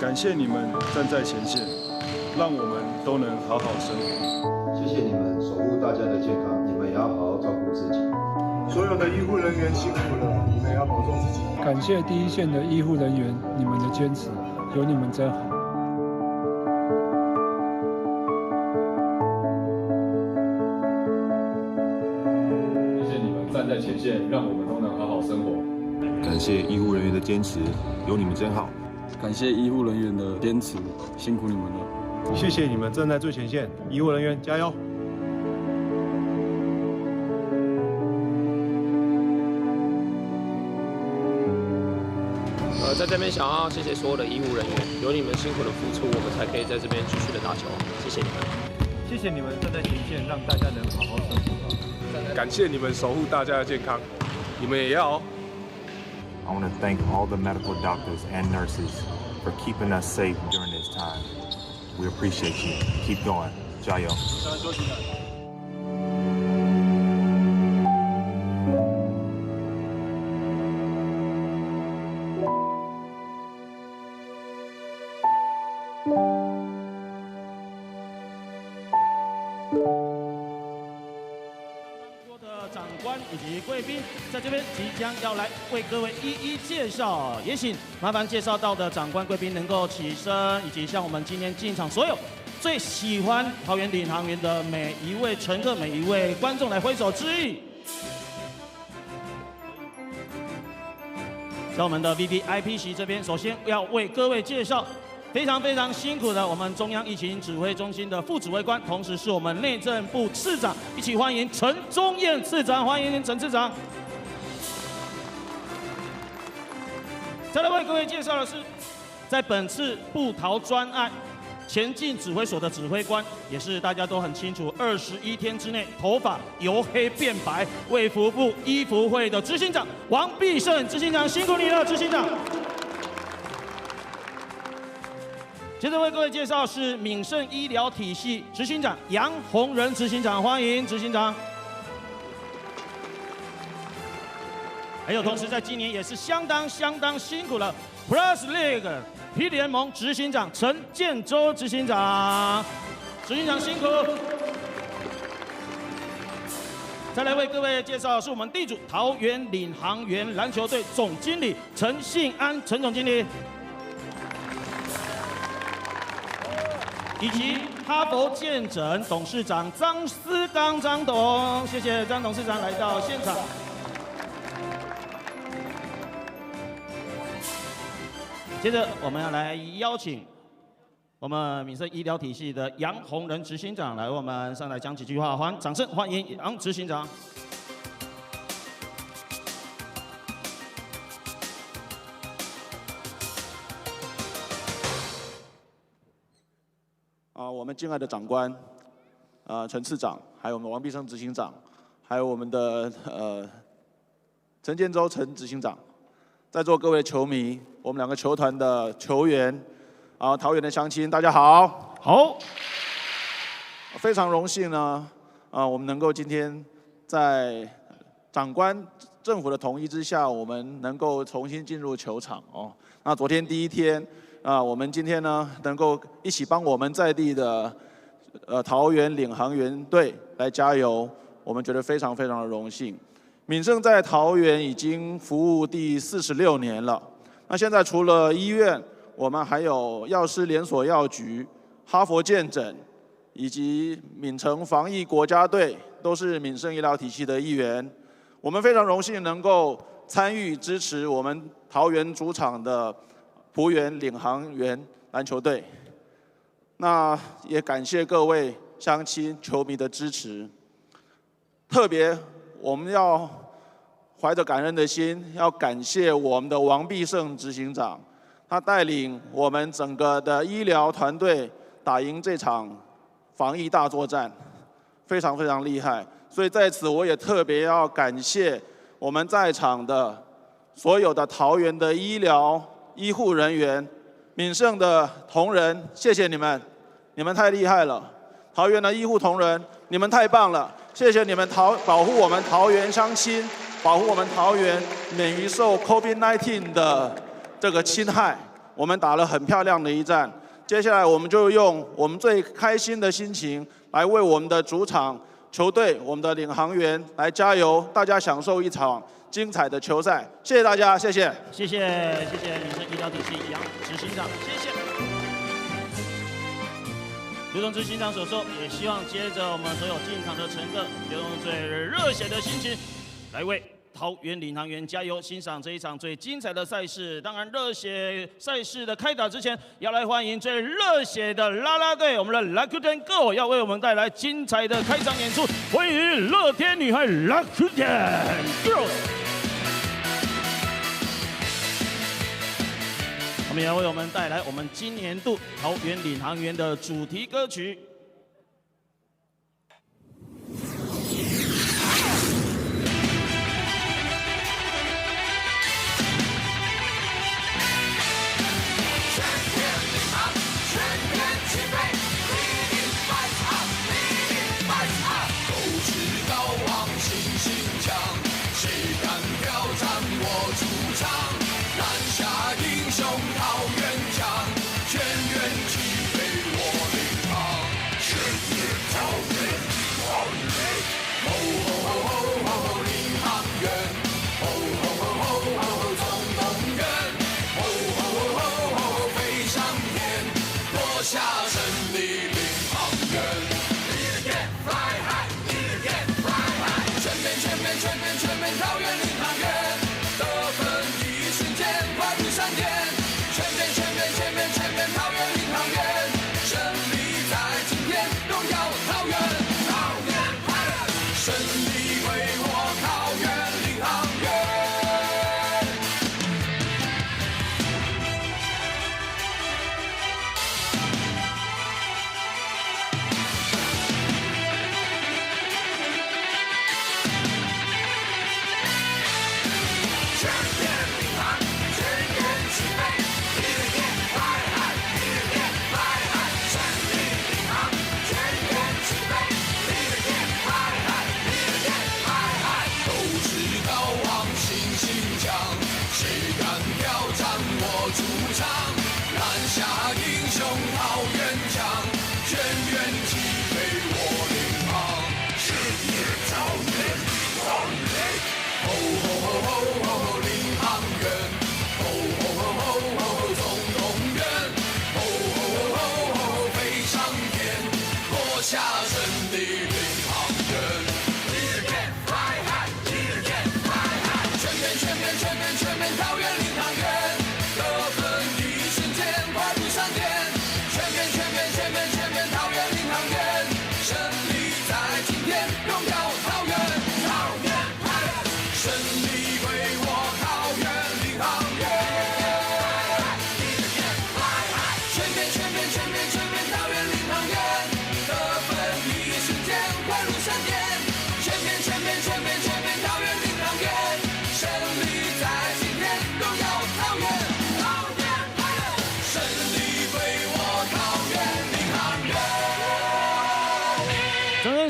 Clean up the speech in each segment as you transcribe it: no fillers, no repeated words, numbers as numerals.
感谢你们站在前线，让我们都能好好生活。谢谢你们守护大家的健康，你们也要好好照顾自己。所有的医护人员辛苦了，你们也要保重自己。感谢第一线的医护人员，你们的坚持，有你们真好。谢谢你们站在前线，让我们都能好好生活。感谢医护人员的坚持，有你们真好。感谢医护人员的坚持，辛苦你们了。谢谢你们站在最前线，医护人员加油！在这边想要谢谢所有的医护人员，有你们辛苦的付出，我们才可以在这边继续的打球。谢谢你们，谢谢你们站在前线，让大家能好好生活。感谢你们守护大家的健康，你们也要哦。I want to thank all the medical doctors and nurses for keeping us safe during this time. We appreciate you. Keep going. 加油！长官以及贵宾在这边即将要来为各位一一介绍，也请麻烦介绍到的长官贵宾能够起身，以及向我们今天进场所有最喜欢桃园领航员的每一位乘客、每一位观众来挥手致意。在我们的 VVIP 席这边，首先要为各位介绍非常辛苦的我们中央疫情指挥中心的副指挥官，同时是我们内政部次长，一起欢迎陈宗彦次长，欢迎陈次长。再来为各位介绍的是，在本次部桃专案前进指挥所的指挥官，也是大家都很清楚，21天之内头发由黑变白，卫福部医福会的执行长王必胜执行长，辛苦你了，执行长。接着为各位介绍是敏盛医疗体系执行长杨洪仁执行长，欢迎执行长。还有同时在今年也是相当辛苦了 ，P.LEAGUE 霹联盟执行长陈建州执行长，执行长辛苦。再来为各位介绍是我们地主桃园领航员篮球队总经理陈信安陈总经理。以及哈佛健诊董事长张思刚张董，谢谢张董事长来到现场。接着我们要来邀请我们敏盛医疗体系的杨洪仁执行长来为我们上来讲几句话，掌声欢迎杨执行长。我们敬爱的长官，陈次长，还有我们王必胜执行长，还有我们的陈建州陈执行长，在座各位球迷，我们两个球团的球员，桃园的乡亲，大家好。好。非常荣幸呢，我们能够今天在长官政府的同意之下，我们能够重新进入球场哦。那昨天第一天。我们今天呢，能够一起帮我们在地的桃园领航员队来加油，我们觉得非常的荣幸。敏盛在桃园已经服务第46年了。那现在除了医院，我们还有药师连锁药局、哈佛健诊，以及敏诚防疫国家队，都是敏盛医疗体系的一员。我们非常荣幸能够参与支持我们桃园主场的璞园领航员篮球队，那也感谢各位乡亲球迷的支持。特别我们要怀着感恩的心，要感谢我们的王必胜执行长，他带领我们整个的医疗团队打赢这场防疫大作战，非常厉害。所以在此我也特别要感谢我们在场的所有的桃园的医护人员、敏盛的同仁，谢谢你们，你们太厉害了！桃园的医护同仁，你们太棒了，谢谢你们保护我们桃园乡亲，保护我们桃园免于受 COVID-19 的这个侵害。我们打了很漂亮的一战。接下来我们就用我们最开心的心情来为我们的主场球队、我们的领航员来加油，大家享受一场精彩的球赛。谢谢大家，谢谢。谢谢民生医疗体系杨执行长，谢谢。如同执行长所说，也希望接着我们所有进场的乘客，用最热血的心情来为桃园领航员加油，欣赏这一场最精彩的赛事。当然，热血赛事的开打之前，要来欢迎最热血的啦啦队，我们的 Rakuten Girl 要为我们带来精彩的开场演出。欢迎乐天女孩 Rakuten Girls。他们也要为我们带来我们今年度桃园领航员的主题歌曲。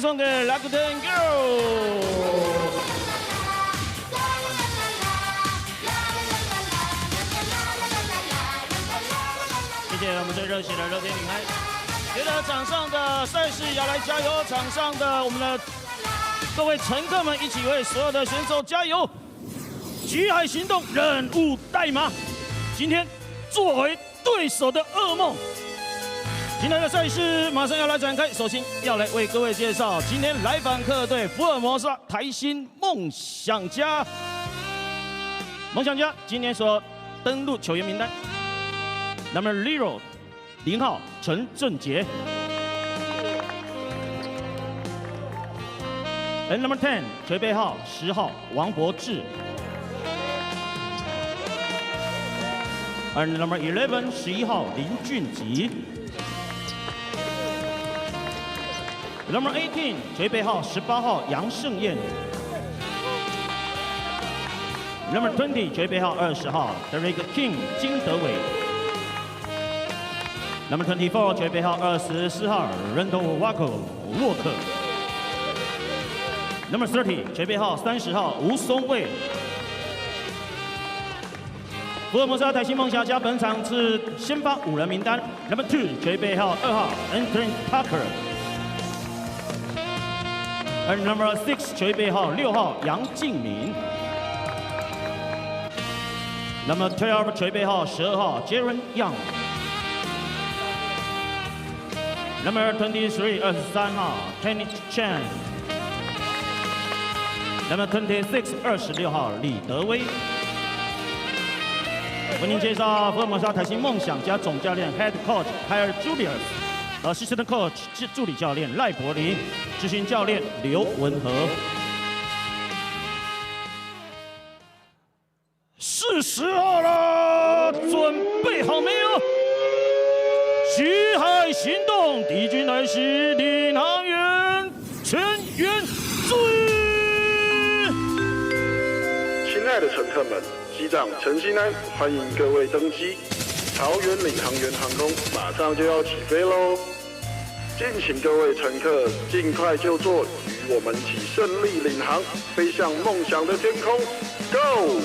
送给 Rakuten Girl。谢谢我们最热血的乐天女孩。觉得场上的赛事要来加油，场上的我们的各位乘客们一起为所有的选手加油！举海行动，任务代码。今天作为对手的噩梦。今天的赛事马上要来展开，首先要来为各位介绍今天来访客队福尔摩沙台新梦想家。梦想家今年所登陆球员名单 ，Number 0 0号陈正杰 ，and Number 10垂背号10号王柏志 ，and Number 11 11号林俊吉。Number 18垂背号18号杨盛燕 ，Number 20垂背号20号 Derek King 金德伟 ，Number 24垂背号24号 Randall Wacko 沃克 ，Number 30垂背号30号吴松卫福尔摩沙台新梦想家本场是先发5人名单 ，Number 2准备号2号 Anthony Parker，and Number 6准备号6号杨敬敏 ，Number 12准备号12号 Jaren Young。Number 23 23号 Kenny Chen。Number 26 26号李德威。为您介绍福尔摩沙台新梦想家总教练 Head Coach Kyle Julius，Assistant Coach 助理教练赖柏林，执行教练刘文和。是时候了，准备好没有？西海行动，敌军来袭，领航员全员注意！亲爱的乘客们，机长陈新安欢迎各位登机。桃园领航员航空马上就要起飞喽！敬请各位乘客尽快就座，与我们一起胜利领航，飞向梦想的天空 ，Go！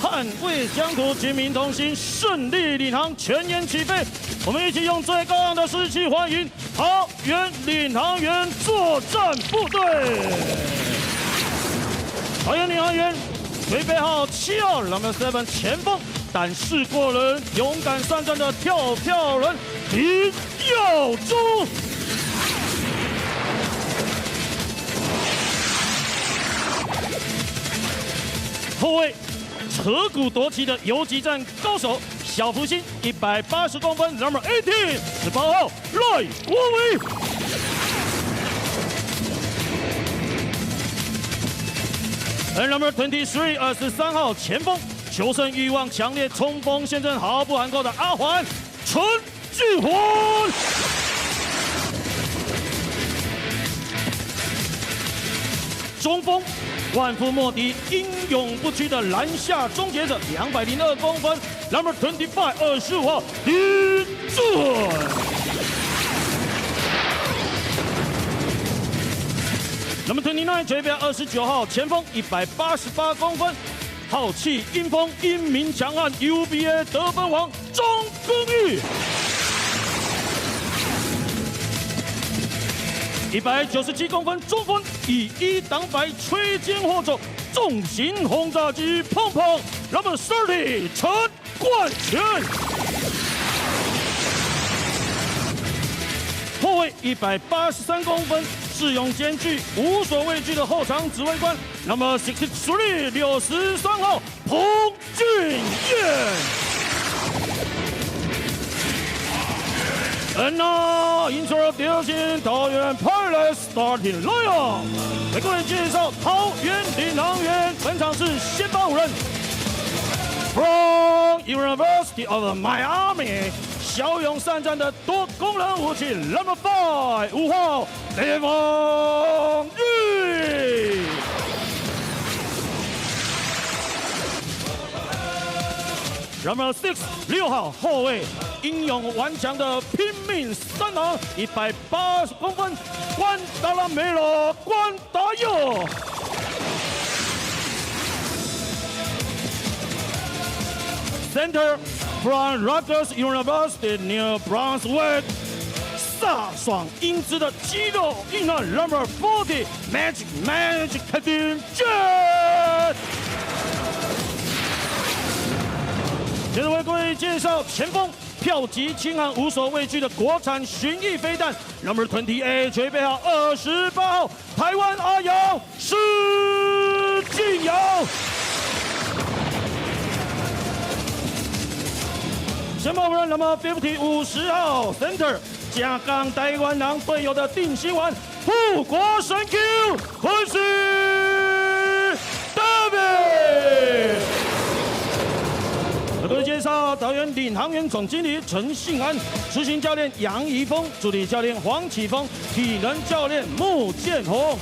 捍卫疆土，军民同心，胜利领航，全员起飞！我们一起用最高昂的士气欢迎桃园领航员作战部队。桃园领航员准备号7号 Number 7前锋，胆识过人，勇敢善战的跳跳人林耀珠。后卫。扯骨夺旗的游击战高手小福星，180公分 ，Number 18 18号赖国伟。而 Number 23 23号前锋，求胜欲望强烈，冲锋陷阵，毫不含糊的阿环陈俊环。中锋。万夫莫敌、英勇不屈的篮下终结者，202公分 ，Number 25 25号林俊。Number 29准备29号前锋，188公分，浩气英风、英明强悍 ，UBA 得分王钟公玉。197公分中锋，以1挡百吹肩或走，重型轰炸机碰碰 ，Number 30陈冠全。后卫183公分，智勇兼具，无所畏惧的后场指挥官 ，Number 63 63号彭俊彦。And now, introducing 桃园 P.LEAGUE starting lineup。为各位介绍桃园领航员，本场是先发5人。From University of Miami， 骁勇善战的多功能武器 ，Number 5 5号雷锋玉。Number 6 6号后卫。英勇顽强的拼命三郎，180公分，关达拉梅罗，关达佑。Center from Rutgers University New Brunswick， 飒爽英姿的肌肉硬汉 ，Number 40 Magic Chen。接着为各位介绍前锋。票级轻悍、无所畏惧的国产巡弋飞弹 ，Number 28准备号28号台湾阿瑶施晋尧。前锋人 Number 50 50号 Center 加杠台湾狼队友的定心丸，护国神 Q 昆西 David。各位介绍桃园领航员总经理陈信安，执行教练杨怡峰，助理教练黄启峰，体能教练穆建宏。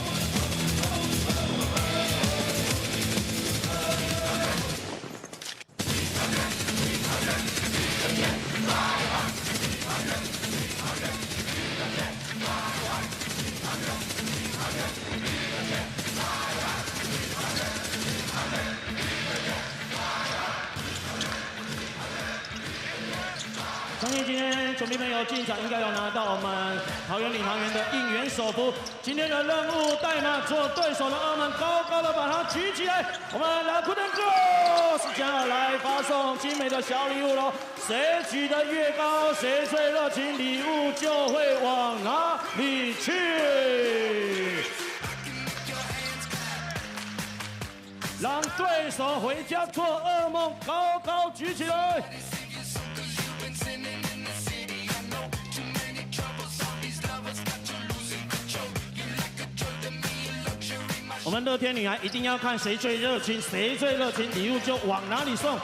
相信今天球迷朋友进场应该有拿到我们桃园领航员的应援手幅。今天的任务代码做对手的澳门高高的把它举起来。我们来 Golden Girls 将要来发送精美的小礼物喽。谁举得越高，谁最热情，礼物就会往哪里去。让对手回家做噩梦，高高举起来。我们乐天女孩一定要看谁最热情，谁最热情，礼物就往哪里送。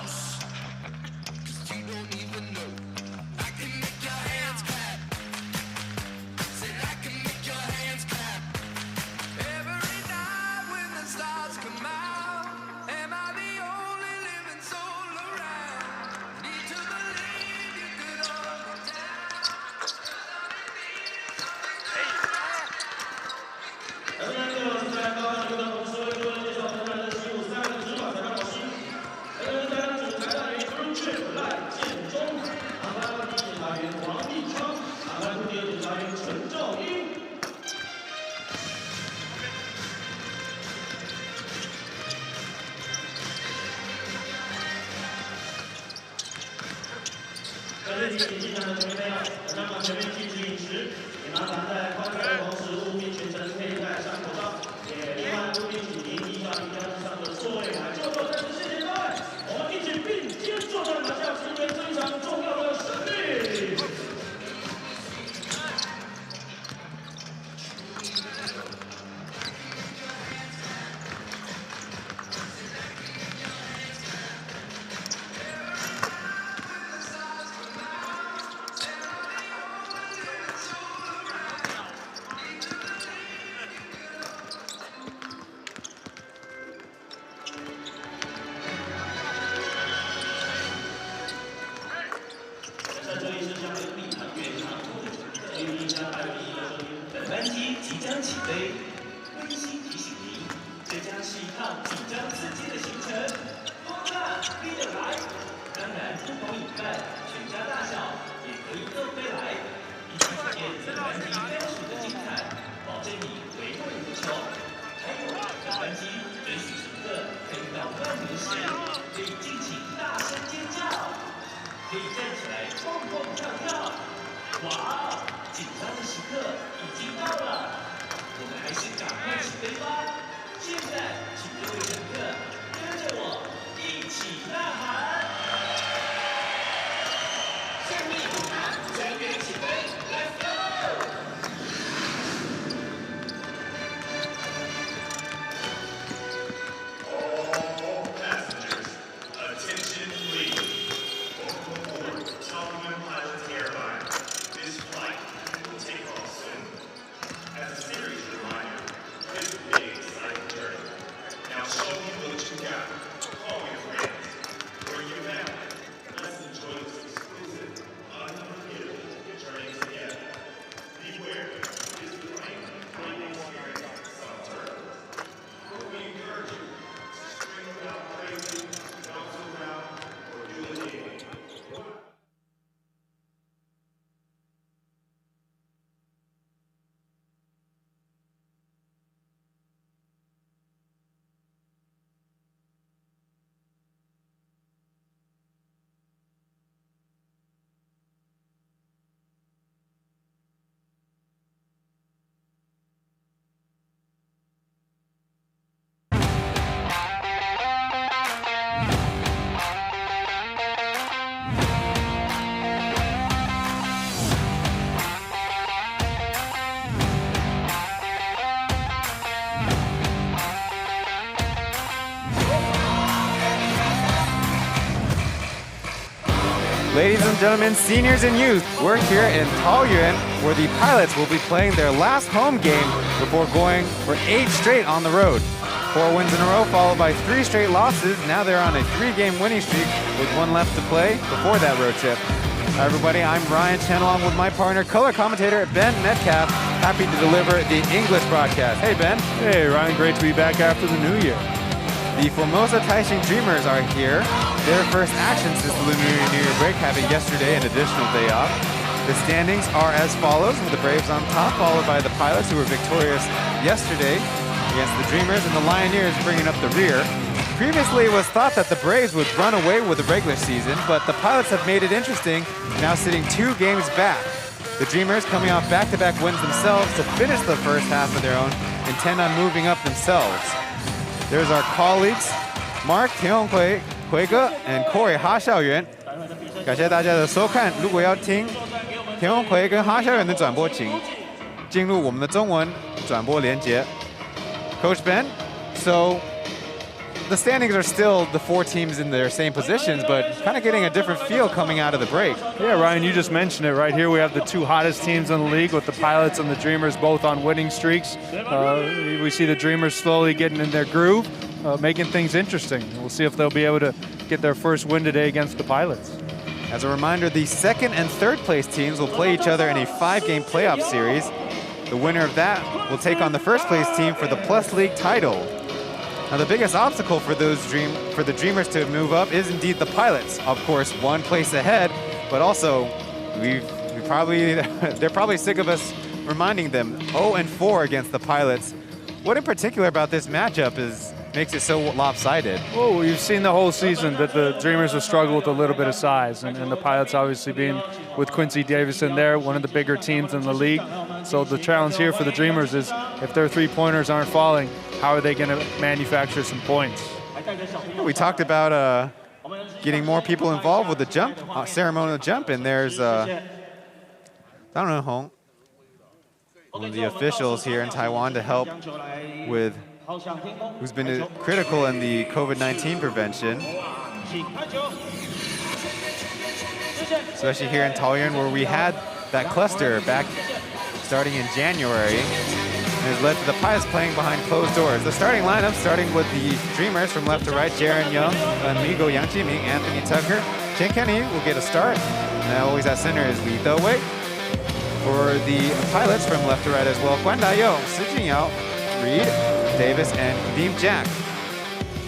Ladies and gentlemen, seniors and youth, we're here in Taoyuan, where the Pilots will be playing their last home game before going for 8 straight on the road. 4 wins in a row, followed by 3 straight losses. Now they're on a 3-game winning streak with 1 left to play before that road trip. Hi everybody, I'm Ryan Chen, along with my partner, color commentator Ben Metcalf, happy to deliver the English broadcast. Hey Ben. Hey Ryan, great to be back after the new year. The Formosa Taishin Dreamers are here. their first action since the Lunar New Year break, having yesterday an additional day off. The standings are as follows, with the Braves on top, followed by the Pilots, who were victorious yesterday against the Dreamers, and the Lioneers bringing up the rear. Previously, it was thought that the Braves would run away with the regular season, but the Pilots have made it interesting, now sitting 2 games back. The Dreamers, coming off back-to-back wins themselves to finish the first half of their own, intend on moving up themselves. There's our colleagues, Mark, 田宏奎哥 and Corey 哈孝元。感谢大家的收看。如果要听田宏奎跟哈孝元的转播，请进入我们的中文转播连接。Coach Ben, so the standings are still the 4 teams in their same positions, but kind of getting a different feel coming out of the break. Yeah, Ryan, you just mentioned it. Right here we have the 2 hottest teams in the league, with the Pilots and the Dreamers both on winning streaks. We see the Dreamers slowly getting in their groove, making things interesting. We'll see if they'll be able to get their first win today against the Pilots. As a reminder, the 2nd and 3rd place teams will play each other in a 5-game playoff series. The winner of that will take on the 1st place team for the Plus League title. Now, the biggest obstacle for the Dreamers to move up is indeed the Pilots. Of course, 1 place ahead, but also they're probably sick of us reminding them 0-4 against the Pilots. What in particular about this matchup makes it so lopsided? Well, we've seen the whole season that the Dreamers have struggled with a little bit of size, and the Pilots obviously being with Quincy Davis in there, one of the bigger teams in the league. So the challenge here for the Dreamers is, if their 3-pointers aren't falling, how are they going to manufacture some points? We talked about getting more people involved with the jump, ceremonial jump, and there's Zhang Renhong, one of the officials here in Taiwan, to help with, who's been critical in the COVID-19 prevention, especially here in Taoyuan, where we had that cluster back starting in January. And has led to the Pilots playing behind closed doors. The starting lineup, starting with the Dreamers from left to right: Jaron Young, Amigo Yang Jiming, Anthony Tucker. Chen Kenny will get a start. Now always at center is Li Dewei. For the Pilots from left to right as well, Guan Dayo, Si Jinyao, Reed, Davis, and Kadeem Jack.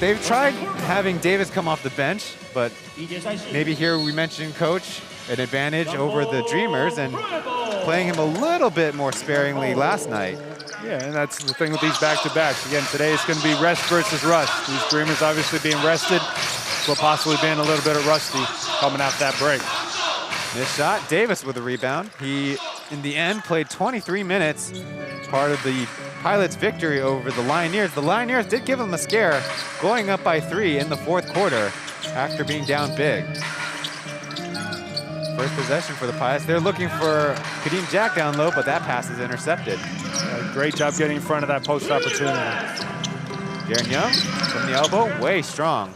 They've tried having Davis come off the bench, but maybe here we mentioned, Coach, an advantage over the Dreamers and playing him a little bit more sparingly last night. Yeah, and that's the thing with these back-to-backs. Again, today it's going to be rest versus rust. These Dreamers obviously being rested, but possibly being a little bit rusty coming out that break. Missed shot. Davis with a rebound. He, in the end, played 23 minutes, part of the Pilots' victory over the Lioneers. The Lioneers did give them a scare, going up by 3 in the 4th quarter after being down big. First possession for the Pilots. They're looking for Kadeem Jack down low, but that pass is intercepted. Yeah, great job getting in front of that post opportunity. Jaron Young from the elbow, way strong.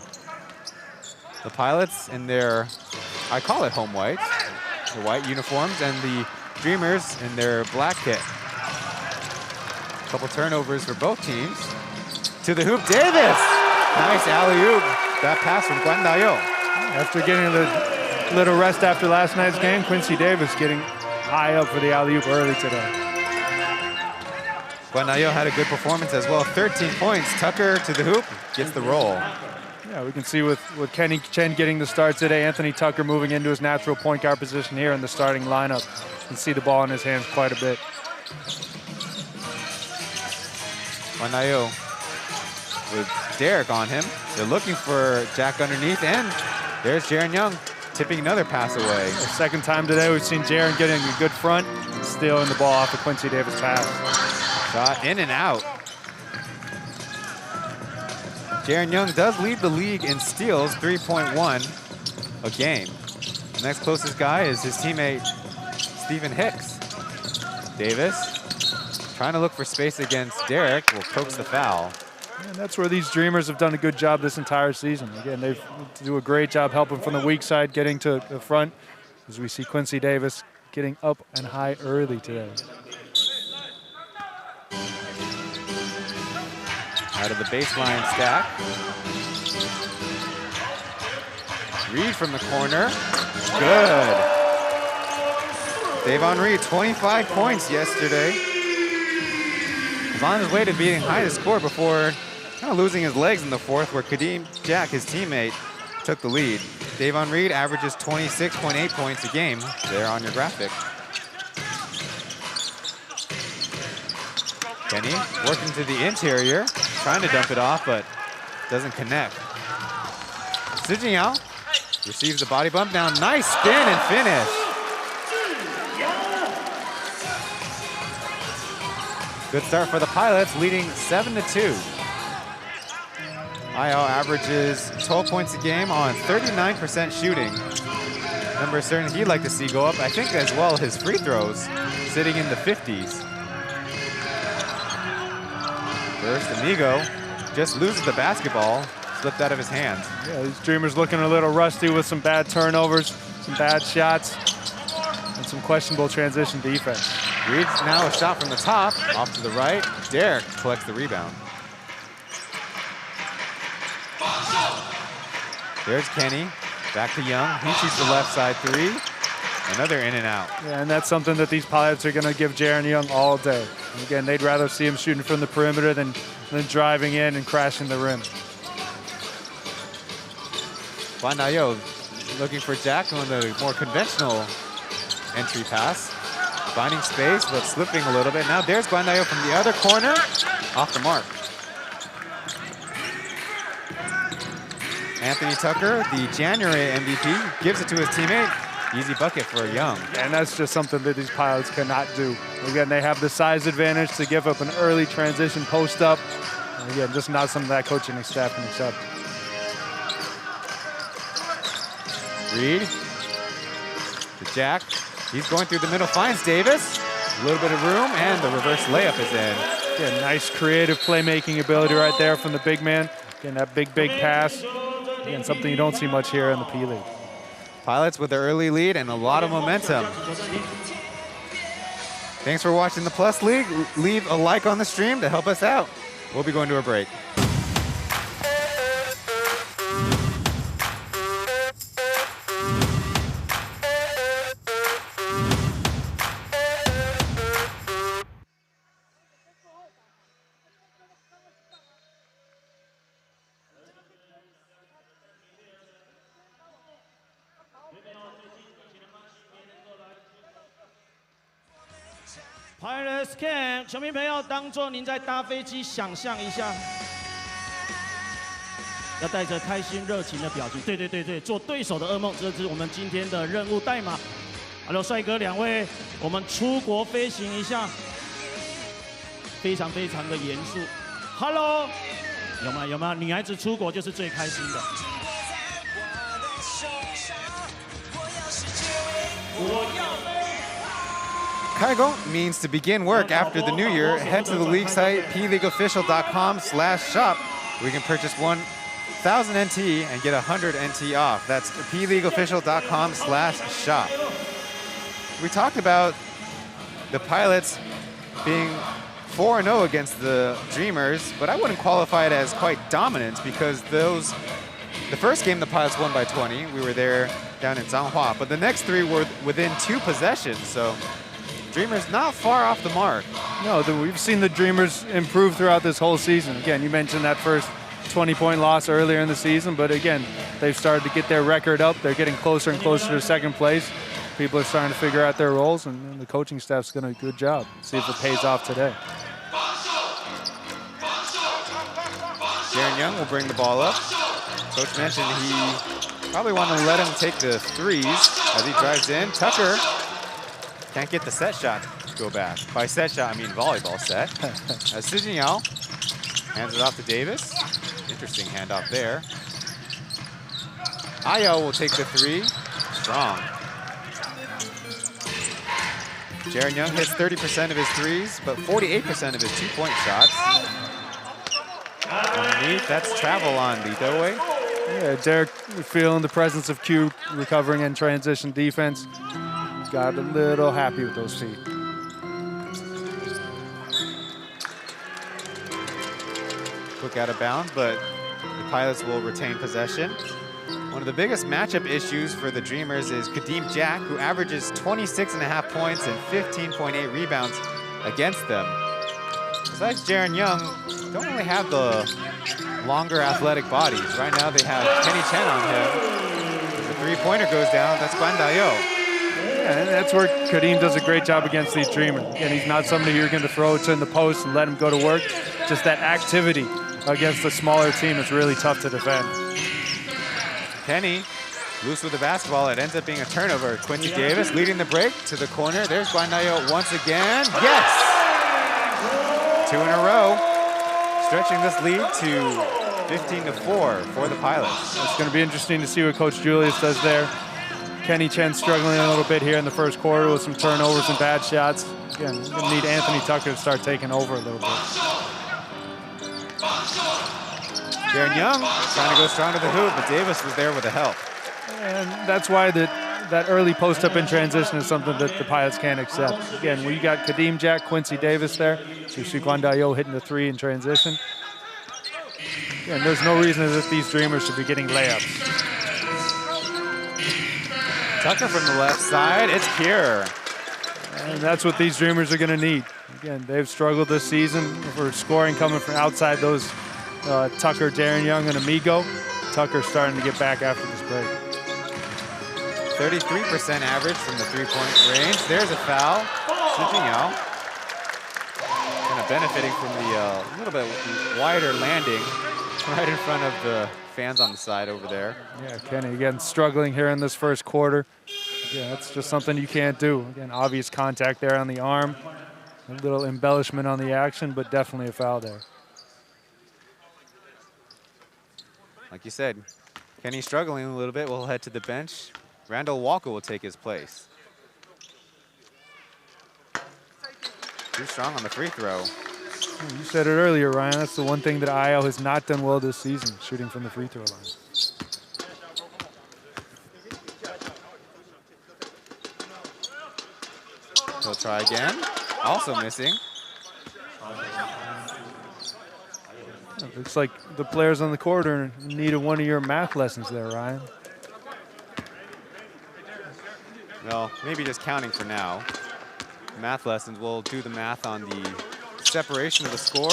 The Pilots in their, I call it home whites, the white uniforms, and the Dreamers in their black kit. Couple turnovers for both teams. To the hoop, Davis! Nice alley-oop. That pass from Guan Dayo. After getting a little rest after last night's game, Quincy Davis getting high up for the alley-oop early today. Guan Dayo had a good performance as well. 13 points. Tucker to the hoop, gets the roll. Yeah, we can see with Chen getting the start today, Anthony Tucker moving into his natural point guard position here in the starting lineup. You can see the ball in his hands quite a bit. Guan Dayo with Derek on him. They're looking for Jack underneath, and there's Jaron Young tipping another pass away. The 2nd time today we've seen Jaron getting a good front, stealing the ball off the Quincy Davis pass. Shot in and out. Jaron Young does lead the league in steals, 3.1 a game. The next closest guy is his teammate, Stephen Hicks. Davis trying to look for space against Derek, will coax the foul. And that's where these Dreamers have done a good job this entire season. Again, they do a great job helping from the weak side, getting to the front, as we see Quincy Davis getting up and high early today. Out of the baseline stack. Reed from the corner. Good. Davon Reed, 25 points yesterday. He's on his way to being high to score before kind of losing his legs in the 4th, where Kadeem Jack, his teammate, took the lead. Davon Reed averages 26.8 points a game there on your graphic. Kenny working to the interior, trying to dump it off, but doesn't connect. Sujin receives the body bump down. Nice spin and finish. Good start for the Pilots, leading 7-2. IL averages 12 points a game on 39% shooting. Number certainly he'd like to see go up. I think as well his free throws sitting in the 50s. First, Amigo just loses the basketball, slipped out of his hands. Yeah, these Dreamers looking a little rusty with some bad turnovers, some bad shots, and some questionable transition defense. Reed's now a shot from the top, off to the right. Derek collects the rebound. There's Kenny, back to Young. He shoots the left side three. Another in and out. Yeah, and that's something that these Pilots are going to give Jaren Young all day. And again, they'd rather see him shooting from the perimeter than driving in and crashing the rim. Guanayo looking for Jack on the more conventional entry pass. Finding space, but slipping a little bit. Now there's Guanayo from the other corner, off the mark. Anthony Tucker, the January MVP, gives it to his teammate. Easy bucket for Young. And that's just something that these Pilots cannot do. Again, they have the size advantage to give up an early transition post up. And again, just not something that coaching staff can accept. Reed to Jack. He's going through the middle, finds Davis. A little bit of room, and the reverse layup is in. Again, nice creative playmaking ability right there from the big man. Again, that big pass. Again, something you don't see much here in the P.LEAGUE. Pilots with their early lead and a lot of momentum. Thanks for watching the Plus League. Leave a like on the stream to help us out. We'll be going to a break. Pilots Camp， 球迷朋友，当作您在搭飞机，想象一下，要带着开心热情的表情，对，做对手的噩梦，这是我们今天的任务代码。Hello， 帅哥两位，我们出国飞行一下，非常的严肃。Hello， 有吗？女孩子出国就是最开心的。Kaigong means to begin work after the new year. Head to the league site, pleagueofficial.com/shop. We can purchase 1,000 NT and get 100 NT off. That's pleagueofficial.com/shop. We talked about the Pilots being 4-0 against the Dreamers, but I wouldn't qualify it as quite dominant because the first game the Pilots won by 20. We were there down in Zhanghua, but the next three were within 2 possessions. So Dreamers not far off the mark. No, we've seen the Dreamers improve throughout this whole season. Again, you mentioned that first 20-point loss earlier in the season, but again, they've started to get their record up. They're getting closer and closer to second place. People are starting to figure out their roles, and the coaching staff's done a good job. See if it pays off today. Jaren Young will bring the ball up. Coach mentioned he probably wanted to let him take the threes as he drives in. Tucker can't get the set shot to go back. By set shot, I mean volleyball set. As Sujin Yao hands it off to Davis. Interesting handoff there. Ayo will take the three. Strong. Jaren Young hits 30% of his threes, but 48% of his 2-point shots. Underneath, that's travel on Lidoe. Yeah, Derek feeling the presence of Q recovering in transition defense. Got a little happy with those feet. Quick out of bounds, but the Pilots will retain possession. One of the biggest matchup issues for the Dreamers is Kadeem Jack, who averages 26.5 points and 15.8 rebounds against them. Besides Jaren Young, don't really have the longer athletic bodies. Right now they have Kenny Chen on him. The three-pointer goes down. That's Guan Dayo. Yeah, and that's where Kadeem does a great job against these Dreamers. Again, he's not somebody you're going to throw it to in the post and let him go to work. Just that activity against a smaller team is really tough to defend. Kenny loose with the basketball. It ends up being a turnover. Quincy Davis leading the break to the corner. There's Guan Dayo once again. Yes! 2 in a row. Stretching this lead to 15-4 for the Pilots. It's going to be interesting to see what Coach Julius does there. Kenny Chen struggling a little bit here in the first quarter with some turnovers and bad shots. Again, we're going to need Anthony Tucker to start taking over a little bit. Darren Young trying to go strong to the hoop, but Davis was there with the help. And that's why that early post-up in transition is something that the Pilots can't accept. Again, we got Kadeem Jack, Quincy Davis there. So you see Guan Dayo hitting the 3 in transition. Again, there's no reason that these Dreamers should be getting layups. Tucker from the left side, it's pure. And that's what these Dreamers are going to need. Again, they've struggled this season for scoring coming from outside those Tucker, Darren Young, and Amigo. Tucker's starting to get back after this break. 33% average from the three-point range. There's a foul. Switching out. Kind of benefiting from the little bit wider landing right in front of the fans on the side over there. Yeah, Kenny again struggling here in this first quarter. Yeah, that's just something you can't do. Again, obvious contact there on the arm. A little embellishment on the action, but definitely a foul there. Like you said, Kenny struggling a little bit. We'll head to the bench. Randall Walker will take his place. Too strong on the free throw. You said it earlier, Ryan. That's the one thing that IL has not done well this season, shooting from the free throw line. He'll try again. Also missing. It looks like the players on the court are in need of one of your math lessons there, Ryan. Well, maybe just counting for now. Math lessons, we'll do the math on the separation of the score.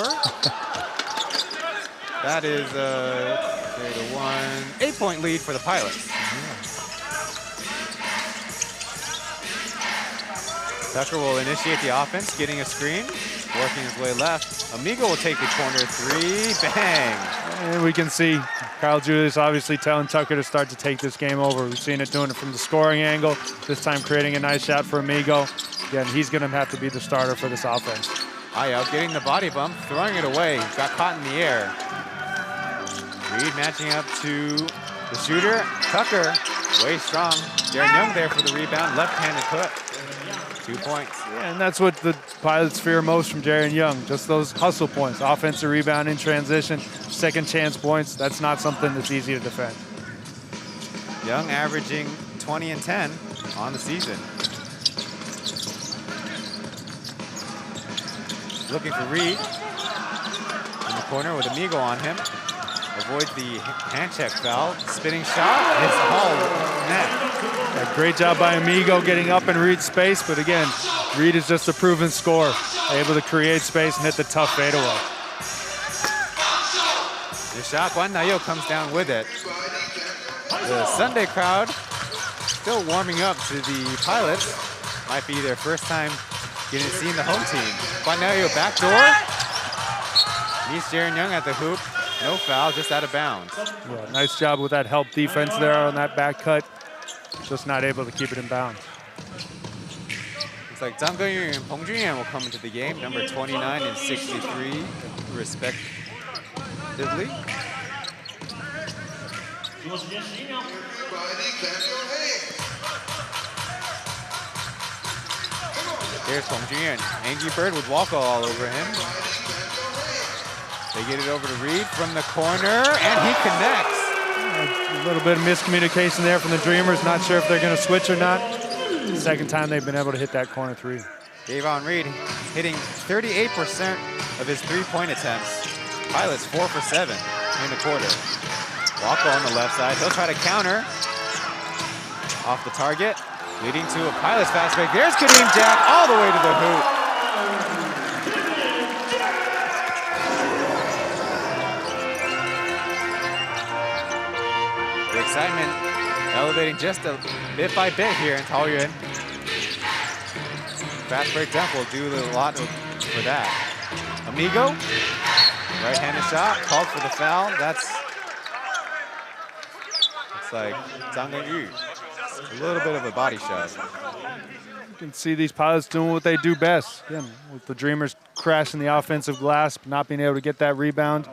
That is a 8-point lead for the Pilots. Tucker will initiate the offense, getting a screen, working his way left. Amigo will take the corner 3, bang! And we can see Kyle Julius obviously telling Tucker to start to take this game over. We've seen it doing it from the scoring angle, this time creating a nice shot for Amigo. Again, he's going to have to be the starter for this offense. Ayo getting the body bump, throwing it away, got caught in the air. Reed matching up to the shooter, Tucker, way strong. Darren Young there for the rebound, left-handed hook. 2 points. Yeah, and that's what the Pilots fear most from Darren Young, just those hustle points. Offensive rebound in transition, second chance points. That's not something that's easy to defend. Young averaging 20 and 10 on the season. Looking for Reed in the corner with Amigo on him. Avoids the hand check foul. Spinning shot, it's all net. Yeah, great job by Amigo getting up in Reed's space, but again, Reed is just a proven scorer, able to create space and hit the tough fadeaway. The shot, Guan Dayo comes down with it. The Sunday crowd still warming up to the Pilots. Might be their first time getting to see the home team. Guan Dayo backdoor. Meets Darren Young at the hoop. No foul, just out of bounds. Yeah, nice job with that help defense there on that back cut. Just not able to keep it in bounds. Looks like Zhang Geyun and Peng Junyan will come into the game, number 29 and 63, respectively. Here's Peng Junyan. Angry Bird with Walker all over him. They get it over to Reed from the corner, and he connects. A little bit of miscommunication there from the Dreamers. Not sure if they're going to switch or not. Second time they've been able to hit that corner 3. Davon Reed hitting 38% of his three-point attempts. Pilots 4 for 7 in the quarter. Walker on the left side. He'll try to counter. Off the target, leading to a Pilots fast break. There's Kadeem Jack all the way to the hoop. excitement elevating just a bit by bit here in Taoyuan. Fast break tempo will do a lot for that. Amigo, right-handed shot, called for the foul. Looks like Zhang Genyu. A little bit of a body shot. You can see these pilots doing what they do best. Again, with the Dreamers crashing the offensive glass, not being able to get that rebound.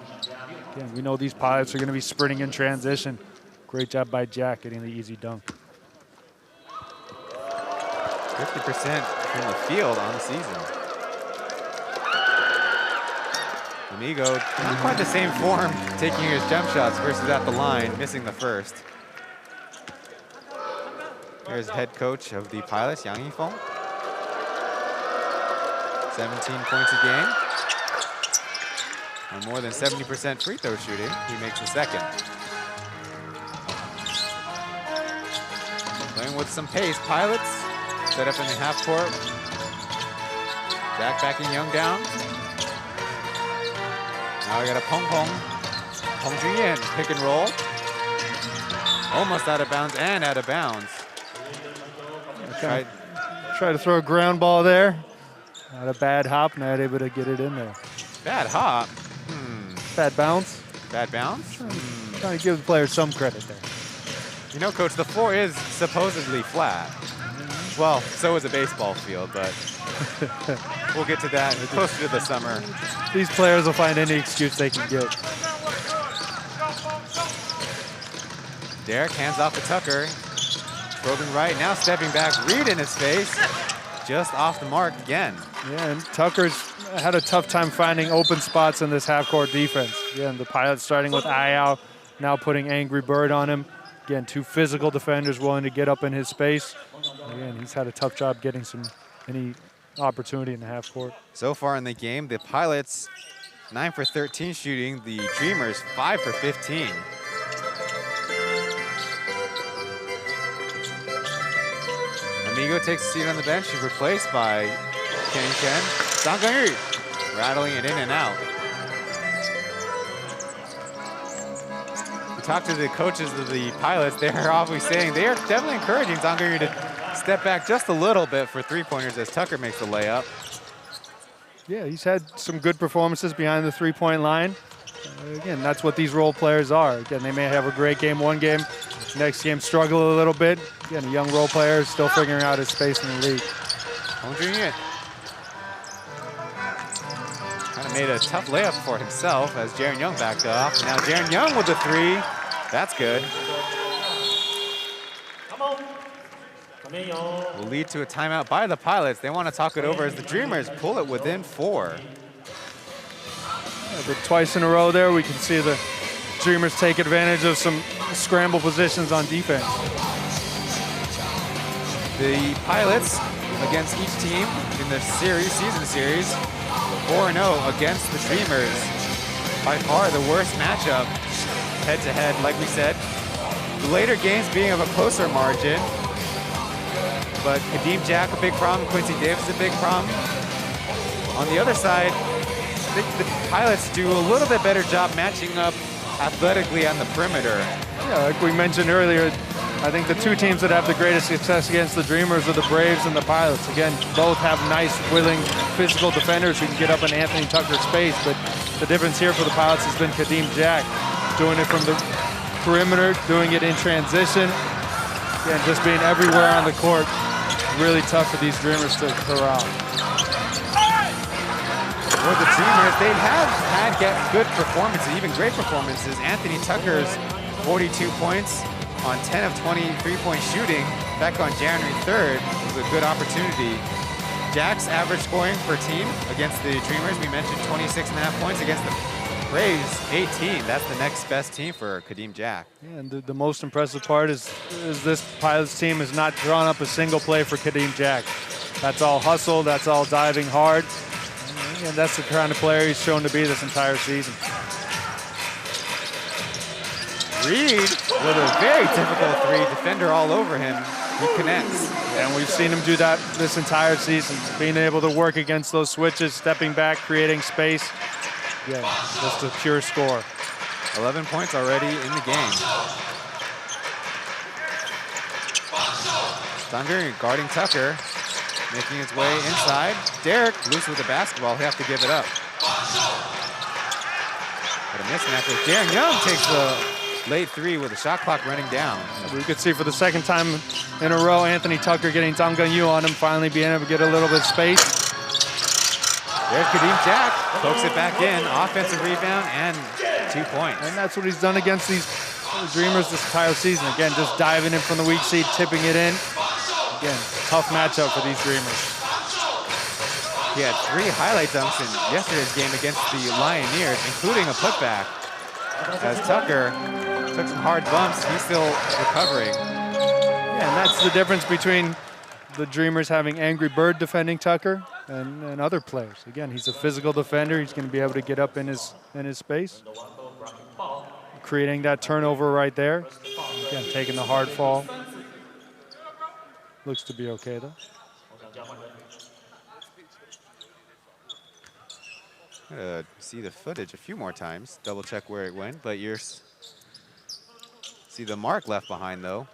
Again, we know these pilots are going to be sprinting in transition. Great job by Jack getting the easy dunk. 50% from the field on the season. Amigo, not quite the same form, taking his jump shots versus at the line, missing the first. Here's head coach of the Pilots, Yang Yifeng. 17 points a game. And more than 70% free throw shooting. He makes the second. Playing with some pace. Pilots set up in the half court. Jack backing Young down. Now we got a Pong Pong. Pong Junyan, pick and roll. Almost out of bounds and out of bounds. Try to throw a ground ball there. Not a bad hop, not able to get it in there. Bad hop. Bad bounce. Bad bounce? Trying to give the player some credit there. You know, Coach, the floor is supposedly flat. Well, so is a baseball field, but we'll get to that closer to the summer. These players will find any excuse they can get. Derek hands off to Tucker. Probing right, now stepping back, read in his face. Just off the mark again. Yeah, and Tucker's had a tough time finding open spots in this half-court defense. Again, the Pilots starting with Ayao, now putting Angry Bird on him. Again, two physical defenders willing to get up in his space. Again, he's had a tough job getting any opportunity in the half-court. So far in the game, the Pilots 9 for 13 shooting, the Dreamers 5 for 15. Amigo takes a seat on the bench. She's replaced by Chen. Zhang Genyu rattling it in and out. We talked to the coaches of the Pilots. They're obviously saying they are definitely encouraging Zhang Genyu to step back just a little bit for three-pointers as Tucker makes the layup. Yeah, he's had some good performances behind the three-point line. Again, that's what these role players are. Again, they may have a great game one game, next game struggle a little bit. Again, a young role player is still figuring out his space in the league. Hong Junyan kind of made a tough layup for himself as Jaren Young backed off. Now Jaren Young with the three. That's good. Will lead to a timeout by the Pilots. They want to talk it over as the Dreamers pull it within 4. But twice in a row there, we can see the Dreamers take advantage of some scramble positions on defense. The Pilots against each team in the season series, 4-0 against the Dreamers. By far the worst matchup head-to-head, like we said. The later games being of a closer margin. But Kadeem Jack, a big problem. Quincy Davis, a big problem. On the other side, I think the Pilots do a little bit better job matching up athletically on the perimeter. Yeah, like we mentioned earlier, I think the two teams that have the greatest success against the Dreamers are the Braves and the Pilots. Again, both have nice, willing, physical defenders who can get up in Anthony Tucker's space, but the difference here for the Pilots has been Kadeem Jack doing it from the perimeter, doing it in transition, and just being everywhere on the court. Really tough for these Dreamers to corral. For the Dreamers, they have had good performances, even great performances. Anthony Tucker's 42 points on 10 of 20 three-point shooting back on January 3rd was a good opportunity. Jack's average scoring per team against the Dreamers, we mentioned 26.5 points. Against the Braves, 18. That's the next best team for Kadeem Jack. Yeah, and the most impressive part is this Pilots team has not drawn up a single play for Kadeem Jack. That's all hustle, that's all diving hard. And that's the kind of player he's shown to be this entire season. Reed with a very difficult three, defender all over him. He connects. And we've seen him do that this entire season, being able to work against those switches, stepping back, creating space. Yeah, just a pure score. 11 points already in the game. Thunder guarding Tucker, making his way inside. Derek loose with the basketball. He'll have to give it up. But a mismatch with Darren Young takes the late three with the shot clock running down. We could see for the second time in a row, Anthony Tucker getting Zhang Yu on him, finally being able to get a little bit of space. There's Kadeem Jack, pokes it back in, offensive rebound and 2 points. And that's what he's done against these Dreamers this entire season. Again, just diving in from the weak seed, tipping it in. Again, tough matchup for these Dreamers. He had 3 highlight dunks in yesterday's game against the Lioneers, including a putback. As Tucker took some hard bumps, he's still recovering. Yeah, and that's the difference between the Dreamers having Angry Bird defending Tucker and other players. Again, he's a physical defender. He's going to be able to get up in his space, creating that turnover right there. Again, taking the hard fall. Looks to be okay though. See the footage a few more times, double check where it went, but you're see the mark left behind though.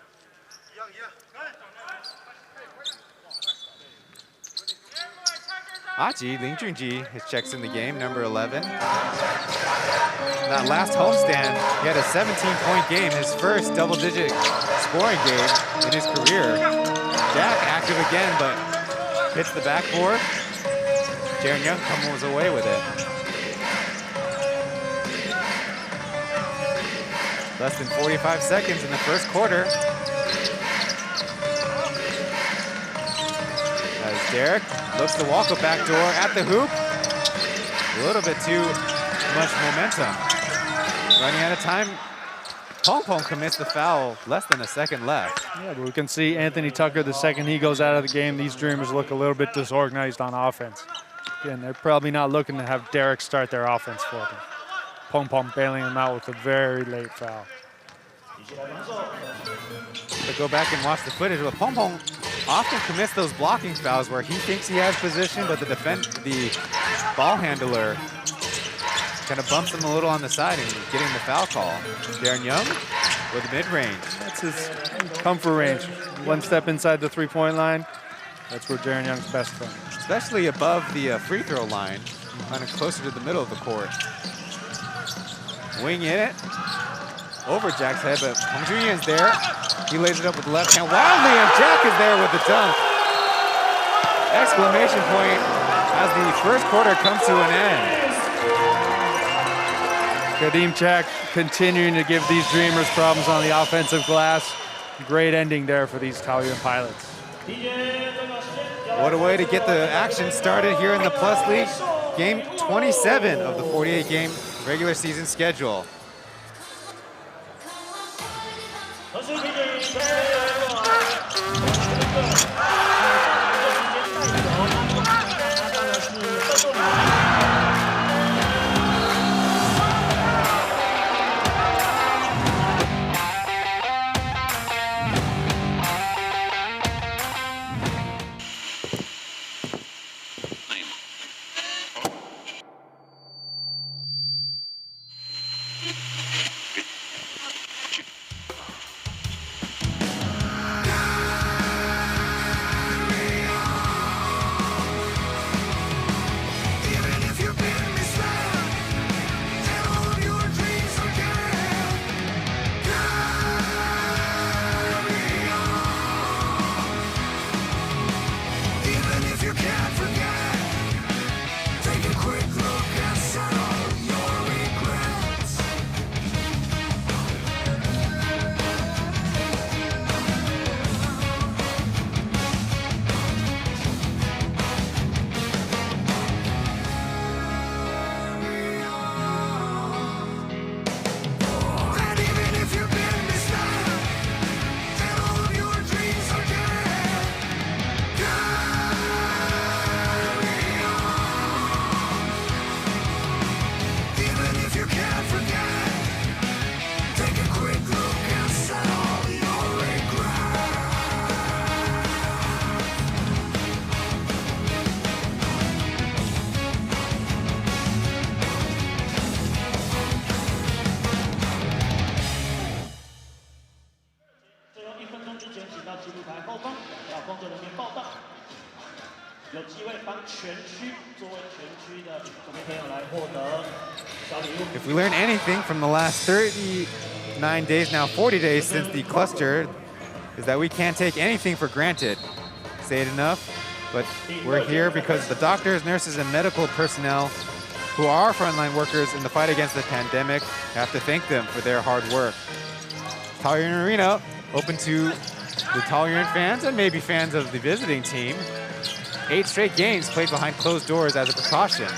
Lin Junji, his checks in the game, number 11. That last homestand, he had a 17-point game, his first double-digit scoring game in his career. Jack active again, but hits the backboard. Darren Young comes away with it. Less than 45 seconds in the first quarter. As Derek looks to walk a backdoor at the hoop. A little bit too much momentum. Running out of time. Pong Pong commits the foul, less than a second left. Yeah, but we can see Anthony Tucker, the second he goes out of the game, these Dreamers look a little bit disorganized on offense. Again, they're probably not looking to have Derek start their offense for them. Pong Pong bailing them out with a very late foul. To go back and watch the footage, but Pong Pong often commits those blocking fouls where he thinks he has position, but the ball handler kind of bumps him a little on the side and getting the foul call. Darren Young with mid-range. That's his comfort range. One step inside the three-point line. That's where Darren Young's best from. Especially above the free throw line, kind of closer to the middle of the court. Wing in it. Over Jack's head, but Hong Junyan's there. He lays it up with the left hand wildly, and Jack is there with the dunk. Exclamation point as the first quarter comes to an end. Kadeem Jack continuing to give these Dreamers problems on the offensive glass. Great ending there for these Taoyuan Pilots. What a way to get the action started here in the Plus League. Game 27 of the 48-game regular season schedule. 起舞台后方，要工作人员报到。有机会帮全区作为全区的球迷朋友来获得小礼物。 If we learn anything from the last 39 days, now 40 days since the cluster, is that we can't take anything for granted. Say it enough, but we're here because the doctors, nurses, and medical personnel who are frontline workers in the fight against the pandemic, have to thank them for their hard work. Taoyuan Arena, open to the Taoyuan fans and maybe fans of the visiting team. 8 straight games played behind closed doors as a precaution.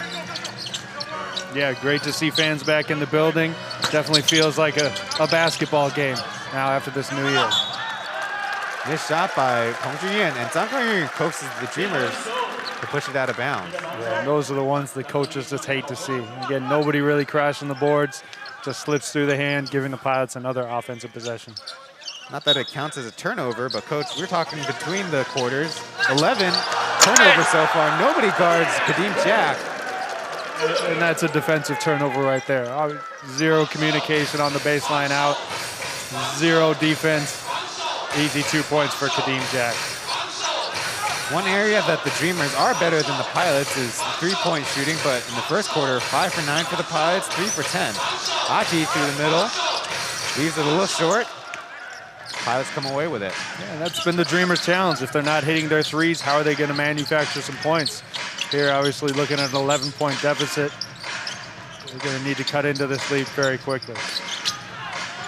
Yeah, great to see fans back in the building. Definitely feels like a basketball game now after this new year. This shot by Peng Junyuan, and Zhang Guanyu coaxes the Dreamers to push it out of bounds. Yeah, and those are the ones the coaches just hate to see. Again, nobody really crashing the boards, just slips through the hand, giving the Pilots another offensive possession. Not that it counts as a turnover, but Coach, we're talking between the quarters. 11 turnovers so far. Nobody guards Kadeem Jack. And that's a defensive turnover right there. Zero communication on the baseline out. Zero defense. Easy 2 points for Kadeem Jack. One area that the Dreamers are better than the Pilots is three-point shooting, but in the first quarter, 5 for 9 for the Pilots, 3 for 10. Aji through the middle, leaves it a little short. Pilots come away with it. Yeah, that's been the Dreamers' challenge. If they're not hitting their threes, how are they going to manufacture some points? Here, obviously, looking at an 11-point deficit. They're going to need to cut into this lead very quickly.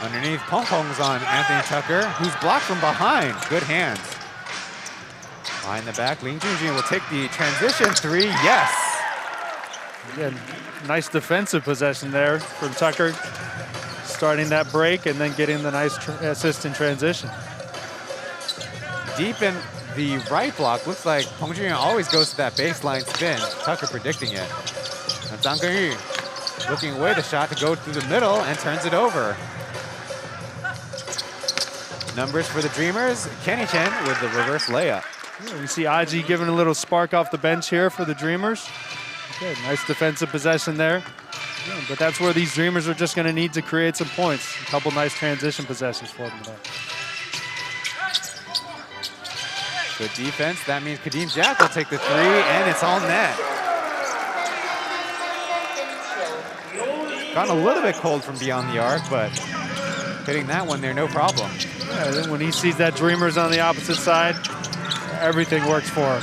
Underneath, Pong Pong's on Anthony Tucker, who's blocked from behind. Good hands. Behind the back, Ling Junjun will take the transition three. Yes! Again, nice defensive possession there from Tucker. Starting that break and then getting the nice assist in transition. Deep in the right block, looks like Peng Junyuan always goes to that baseline spin. Tucker predicting it. And Zhang Guanyu looking away the shot to go through the middle and turns it over. Numbers for the Dreamers, Kenny Chen with the reverse layup. Yeah, we see Aji giving a little spark off the bench here for the Dreamers. Okay, nice defensive possession there. Yeah, but that's where these Dreamers are just going to need to create some points. A couple nice transition possessions for them today. Good defense. That means Kadeem Jack will take the three, and it's all net. Gotten a little bit cold from beyond the arc, but hitting that one there, no problem. Yeah, then when he sees that Dreamers on the opposite side, everything works for him.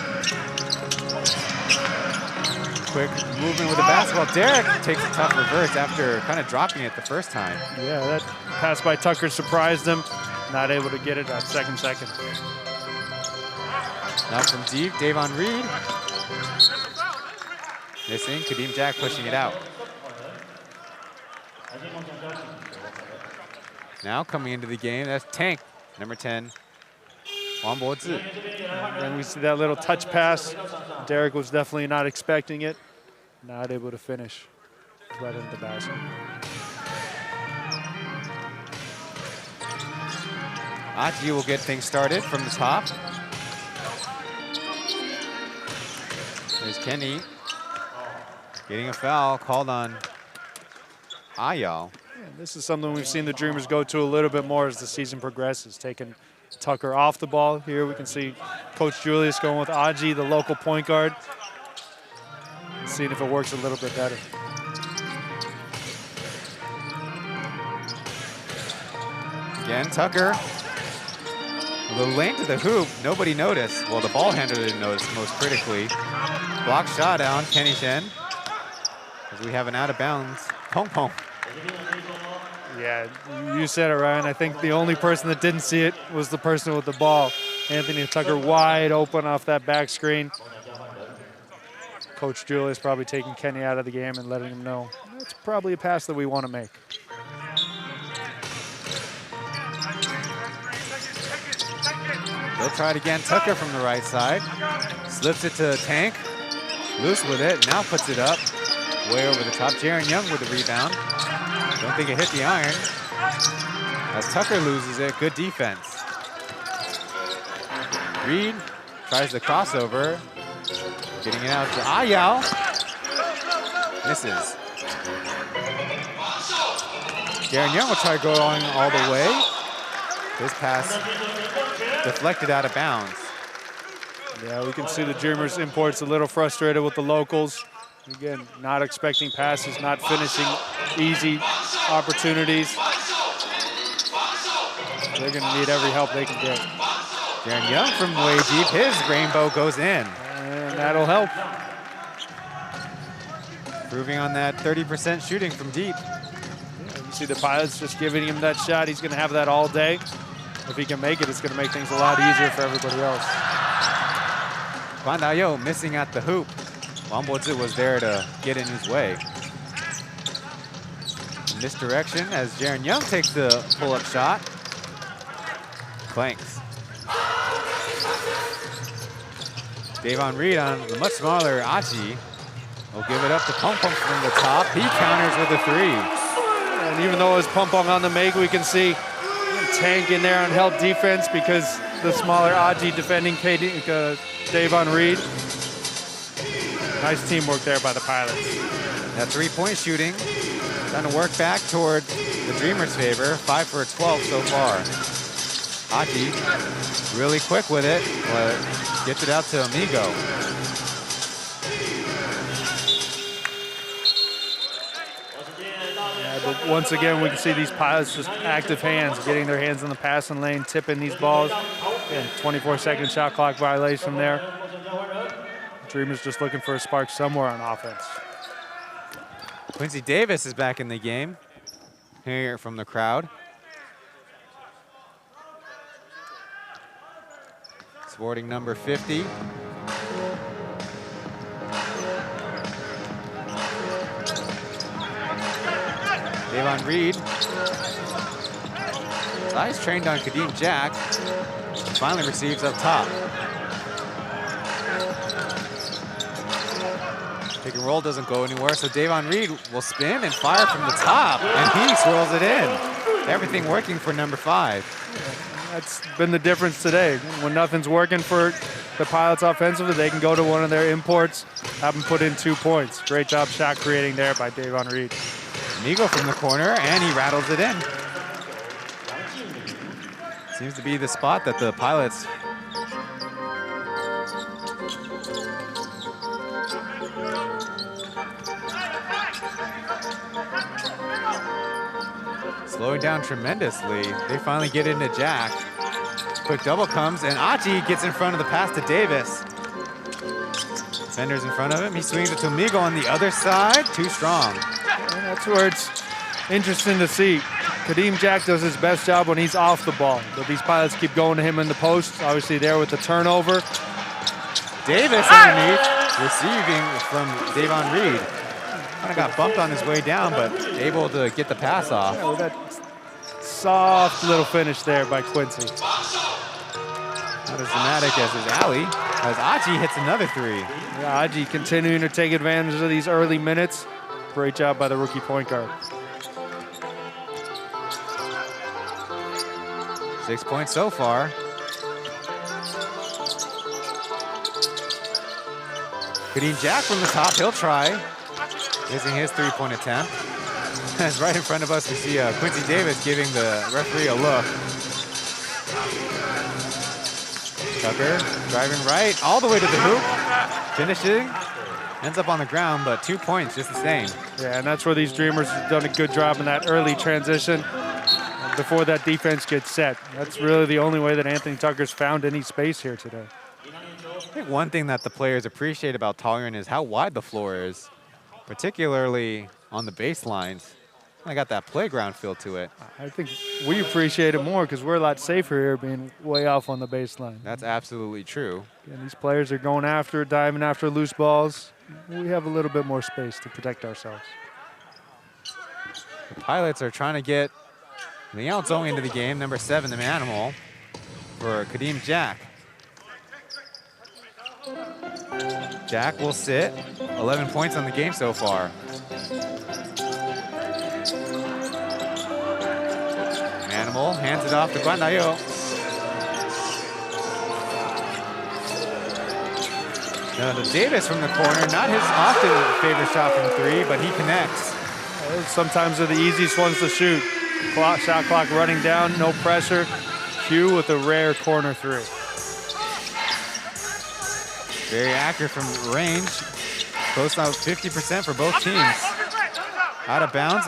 Quick movement with the basketball. Derek takes a tough reverse after kind of dropping it the first time. Yeah, that pass by Tucker surprised him. Not able to get it at second. Now from deep, Davon Reed. Missing, Kadeem Jack pushing it out. Now coming into the game, that's Tank, number 10, Wang Bozi. And we see that little touch pass. Derek was definitely not expecting it. Not able to finish right into the basket. Aji will get things started from the top. There's Kenny getting a foul called on Ayal. Yeah, this is something we've seen the Dreamers go to a little bit more as the season progresses, taking Tucker off the ball. Here we can see Coach Julius going with Aji, the local point guard, seeing if it works a little bit better. Again, Tucker. A little lane to the hoop. Nobody noticed. Well, the ball handler didn't notice most critically. Block shot on Kenny Chen. As we have an out of bounds Pong Pong. Yeah, you said it, Ryan. I think the only person that didn't see it was the person with the ball. Anthony Tucker wide open off that back screen. Coach Julius probably taking Kenny out of the game and letting him know that's probably a pass that we want to make. They'll try it again. Tucker from the right side. Slips it to Tank. Loose with it. Now puts it up. Way over the top. Jaron Young with the rebound. Don't think it hit the iron. As Tucker loses it. Good defense. Reed tries the crossover. Getting it out to Ayal. Misses. Jaron Young will try going all the way. His pass deflected out of bounds. Yeah, we can see the Dreamers imports a little frustrated with the locals. Again, not expecting passes, not finishing easy opportunities. They're going to need every help they can get. Darren Young from way deep, his rainbow goes in. And that'll help. Improving on that 30% shooting from deep. Yeah, you see the Pilots just giving him that shot. He's going to have that all day. If he can make it, it's going to make things a lot easier for everybody else. Guan Daoyuan missing at the hoop. Wang Bozi was there to get in his way. Misdirection as Jaren Young takes the pull-up shot. Clanks. Davon Reed on the much smaller Aji will give it up to Pum Pum from the top. He counters with a three. And even though it's Pum Pum on the make, we can see Tank in there on help defense because the smaller Aji defending Davon Reed. Nice teamwork there by the Pilots. That three-point shooting trying to work back toward the Dreamers' favor. 5 for 12 so far. Aji really quick with it, but gets it out to Amigo. Yeah, but once again, we can see these Pilots just active hands, getting their hands in the passing lane, tipping these balls. Again, 24-second shot clock violation there. Dreamers just looking for a spark somewhere on offense. Quincy Davis is back in the game. Hear it from the crowd. Sporting number 50. Davon Reed. His eyes trained on Kadeem Jack. Finally receives up top. Pick and roll doesn't go anywhere, so Davon Reed will spin and fire from the top, and he swirls it in. Everything working for number 5. That's been the difference today. When nothing's working for the Pilots offensively, they can go to one of their imports, have them put in 2 points. Great job shot creating there by Davon Reed. Amigo from the corner, and he rattles it in. Seems to be the spot that the Pilots slowing down tremendously. They finally get into Jack. Quick double comes, and Aji gets in front of the pass to Davis. Defender's in front of him. He swings it to Amigo on the other side. Too strong. And that's where it's interesting to see. Kadeem Jack does his best job when he's off the ball, but these Pilots keep going to him in the post. Obviously there with the turnover. Davis underneath, receiving from Davon Reed. Kind of got bumped on his way down, but able to get the pass off. Yeah, with that soft little finish there by Quincy. Not as dramatic as his alley, as Aji hits another three. Yeah, Aji continuing to take advantage of these early minutes. Great job by the rookie point guard. 6 points so far. Kadeem Jack from the top, he'll try. Missing his three-point attempt. As right in front of us, we see Quincy Davis giving the referee a look. Tucker driving right, all the way to the hoop. Finishing, ends up on the ground, but 2 points just the same. Yeah, and that's where these Dreamers have done a good job in that early transition before that defense gets set. That's really the only way that Anthony Tucker's found any space here today. I think one thing that the players appreciate about Taoyuan is how wide the floor is, particularly on the baselines. I got that playground feel to it. I think we appreciate it more because we're a lot safer here being way off on the baseline. That's absolutely true. And these players are going after, diving after loose balls. We have a little bit more space to protect ourselves. The Pilots are trying to get Leon Zong into the game, number 7, the Manimal, for Kadeem Jack. Jack will sit, 11 points on the game so far. Manimal hands it off to Guan Daoyuan. Now to Davis from the corner, not his often favorite shot from 3, but he connects. Sometimes they're the easiest ones to shoot. Shot clock running down, no pressure. Q with a rare corner three. Very accurate from range. Close to 50% for both teams. Out of bounds.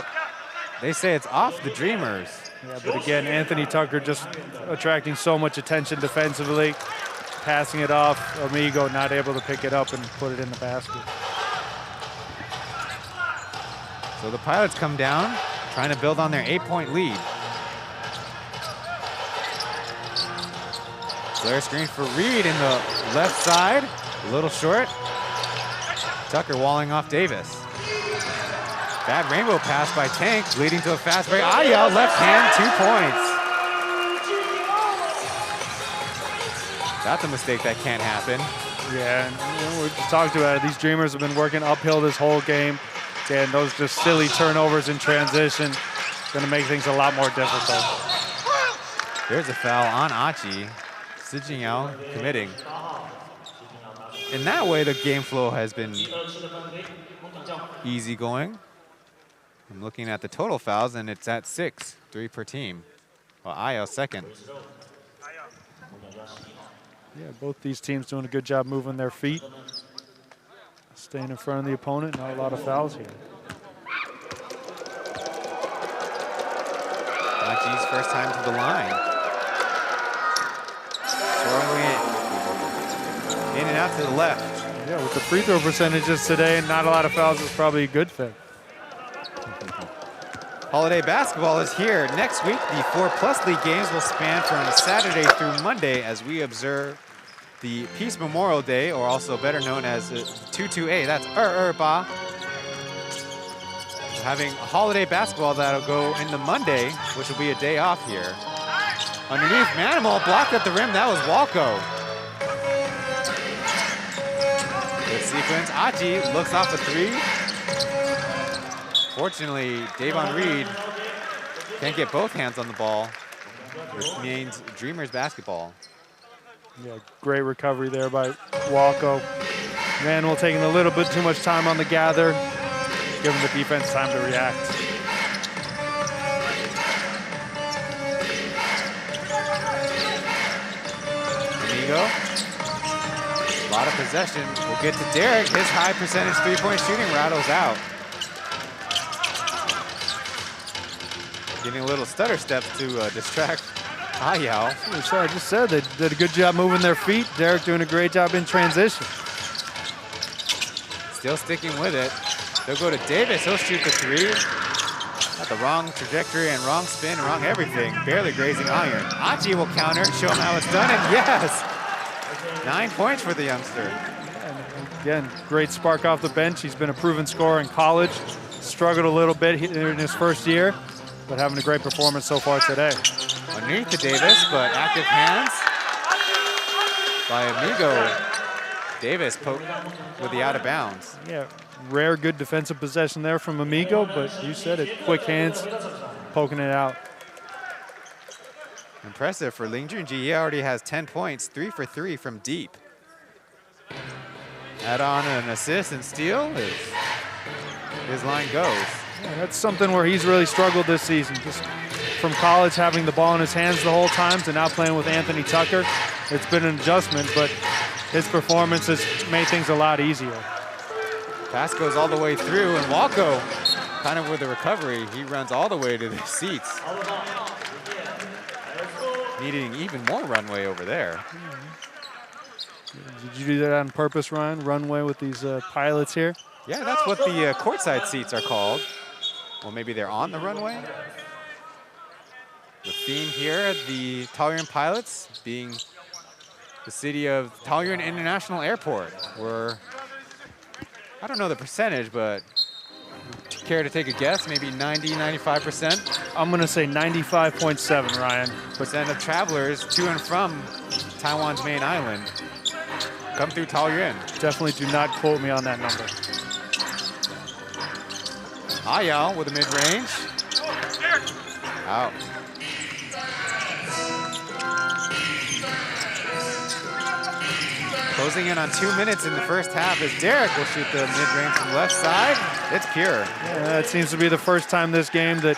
They say it's off the Dreamers. Yeah, but again, Anthony Tucker just attracting so much attention defensively. Passing it off, Amigo not able to pick it up and put it in the basket. So the Pilots come down, trying to build on their 8-point lead. Flare screen for Reed in the left side, a little short. Tucker walling off Davis. Bad rainbow pass by Tank, leading to a fast break. Ayel, left hand, 2 points. That's a mistake that can't happen. Yeah, and we talked about it. These Dreamers have been working uphill this whole game. And those just silly turnovers in transition going to make things a lot more difficult. There's a foul on Achi. Sijingyao committing. In that way, the game flow has been easy going. I'm looking at the total fouls, and it's at 6, 3 per team. Well, Ayel second. Yeah, both these teams doing a good job moving their feet. Staying in front of the opponent, not a lot of fouls here. Achi's first time to the line. Swirling it in and out to the left. Yeah, with the free throw percentages today and not a lot of fouls is probably a good thing. Holiday basketball is here. Next week, the 4+ League games will span from Saturday through Monday as we observe the Peace Memorial Day, or also better known as 2-2-A. That's Ba. Having holiday basketball that'll go into Monday, which will be a day off here. Underneath, Manimal blocked at the rim. That was Walco. Good sequence. Achi looks off a 3. Fortunately, Davon Reed can't get both hands on the ball, which means Dreamers basketball. Yeah, great recovery there by Walco. Manuel taking a little bit too much time on the gather, giving the defense time to react. Amigo, a lot of possession. We'll get to Derek. His high percentage 3-point shooting rattles out. Getting a little stutter step to distract Ayel. I just said they did a good job moving their feet. Derek doing a great job in transition. Still sticking with it. They'll go to Davis. He'll shoot the 3. Got the wrong trajectory and wrong spin, wrong everything. Barely grazing iron. Achi will counter, show him how it's done, and yes! 9 points for the youngster. And again, great spark off the bench. He's been a proven scorer in college. Struggled a little bit in his first year, but having a great performance so far today. Underneath to Davis, but active hands by Amigo. Davis poked with the out of bounds. Yeah, rare good defensive possession there from Amigo, but you said it, quick hands, poking it out. Impressive for Ling Junji. He already has 10 points, 3 for 3 from deep. Add on an assist and steal, his line goes. Yeah, that's something where he's really struggled this season. Just from college, having the ball in his hands the whole time to now playing with Anthony Tucker. It's been an adjustment, but his performance has made things a lot easier. Pass goes all the way through, and Walco, kind of with the recovery, he runs all the way to the seats. Needing even more runway over there. Did you do that on purpose, Ryan? Runway with these pilots here? Yeah, that's what the courtside seats are called. Well, maybe they're on the runway. The theme here, the Taoyuan Pilots, being the city of Taoyuan International Airport, where, I don't know the percentage, but care to take a guess? Maybe 90, 95%? I'm going to say 95.7, Ryan. Percent of travelers to and from Taiwan's main island come through Taoyuan. Definitely do not quote me on that number. Ayel with a mid-range. Out. Closing in on 2 minutes in the first half as Derek will shoot the mid-range from left side. It's pure. Yeah, it seems to be the first time this game that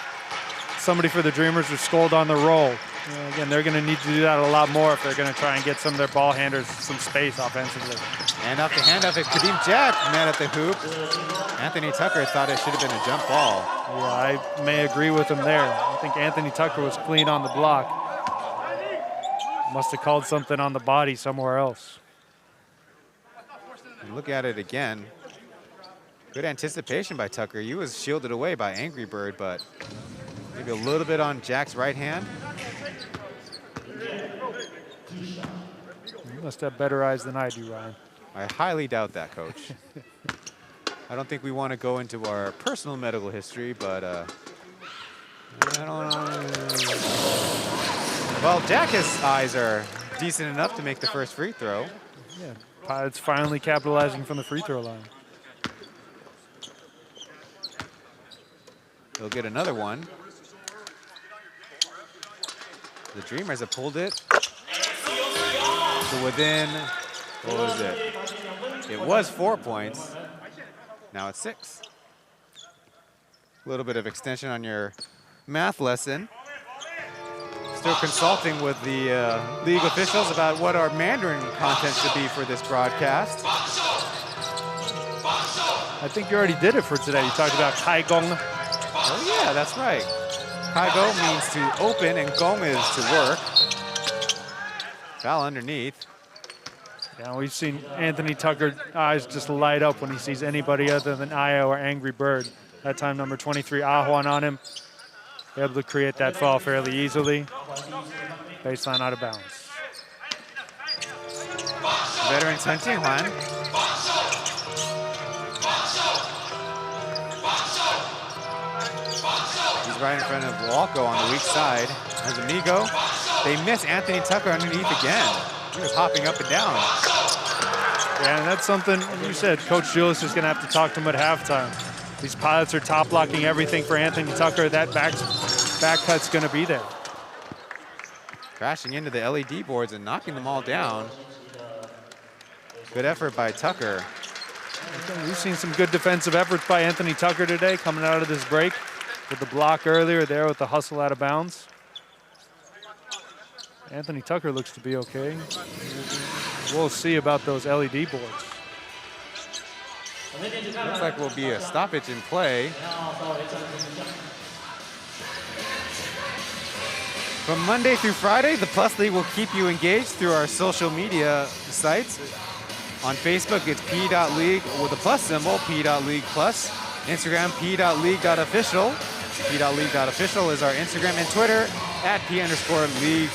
somebody for the Dreamers was scored on the roll. Yeah, again, they're going to need to do that a lot more if they're going to try and get some of their ball handlers some space offensively. And off the handoff, if Kadeem Jack met at the hoop. Anthony Tucker thought it should have been a jump ball. Yeah, I may agree with him there. I think Anthony Tucker was clean on the block. Must have called something on the body somewhere else. And look at it again. Good anticipation by Tucker. He was shielded away by Angry Bird, but maybe a little bit on Jack's right hand. You must have better eyes than I do, Ryan. I highly doubt that, Coach. I don't think we want to go into our personal medical history, but I don't know. Well, Jack's eyes are decent enough to make the first free throw. Yeah, Pilots finally capitalizing from the free throw line. They'll get another one. The Dreamers have pulled it to within, what was it? It was 4 points. Now it's 6. A little bit of extension on your math lesson. Still consulting with the league officials about what our Mandarin content should be for this broadcast. I think you already did it for today. You talked about Kai Gong. Oh yeah, that's right. Kai Gong means to open and Gong is to work. Foul underneath. Yeah, we've seen Anthony Tucker's eyes just light up when he sees anybody other than Io or Angry Bird. That time, number 23, Ahuan on him. Able to create that foul fairly easily. Baseline out of bounds. Veteran Chen Jinhuan. He's right in front of Walko on the weak side. As Amigo, they miss Anthony Tucker underneath again. He was hopping up and down. Yeah, and that's something you said. Coach Julius is going to have to talk to him at halftime. These Pilots are top blocking everything for Anthony Tucker. That back cut's going to be there. Crashing into the LED boards and knocking them all down. Good effort by Tucker. We've seen some good defensive efforts by Anthony Tucker today coming out of this break. With the block earlier there with the hustle out of bounds. Anthony Tucker looks to be okay. We'll see about those LED boards. Looks like will be a stoppage in play. From Monday through Friday, the Plus League will keep you engaged through our social media sites. On Facebook, it's p.league with a plus symbol, p.league plus. Instagram, p.league.official. p.league.official is our Instagram, and Twitter at p_league_en.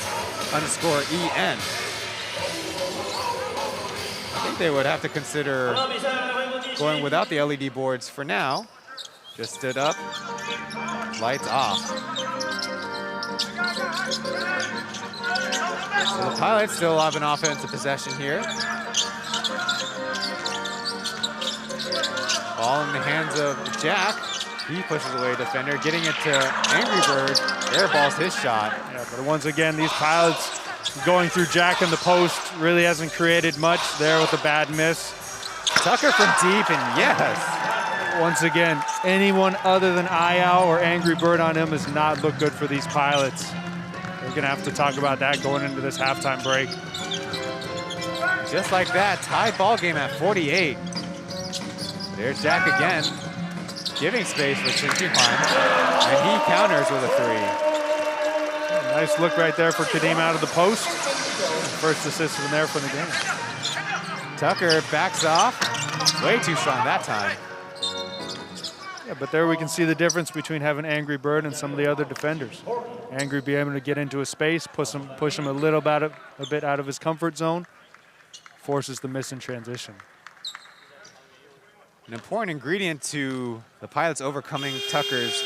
I think they would have to consider going without the LED boards for now. Just stood up, lights off. So the Pilots still have an offensive possession here. Ball in the hands of Jack. He pushes away a defender, getting it to Angry Bird. Airballs his shot. Yeah, but once again, these Pilots going through Jack in the post really hasn't created much there with a bad miss. Tucker from deep, and yes. Once again, anyone other than Ayao or Angry Bird on him has not looked good for these Pilots. We're going to have to talk about that going into this halftime break. Just like that, tied ball game at 48. There's Jack again, giving space for Chen Jinhuan, and he counters with a 3. Nice look right there for Kadeem out of the post. First assist from there for the game. Tucker backs off, way too strong that time. Yeah, but there we can see the difference between having Angry Bird and some of the other defenders. Angry be able to get into a space, push him a bit out of his comfort zone, forces the miss in transition. An important ingredient to the Pilots overcoming Tucker's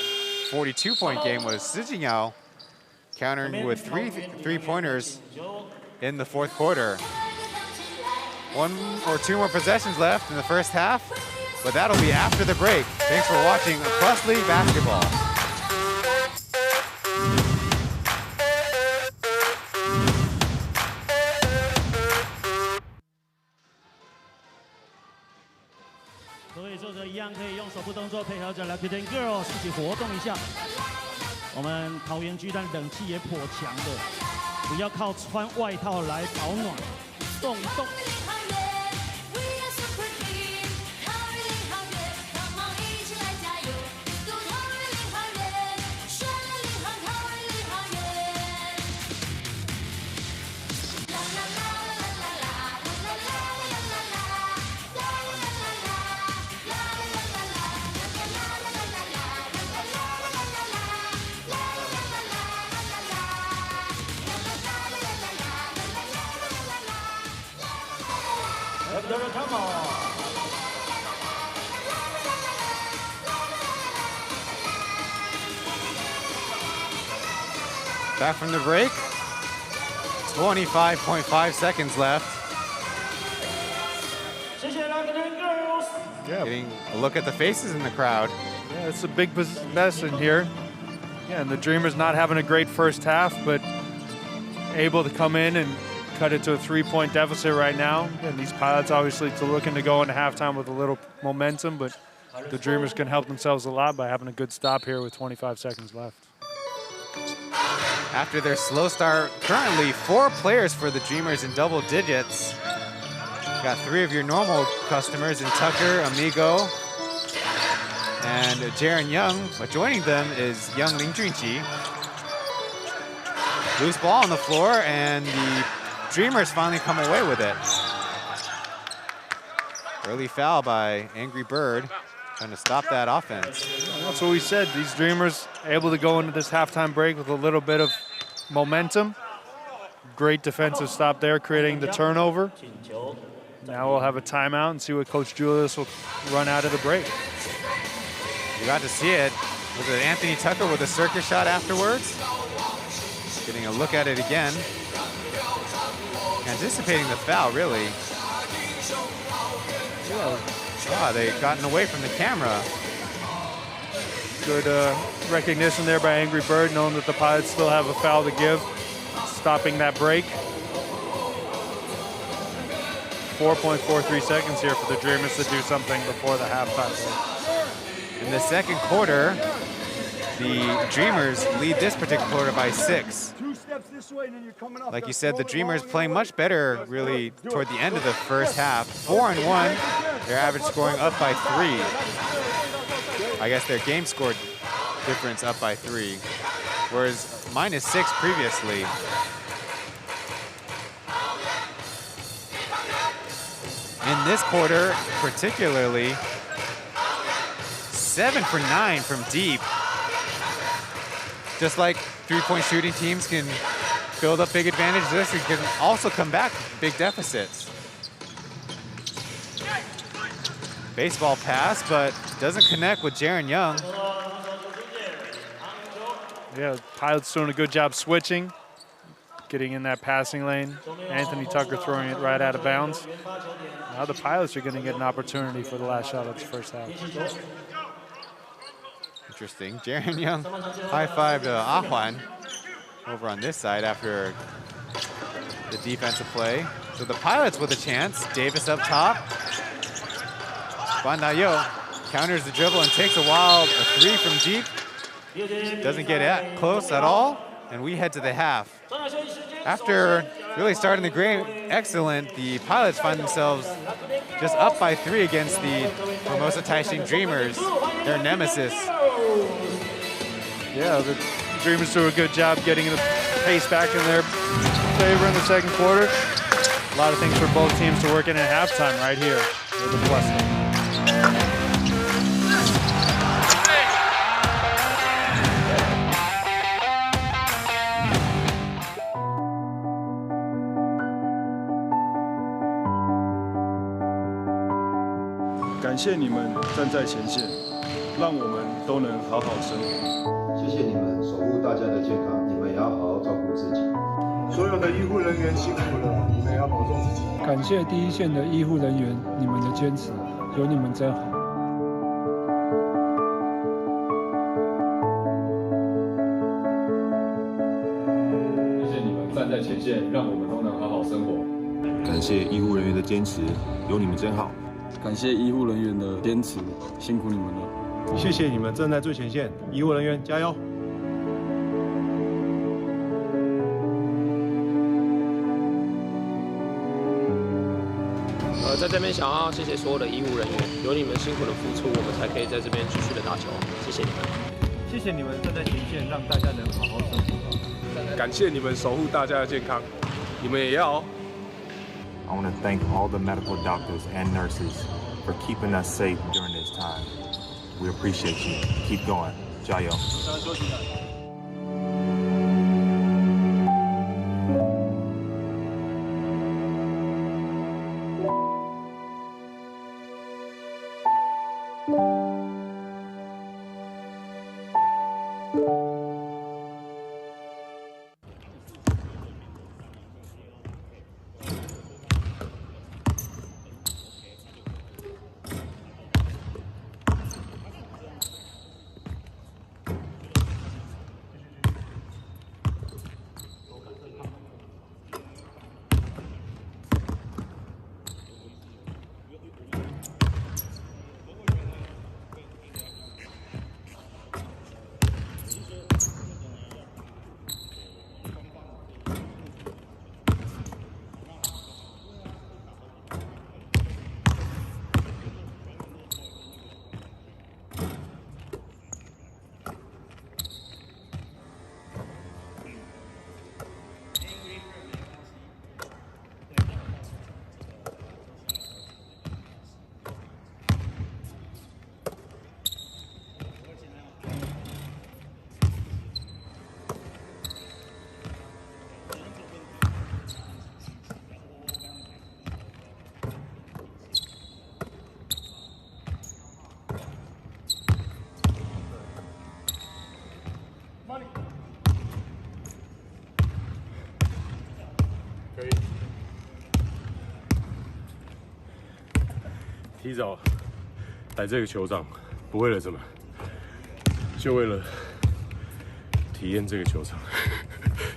42-point game was Sijingyao countering with three-pointers in the fourth quarter. 1 or 2 more possessions left in the first half, but that'll be after the break. Thanks for watching Plus League Basketball. 所以做着一样可以用手部动作配合着 Lapidan Girls 一起活动一下。我们桃园巨蛋冷气也颇强的，不要靠穿外套来保暖，动一动。 Back from the break. 25.5 seconds left. Yeah. Getting a look at the faces in the crowd. Yeah, it's a big mess in here. Yeah, and the Dreamers not having a great first half, but able to come in and cut it to a 3-point deficit right now. And these Pilots obviously looking to go into halftime with a little momentum, but the Dreamers can help themselves a lot by having a good stop here with 25 seconds left. After their slow start, currently 4 players for the Dreamers in double digits. Got 3 of your normal customers in Tucker, Amigo, and Jaron Young. But joining them is Young Ling Junqi. Loose ball on the floor, and the Dreamers finally come away with it. Early foul by Angry Bird, trying to stop that offense. That's what we said. These Dreamers able to go into this halftime break with a little bit of momentum. Great defensive stop there, creating the turnover. Now we'll have a timeout and see what Coach Julius will run out of the break. You got to see it. Was it Anthony Tucker with a circus shot afterwards? Getting a look at it again. Anticipating the foul, really. Oh, they've gotten away from the camera. Good recognition there by Angry Bird, knowing that the Pilots still have a foul to give, stopping that break. 4.43 seconds here for the Dreamers to do something before the halftime break. In the second quarter, the Dreamers lead this particular quarter by 6. Like you said, the Dreamers playing much better really toward the end of the first half. 4-1, their average scoring up by 3. I guess their game score difference up by 3, whereas -6 previously. In this quarter, particularly, 7 for 9 from deep. Just like three-point shooting teams can build up big advantages, this can also come back with big deficits. Baseball pass, but doesn't connect with Jaron Young. Yeah, Pilots doing a good job switching, getting in that passing lane. Anthony Tucker throwing it right out of bounds. Now the Pilots are going to get an opportunity for the last shot of the first half. Interesting. Jaron Young high-five to Ahuan over on this side after the defensive play. So the Pilots with a chance. Davis up top. Bandayo counters the dribble and takes a wild 3 from deep. Doesn't get close at all, and we head to the half. After really starting the game excellent, the Pilots find themselves just up by 3 against the Formosa Taishin Dreamers, their nemesis. Yeah, the Dreamers do a good job getting the pace back in their favor in the second quarter. A lot of things for both teams to work in at halftime right here with the plus line.感谢你们站在前线，让我们都能好好生活。谢谢你们守护大家的健康，你们也要好好照顾自己。所有的医护人员辛苦了，你们也要保重自己。感谢第一线的医护人员，你们的坚持，有你们真好。谢谢你们站在前线，让我们都能好好生活。感谢医护人员的坚持，有你们真好。感谢医护人员的坚持，辛苦你们了。谢谢你们站在最前线，医护人员加油！在这边想要谢谢所有的医护人员，有你们辛苦的付出，我们才可以在这边继续的打球。谢谢你们，谢谢你们站在前线，让大家能好好生活。感谢你们守护大家的健康，你们也要。I want to thank all the medical doctors and nurses for keeping us safe during this time. We appreciate you. Keep going. 加油。提早来这个球场，不为了什么，就为了体验这个球场。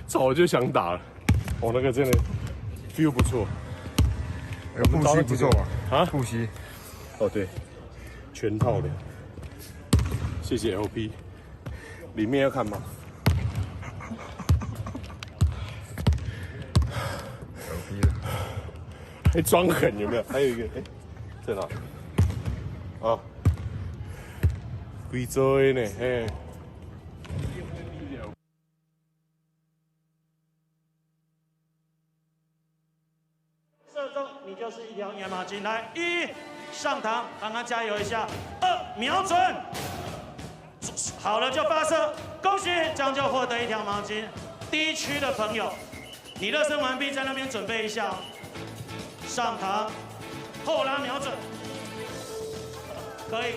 早就想打了，我那个真的 feel 不错。护膝不错吧？啊，护膝。哦对，全套的。谢谢 LP。里面要看吗？LP 的。还装狠有没有？还有一个哎。在哪？啊，贵州的呢，嘿。射中，你就是一条野马筋。来，一上膛，帮他加油一下。2瞄准，好了就发射，恭喜，这样就获得一条毛巾。第一区的朋友，你热身完毕，在那边准备一下。上膛。后拉瞄准，可以。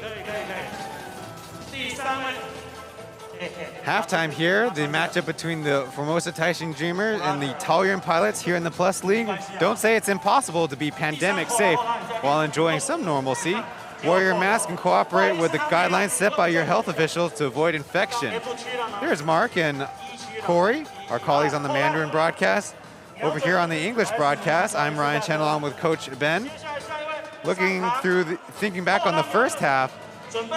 第3位。Halftime here, the matchup between the Formosa Taishin Dreamers and the Taoyuan Pilots here in the Plus League. Don't say it's impossible to be pandemic safe while enjoying some normalcy. Wear your mask and cooperate with the guidelines set by your health officials to avoid infection. Here's Mark and Corey, our colleagues on the Mandarin broadcast. Over here on the English broadcast, I'm Ryan Chen along with Coach Ben. Thinking back on the first half,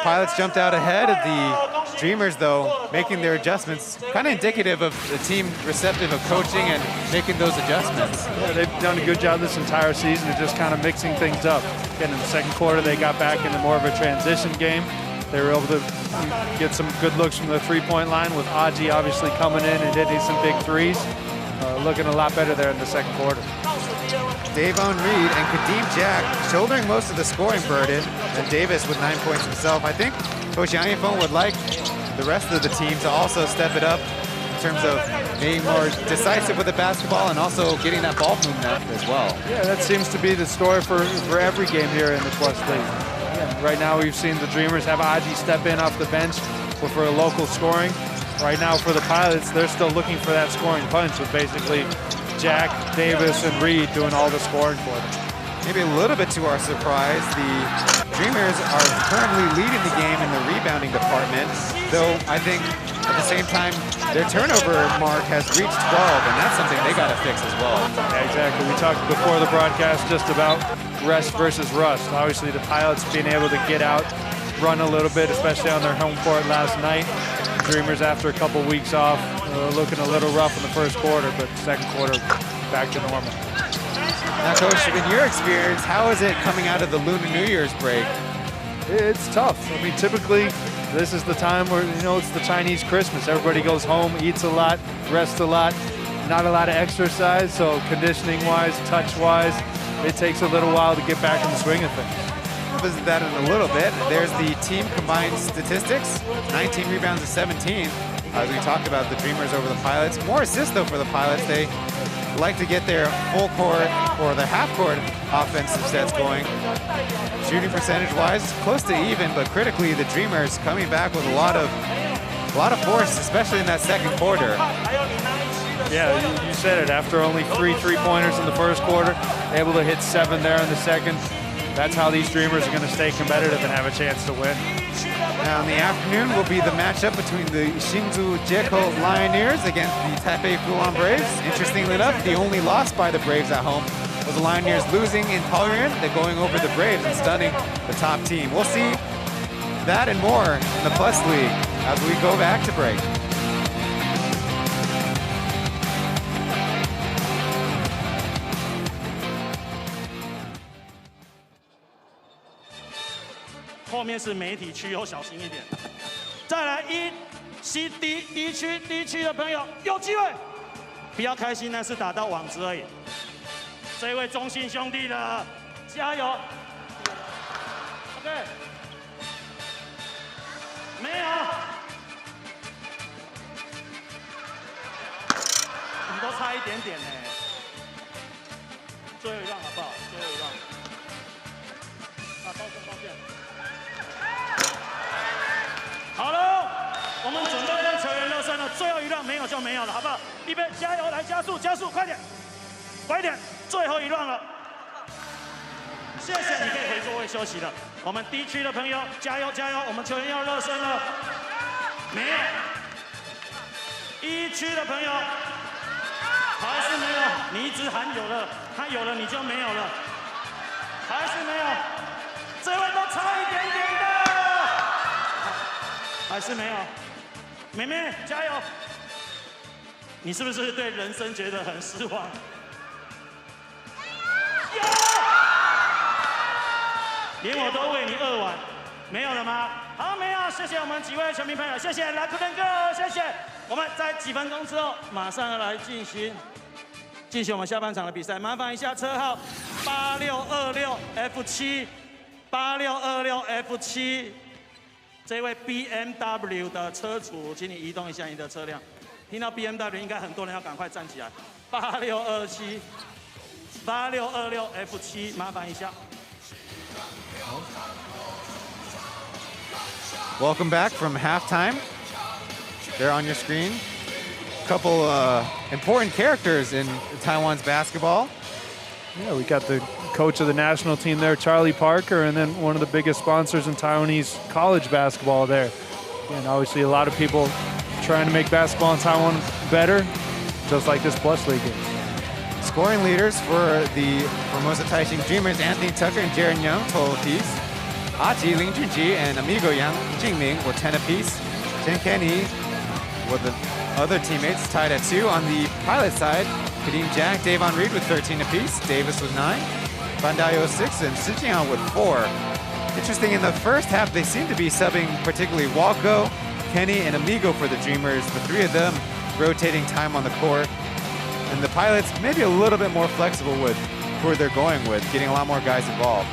Pilots jumped out ahead of the Dreamers, though, making their adjustments, kind of indicative of the team receptive of coaching and making those adjustments. Yeah, they've done a good job this entire season of just kind of mixing things up. Again, in the second quarter, they got back into more of a transition game. They were able to get some good looks from the three-point line with Aji obviously coming in and hitting some big threes. Looking a lot better there in the second quarter. Davon Reed and Kadeem Jack shouldering most of the scoring burden, and Davis with 9 points himself. I think Coach Yanifon would like the rest of the team to also step it up in terms of being more decisive with the basketball and also getting that ball movement as well. Yeah, that seems to be the story for every game here in the Plus League. Yeah, right now we've seen the Dreamers have Aji step in off the bench for a local scoring. Right now for the Pilots, they're still looking for that scoring punch with basically Jack, Davis, and Reed doing all the scoring for them. Maybe a little bit to our surprise, the Dreamers are currently leading the game in the rebounding department, though I think at the same time their turnover mark has reached 12, and that's something they got to fix as well. Yeah, exactly. We talked before the broadcast just about rest versus rust. Obviously the Pilots being able to get out, run a little bit, especially on their home court last night. Dreamers, after a couple weeks off, looking a little rough in the first quarter, but second quarter back to normal. Now, Coach, in your experience, how is it coming out of the Lunar New Year's break? It's tough. I mean, typically, this is the time where, you know, it's the Chinese Christmas. Everybody goes home, eats a lot, rests a lot, not a lot of exercise, so conditioning-wise, touch-wise, it takes a little while to get back in the swing of things. We'll visit that in a little bit. There's the team combined statistics, 19 rebounds to 17. As we talked about the Dreamers over the Pilots. More assists, though, for the Pilots. They like to get their full court or the half court offensive sets going. Shooting percentage-wise, close to even, but critically, the Dreamers coming back with a lot of force, especially in that second quarter. Yeah, you said it. After only 3 3-pointers in the first quarter, able to hit 7 there in the second. That's how these Dreamers are going to stay competitive and have a chance to win. Now in the afternoon will be the matchup between the Hsinchu Jeko Lioneers against the Taipei Fulan Braves. Interestingly enough, the only loss by the Braves at home was the Lioneers losing in Taoyuan. They're going over the Braves and stunning the top team. We'll see that and more in the Plus League as we go back to break.后面是媒体区，要小心一点。再来D 区的朋友有机会，不要开心，那是打到网子而已。这位中信兄弟的，加油 ！OK， 没有，你都差一点点呢。最后一让好不好？最后一让。啊，抱歉。好了，我们准备让球员热身了，最后一让没有就没有了，好不好？预备，加油，来加速，快点，快点，最后一让了。谢谢，你可以回座位休息了。我们D区的朋友，加油，我们球员要热身了。没有。E区的朋友，还是没有，你一直喊有了，他有了你就没有了，还是没有，这位都差一点点的。还是没有，妹妹加油！你是不是对人生觉得很失望？有，连我都为你扼腕，没有了吗？好，没有，谢谢我们几位球迷朋友，谢谢来库登哥，谢谢。我们在几分钟之后马上要来进行我们下半场的比赛，麻烦一下车号8626F7，8626F7。这位 BMW 的车主，请你移动一下你的车辆。听到 BMW， 应该很多人要赶快站起来。8626F7，麻烦一下。Welcome back from halftime. There on your screen, a couple important characters in Taiwan's basketball. Yeah, we got the coach of the national team there, Charlie Parker, and then one of the biggest sponsors in Taiwanese college basketball there. And obviously a lot of people trying to make basketball in Taiwan better, just like this Plus League is. Scoring leaders for the Formosa Taishin Dreamers, Anthony Tucker and Jaron Young, 12 apiece. Aji, Ling Junji, and Amigo Yang Jingming were 10 apiece. Chen Kenny with the other teammates tied at 2. On the Pilot side, Kadeem Jack, Davon Reed with 13 apiece. Davis with 9. Bandayo 6 and Sijian with 4. Interesting, in the first half, they seem to be subbing particularly Walko, Kenny, and Amigo for the Dreamers. The 3 of them rotating time on the court. And the Pilots maybe a little bit more flexible with who they're going with, getting a lot more guys involved.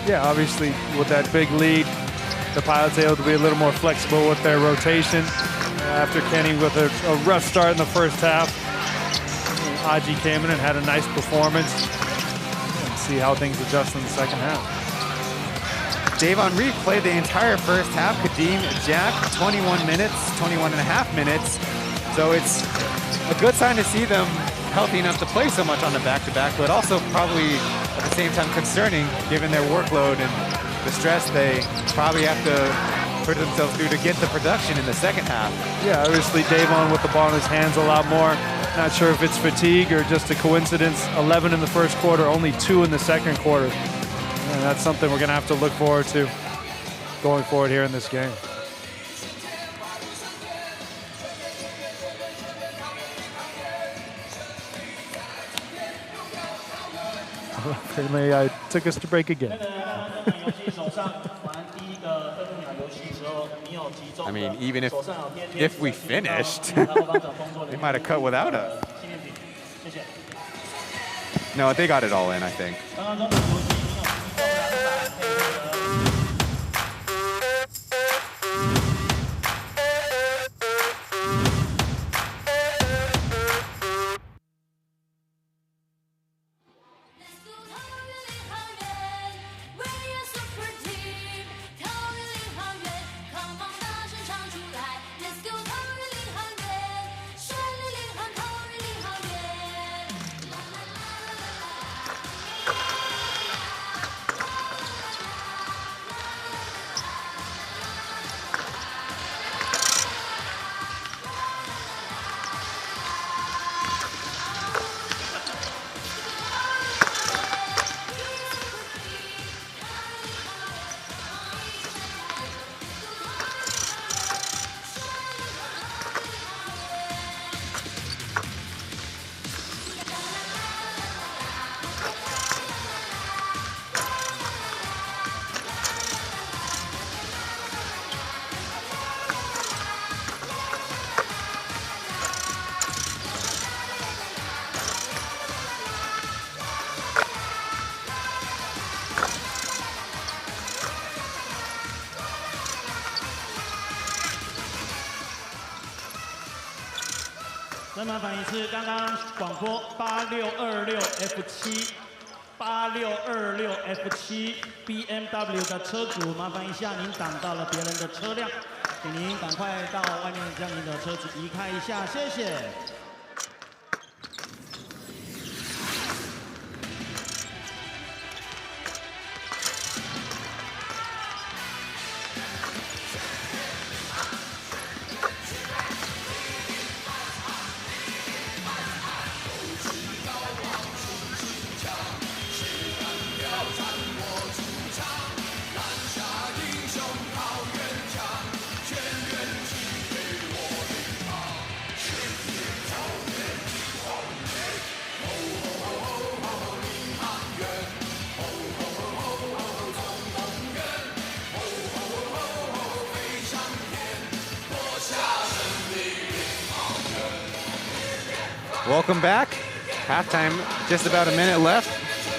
Yeah, obviously with that big lead, the Pilots able to be a little more flexible with their rotation. After Kenny with a rough start in the first half, Aji came in and had a nice performance. And see how things adjust in the second half. Davon Reed played the entire first half. Kadeem Jack, 21 minutes, 21 and a half minutes. So it's a good sign to see them healthy enough to play so much on the back-to-back, but also probably at the same time concerning given their workload and the stress they probably have to put themselves through to get the production in the second half. Yeah, obviously Davon with the ball in his hands a lot more. Not sure if it's fatigue or just a coincidence. 11 in the first quarter, only 2 in the second quarter. And that's something we're going to have to look forward to going forward here in this game. Apparently, I took us to break again. I mean, even if we finished, they might have cut without us. No, they got it all in, I think.再麻烦一次，刚刚广播8626 F7 8626 F7 BMW 的车主，麻烦一下，您挡到了别人的车辆，请您赶快到外面将您的车子移开一下，谢谢。 Welcome back. Halftime, just about a minute left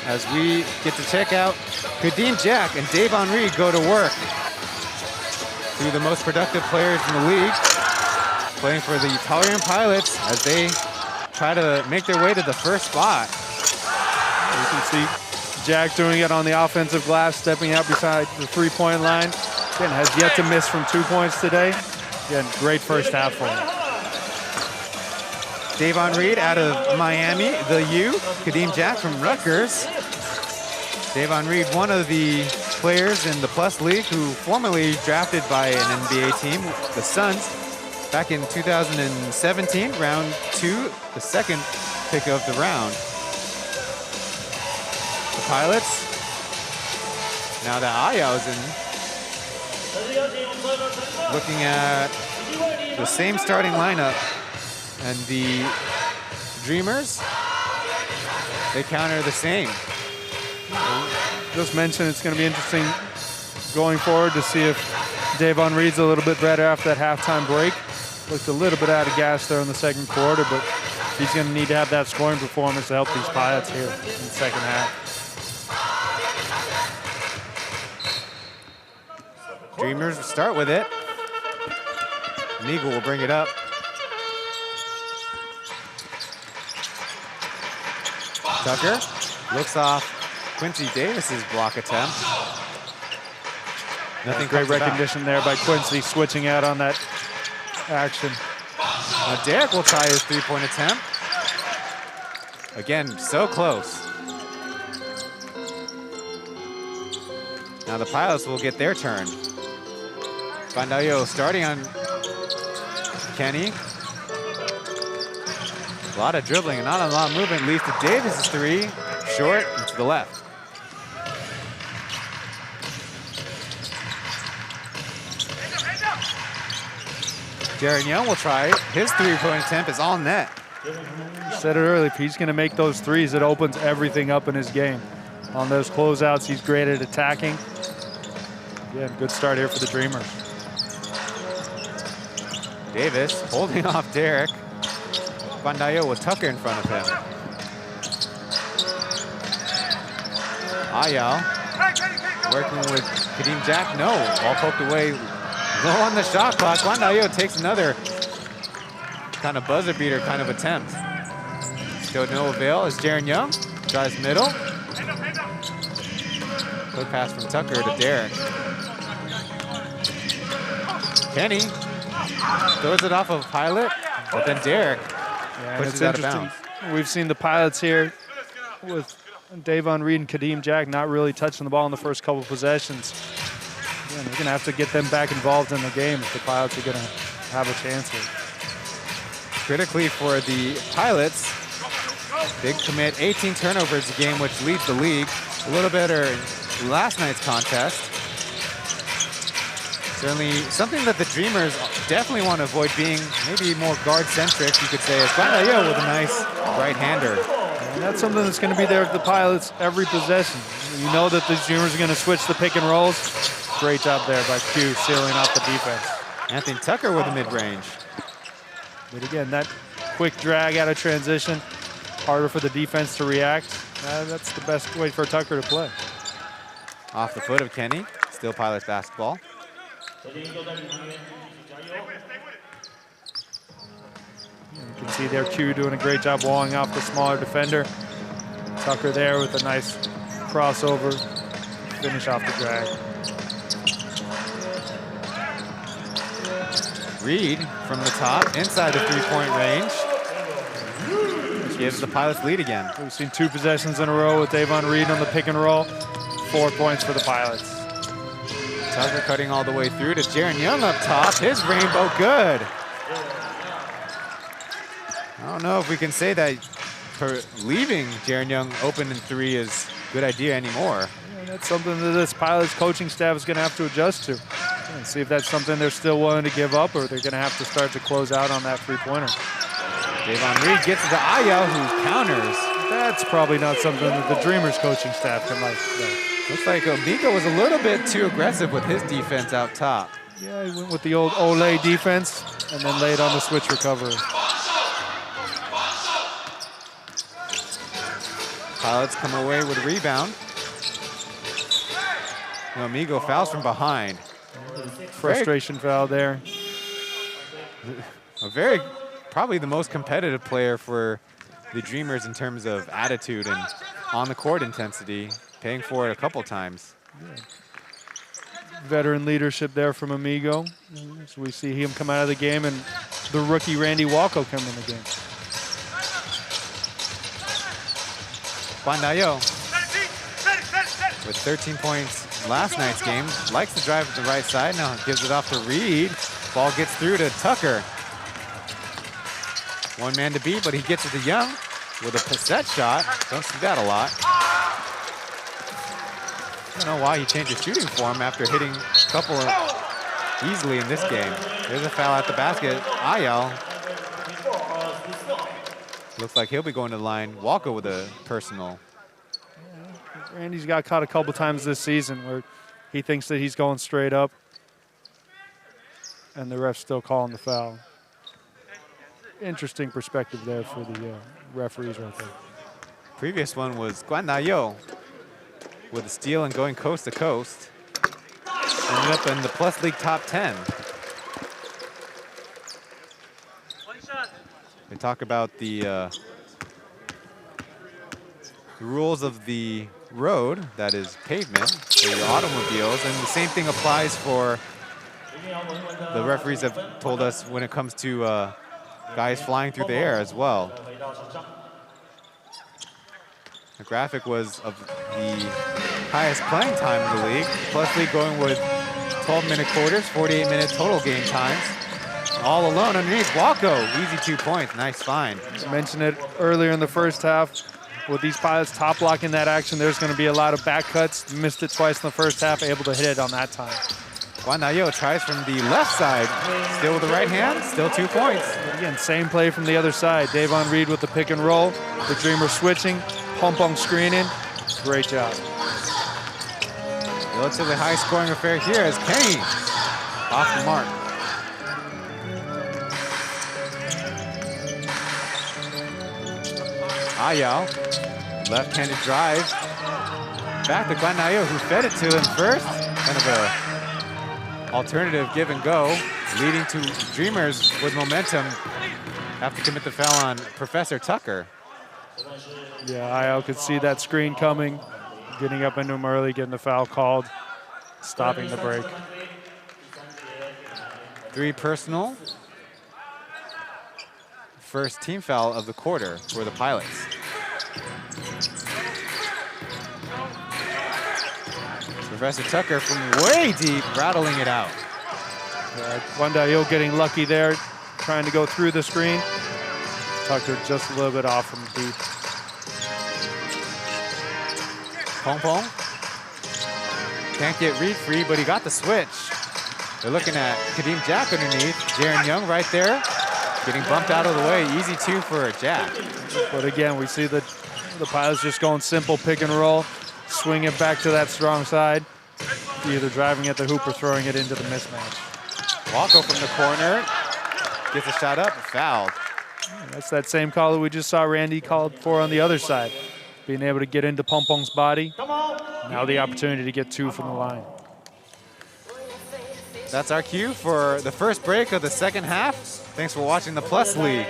as we get to check out Kadeem Jack and Dave Henry go to work. Two of the most productive players in the league, playing for the Taoyuan Pilots as they try to make their way to the first spot. You can see Jack doing it on the offensive glass, stepping out beside the three-point line. Again, has yet to miss from 2 points today. Again, great first half for him. Davon Reed out of Miami, the U. Kadeem Jack from Rutgers. Davon Reed, one of the players in the Plus League who formerly drafted by an NBA team, the Suns, back in 2017, round 2, the second pick of the round. The Pilots, now that Ayau's in, looking at the same starting lineup. And the Dreamers, they counter the same. Just mentioned it's going to be interesting going forward to see if Davon Reed's a little bit better after that halftime break. Looked a little bit out of gas there in the second quarter, but he's going to need to have that scoring performance to help these Pilots here in the second half. Dreamers will start with it. Meagle will bring it up. Tucker looks off Quincy Davis's block attempt. Nothing. Great recognition there by Quincy, switching out on that action. Now Derek will try his three-point attempt. Again, so close. Now the Pilots will get their turn. Bandayo starting on Kenny. A lot of dribbling and not a lot of movement leads to Davis's three, short and to the left. Jaron Young will try it. His three-point attempt is all net. Said it earlier, if he's going to make those threes, it opens everything up in his game. on those closeouts. He's great at attacking. Yeah, good start here for the Dreamers. Davis holding off Derek. Guandayo with Tucker in front of him. Ayao working with Kadeem Jack. No, all poked away. Low on the shot clock. Guandayo takes another kind of buzzer beater kind of attempt. Still no avail as Jaren Young tries middle. Quick pass from Tucker to Derek. Kenny throws it off of Pilot, but then Derek pushes it out of bounds. We've seen the Pilots here with Davon Reed and Kadeem Jack not really touching the ball in the first couple possessions. Yeah, they're gonna have to get them back involved in the game if the Pilots are gonna have a chance here. Critically for the Pilots, big commit, 18 turnovers a game, which leads the league. A little better in last night's contest. Certainly something that the Dreamers definitely want to avoid, being maybe more guard-centric, you could say, is Guandayo with a nice right-hander. And that's something that's going to be there with the Pilots every possession. You know that the Dreamers are going to switch the pick and rolls. Great job there by Q sealing off the defense. Anthony Tucker with a mid-range. But again, that quick drag out of transition, harder for the defense to react. That's the best way for Tucker to play. Off the foot of Kenny, still Pilots basketball. You can see there Q doing a great job walling off the smaller defender. Tucker there with a nice crossover, finish off the drag. Reed from the top, inside the three-point range. Gives the Pilots lead again. We've seen 2 possessions in a row with Davon Reed on the pick and roll. 4 points for the Pilots. Tucker cutting all the way through to Jaren Young up top. His rainbow good. I don't know if we can say that for leaving Jaren Young open in 3 is a good idea anymore. Yeah, that's something that this Pilots coaching staff is going to have to adjust to. And see if that's something they're still willing to give up, or they're going to have to start to close out on that three-pointer. Davon Reed gets it to Ayao, who counters. That's probably not something that the Dreamers coaching staff can like. Looks like Amigo was a little bit too aggressive with his defense out top. Yeah, he went with the old Olay defense and then laid on the switch recovery. Pilots come away with a rebound. Amigo fouls from behind. Frustration foul there. Probably the most competitive player for the Dreamers in terms of attitude and on-the-court intensity, paying for it a couple times. Yeah. Veteran leadership there from Amigo. So we see him come out of the game and the rookie Randy Walko come in the game. Guandayo with 13 points last night's game, likes to drive to the right side, now gives it off to Reed. Ball gets through to Tucker. One man to beat, but he gets it to Young with a set shot. Don't see that a lot. I don't know why he changed his shooting form after hitting a couple easily in this game. There's a foul at the basket. Ayal. Looks like he'll be going to the line. Walker with a personal. Randy's got caught a couple times this season where he thinks that he's going straight up and the ref's still calling the foul. Interesting perspective there for the referees right there. Previous one was Guandayo with a steal and going coast to coast. Ended up in the Plus League top 10. We talk about the rules of the road, that is pavement, for your automobiles, and the same thing applies for the referees have told us when it comes to guys flying through the air as well. The graphic was of the highest playing time in the league. Plus League going with 12-minute quarters, 48-minute total game times. All alone underneath, Walko, easy 2 points, nice find. I mentioned it earlier in the first half. With these Pilots top blocking that action, there's going to be a lot of back cuts. Missed it twice in the first half, able to hit it on that time. Guandayo tries from the left side. Still with the right hand, still 2 points. Again, same play from the other side. Davon Reed with the pick and roll. The Dreamers switching, pump screening. Great job. Relatively high scoring affair here as Kenny off the mark. Ayao, left-handed drive. Back to Guanayo, who fed it to him first. Kind of a alternative give and go, leading to Dreamers with momentum. Have to commit the foul on Professor Tucker. Yeah, Ayao could see that screen coming, getting up into him early, getting the foul called, stopping the break. 3 personal. First team foul of the quarter for the Pilots. Professor Tucker from way deep, rattling it out. Guanayo getting lucky there, trying to go through the screen. Tucker just a little bit off from deep. Pong Pong can't get read free, but he got the switch. They're looking at Kadeem Jack underneath. Jaren Young right there, getting bumped out of the way. Easy 2 for Jack. But again, we see the Pilots just going simple pick and roll, swing it back to that strong side, either driving at the hoop or throwing it into the mismatch. Walko from the corner, gets a shot up, fouled. That's that same call that we just saw Randy called for on the other side. Being able to get into Pong Pong's body. Now the opportunity to get 2 from the line. That's our cue for the first break of the second half. Thanks for watching the Plus League.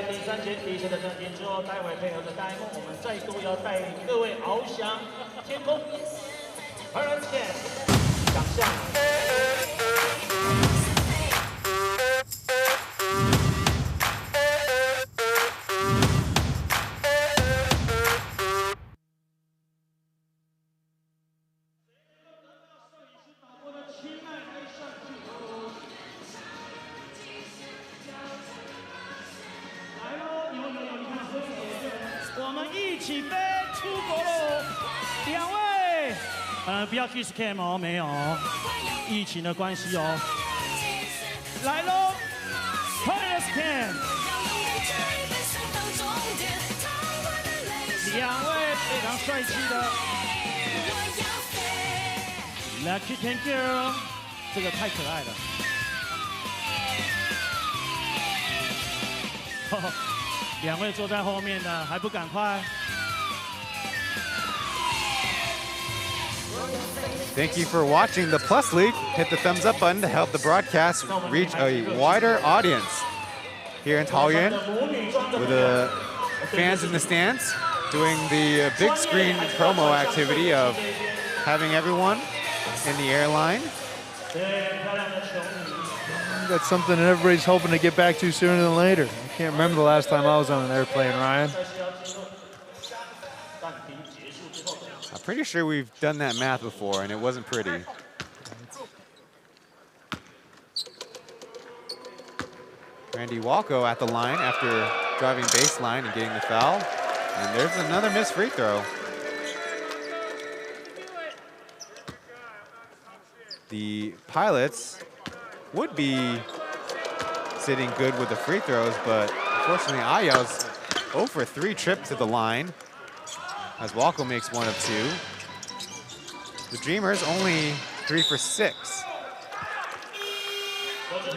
不要 kiss cam 哦，没有，疫情的关系哦。来喽 ，Pilots cam， 2位非常帅气的 Lucky Ten Girl， 这个太可爱了。2位坐在后面的还不赶快？ Thank you for watching the Plus League. Hit the thumbs up button to help the broadcast reach a wider audience here in Taoyuan with the fans in the stands doing the big screen promo activity of having everyone in the airline. That's something that everybody's hoping to get back to sooner than later. I can't remember the last time I was on an airplane, Ryan. I'm pretty sure we've done that math before, and it wasn't pretty. Randy Walko at the line after driving baseline and getting the foul. And there's another missed free throw. The Pilots would be sitting good with the free throws, but unfortunately Ayao's 0 for 3 trip to the line, as Walko makes 1 of 2. The Dreamers only 3 for 6.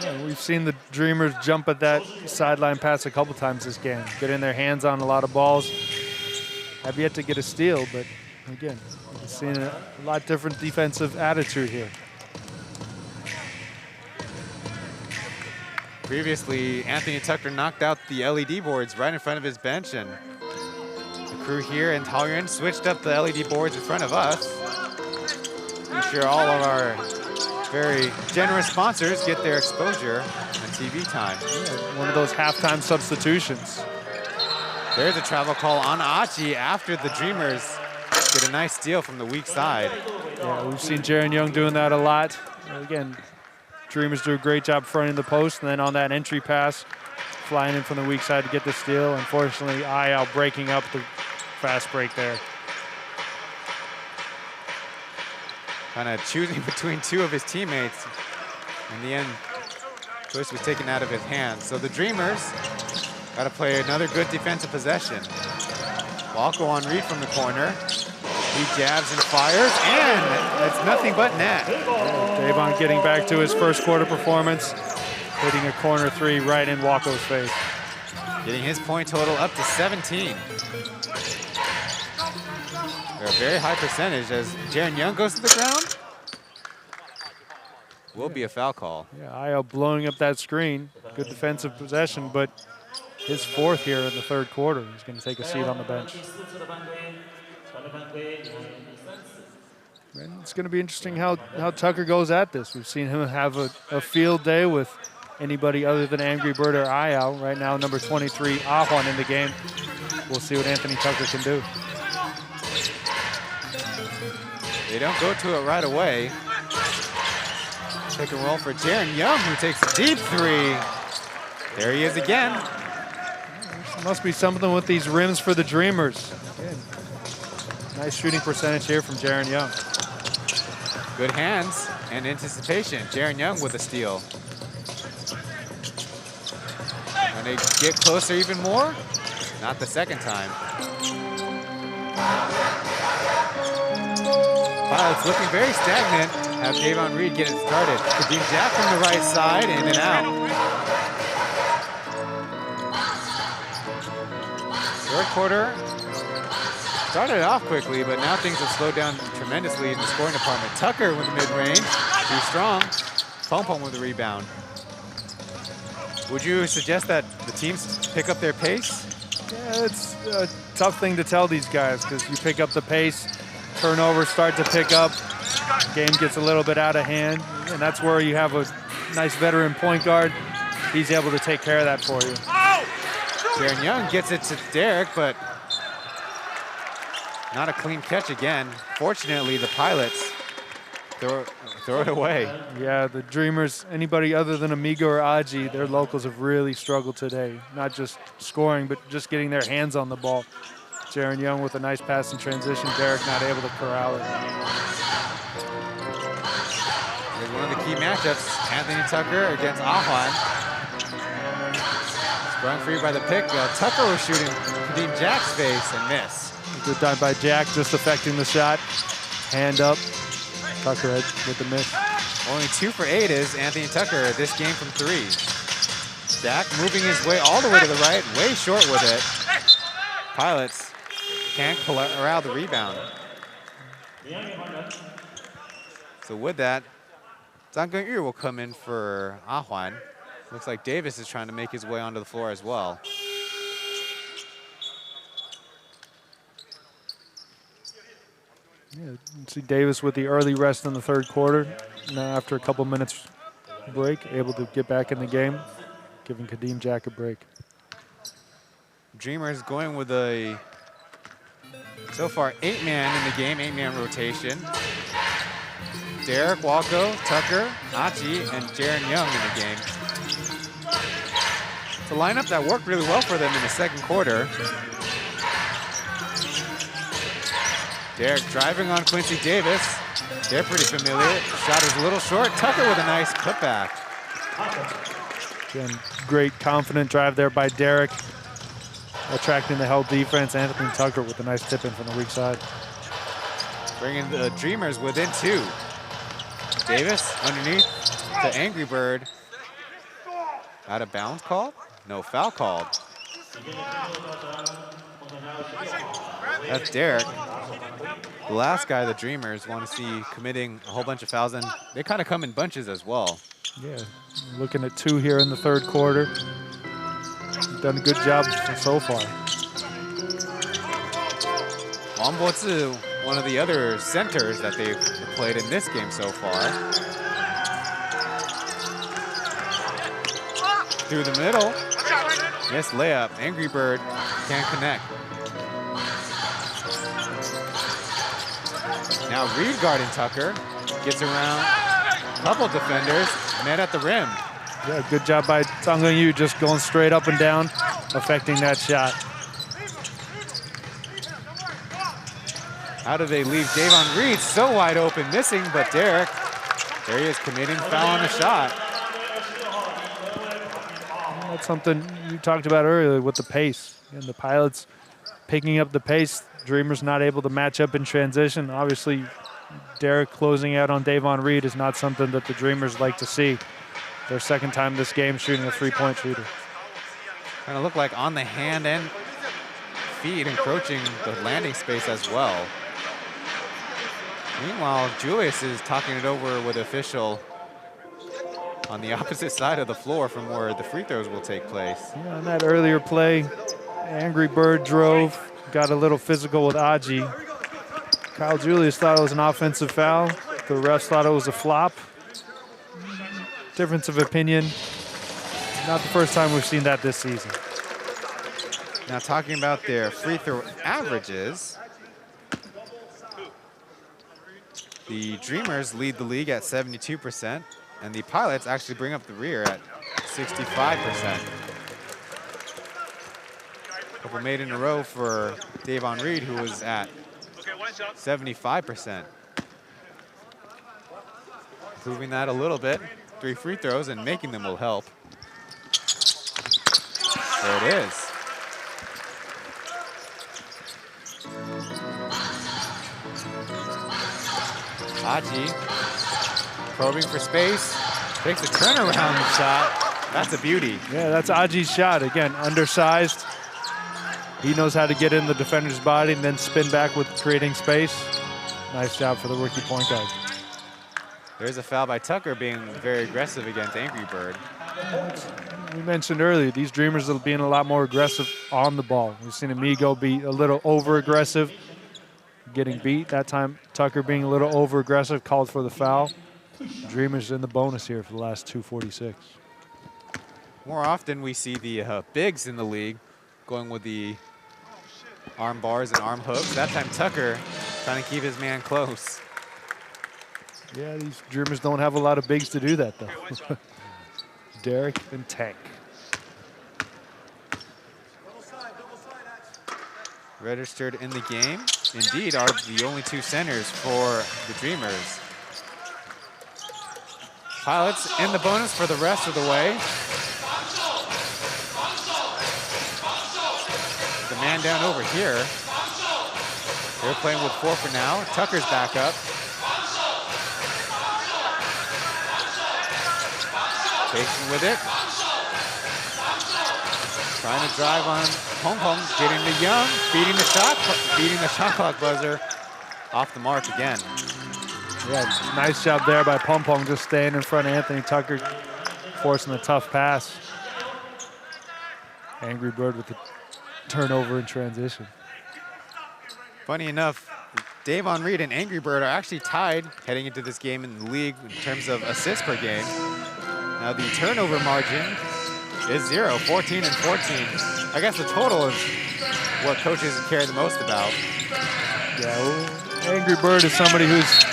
Yeah, we've seen the Dreamers jump at that sideline pass a couple times this game, getting their hands on a lot of balls. Have yet to get a steal, but again, we've seen a lot different defensive attitude here. Previously, Anthony Tucker knocked out the LED boards right in front of his bench, and the crew here in Taoyuan switched up the LED boards in front of us. I'm sure all of our very generous sponsors get their exposure and TV time. Yeah, one of those halftime substitutions. There's a travel call on Achi after the Dreamers get a nice steal from the weak side. Yeah, we've seen Jaren Young doing that a lot. Again, Dreamers do a great job fronting the post, and then on that entry pass, flying in from the weak side to get the steal. Unfortunately, Ayao breaking up the fast break there. Kind of choosing between 2 of his teammates. In the end, choice was taken out of his hands. So the Dreamers got to play another good defensive possession. Walko on read from the corner. He jabs and fires, and it's nothing but net. Davon getting back to his first quarter performance, hitting a corner three right in Waco's face. Getting his point total up to 17. They're a very high percentage as Jaren Young goes to the ground. Will be a foul call. Yeah, Ayo blowing up that screen. Good defensive possession, but his fourth here in the third quarter. He's going to take a seat on the bench. And it's going to be interesting how Tucker goes at this. We've seen him have a field day with anybody other than Angry Bird or Ayo. Right now, number 23, Ahwan in the game. We'll see what Anthony Tucker can do. They don't go to it right away. Pick and roll for Jaren Young, who takes a deep three. There he is again. There must be something with these rims for the Dreamers. Again, nice shooting percentage here from Jaren Young. Good hands and anticipation. Jaren Young with a steal. And they get closer even more. Not the second time. Pilots looking very stagnant. Have Davon Reed get it started. Kadeem Jack from the right side, in and out. Third quarter started off quickly, but now things have slowed down tremendously in the scoring department. Tucker with the mid-range, too strong. Pom-Pom with the rebound. Would you suggest that the teams pick up their pace? Yeah, it's a tough thing to tell these guys because you pick up the pace, turnovers start to pick up, game gets a little bit out of hand, and that's where you have a nice veteran point guard. He's able to take care of that for you. Jaren Young gets it to Derek, but not a clean catch again. Fortunately, the Pilots throw it away. Yeah, the Dreamers, anybody other than Amigo or Aji, their locals have really struggled today. Not just scoring, but just getting their hands on the ball. Jaren Young with a nice pass in transition. Derek not able to corral it. Here's one of the key matchups. Anthony Tucker against Ahwan. Sprung free by the pick. Tucker was shooting Kadeem Jack's face and miss. Good time by Jack, just affecting the shot. Hand up. Tucker with the miss. Only 2 for 8 is Anthony Tucker this game from 3. Jack moving his way all the way to the right, way short with it. Pilots can't corral the rebound. So with that, Zhang Gengyu will come in for Ahwan. Looks like Davis is trying to make his way onto the floor as well. Yeah, you see Davis with the early rest in the third quarter. Now after a couple minutes break, able to get back in the game, giving Kadeem Jack a break. Dreamers going with a, so far, 8-man in the game, 8-man rotation. Derek, Waco, Tucker, Achi, and Jaren Young in the game. It's a lineup that worked really well for them in the second quarter. Derek driving on Quincy Davis. They're pretty familiar. Shot is a little short. Tucker with a nice putback. Again, great confident drive there by Derek. Attracting the held defense. Anthony Tucker with a nice tip in from the weak side. Bringing the Dreamers within 2. Davis underneath to Angry Bird. Out of bounds called? No foul called. That's Derek. The last guy the Dreamers want to see committing a whole bunch of fouls, and they kind of come in bunches as well. Yeah, looking at 2 here in the third quarter. He's done a good job so far. Wang Bozi, one of the other centers that they've played in this game so far. Through the middle. Missed layup. Angry Bird can't connect. Now Reed guarding Tucker. Gets around a couple defenders. Net at the rim. Yeah, good job by Zhang Gengyu, just going straight up and down, affecting that shot. How do they leave Davon Reed so wide open, missing, but Derek, there he is committing foul on the shot. That's something you talked about earlier with the pace. And the Pilots picking up the pace. Dreamers not able to match up in transition. Obviously, Derek closing out on Davon Reed is not something that the Dreamers like to see. Their second time this game shooting a three-point shooter. Kind of look like on the hand and feet encroaching the landing space as well. Meanwhile, Julius is talking it over with official on the opposite side of the floor from where the free throws will take place. Yeah, in that earlier play, Angry Bird drove, got a little physical with Aji. Kyle Julius thought it was an offensive foul. The refs thought it was a flop. Difference of opinion. Not the first time we've seen that this season. Now talking about their free throw averages, the Dreamers lead the league at 72%, and the Pilots actually bring up the rear at 65%. Couple made in a row for Davon Reed, who was at 75%. Improving that a little bit. 3 free throws, and making them will help. There it is. Aji probing for space, takes a turnaround shot. That's a beauty. Yeah, that's Aji's shot. Again, undersized. He knows how to get in the defender's body and then spin back with creating space. Nice job for the rookie point guard. There's a foul by Tucker being very aggressive against Angry Bird. We mentioned earlier, these Dreamers are being a lot more aggressive on the ball. We've seen Amigo be a little over-aggressive, getting beat. That time, Tucker being a little over-aggressive, called for the foul. Dreamers in the bonus here for the last 2:46. More often, we see the bigs in the league going with the arm bars and arm hooks. That time, Tucker trying to keep his man close. Yeah, these Dreamers don't have a lot of bigs to do that, though. Derek and Tank. Registered in the game, indeed, are the only 2 centers for the Dreamers. Pilots in the bonus for the rest of the way. The man down over here. They're playing with 4 for now. Tucker's back up. Taishin with it. Trying to drive on Pong Pong, getting to Young, beating the shot clock buzzer off the mark again. Yeah, nice job there by Pong Pong, just staying in front of Anthony Tucker, forcing a tough pass. Angry Bird with the turnover in transition. Funny enough, Davon Reed and Angry Bird are actually tied heading into this game in the league in terms of assists per game. Now the turnover margin is 0, 14 and 14. I guess the total is what coaches care the most about. Yeah, well, Angry Bird is somebody who's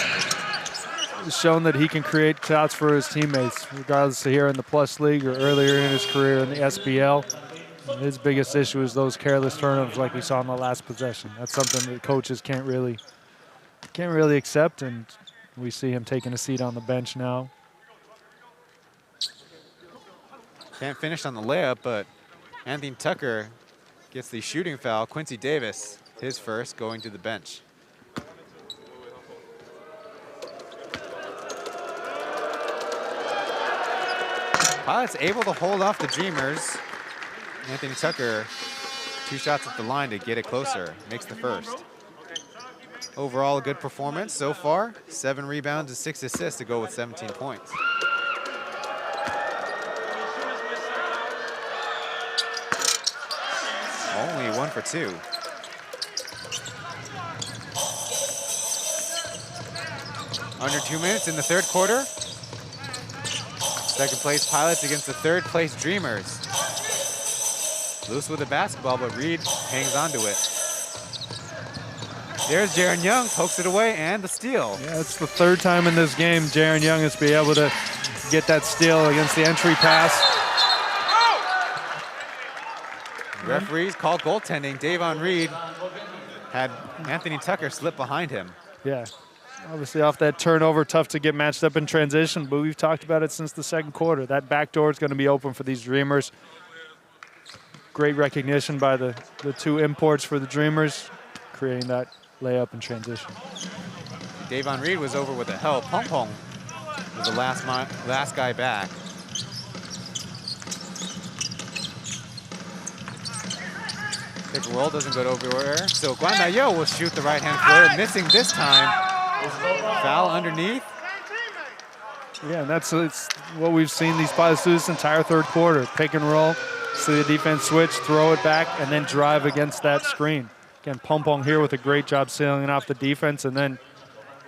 shown that he can create shots for his teammates, regardless of here in the Plus League or earlier in his career in the SBL. His biggest issue is those careless turnovers like we saw in the last possession. That's something that coaches can't really accept, and we see him taking a seat on the bench now. Can't finish on the layup, but Anthony Tucker gets the shooting foul. Quincy Davis, his first, going to the bench. Pilots able to hold off the Dreamers. Anthony Tucker, 2 shots at the line to get it closer, makes the first. Overall, a good performance so far. 7 rebounds and 6 assists to go with 17 points. Only 1 for 2. Under 2 minutes in the 3rd quarter. Second place Pilots against the 3rd place Dreamers. Loose with the basketball, but Reed hangs on to it. There's Jaron Young, pokes it away, and the steal. Yeah, it's the 3rd time in this game Jaron Young has been able to get that steal against the entry pass. Referees called goaltending. Davon Reed had Anthony Tucker slip behind him. Yeah, obviously off that turnover, tough to get matched up in transition, but we've talked about it since the 2nd quarter. That back door is going to be open for these Dreamers. great recognition by the two imports for the Dreamers, creating that layup and transition. Davon Reed was over with the help. Pong Pong was the last guy back. Pick and roll doesn't go everywhere. So Guan Dayo will shoot the right-hand flare, missing this time. Foul underneath. Yeah, and that's what we've seen these Pilots do this entire third quarter. Pick and roll, see the defense switch, throw it back, and then drive against that screen. Again, Pong Pong here with a great job sealing off the defense, and then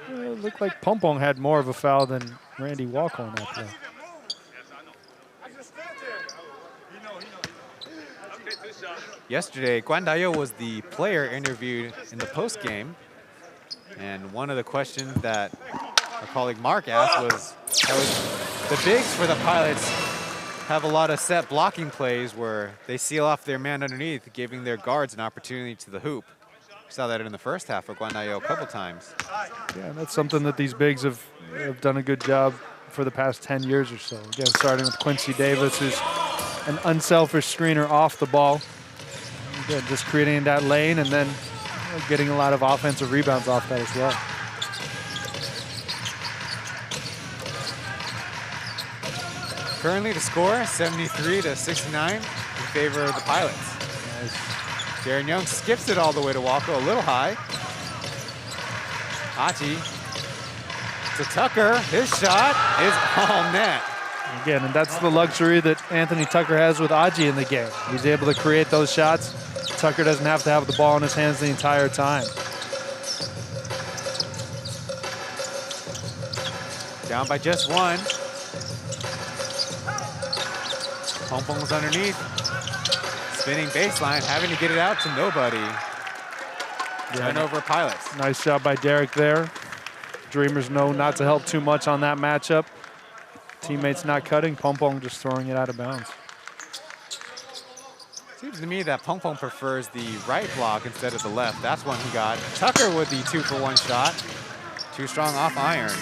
it looked like Pong Pong had more of a foul than Randy Walker on that play. Yesterday, Guan Dayo was the player interviewed in the postgame, and one of the questions that our colleague Mark asked was how the bigs for the Pilots have a lot of set blocking plays where they seal off their man underneath, giving their guards an opportunity to the hoop. We saw that in the first half for Guan Dayo a couple times. Yeah, and that's something that these bigs have done a good job for the past 10 years or so. Again, starting with Quincy Davis, who's an unselfish screener off the ball. Again, just creating that lane and then getting a lot of offensive rebounds off that as well. Currently the score, 73-69 in favor of the Pilots. As Darren Young skips it all the way to Walker, a little high. Hachi to Tucker, his shot is all net. Again, and that's the luxury that Anthony Tucker has with Aji in the game. He's able to create those shots. Tucker doesn't have to have the ball in his hands the entire time. Down by just one. Pong Pong's underneath. Spinning baseline, having to get it out to nobody. Turnover Pilots. Nice job by Derek there. Dreamers know not to help too much on that matchup. Teammates not cutting, Pong Pong just throwing it out of bounds. Seems to me that Pong Pong prefers the right block instead of the left. That's one he got. Tucker with the 2-for-1 shot. Too strong off iron.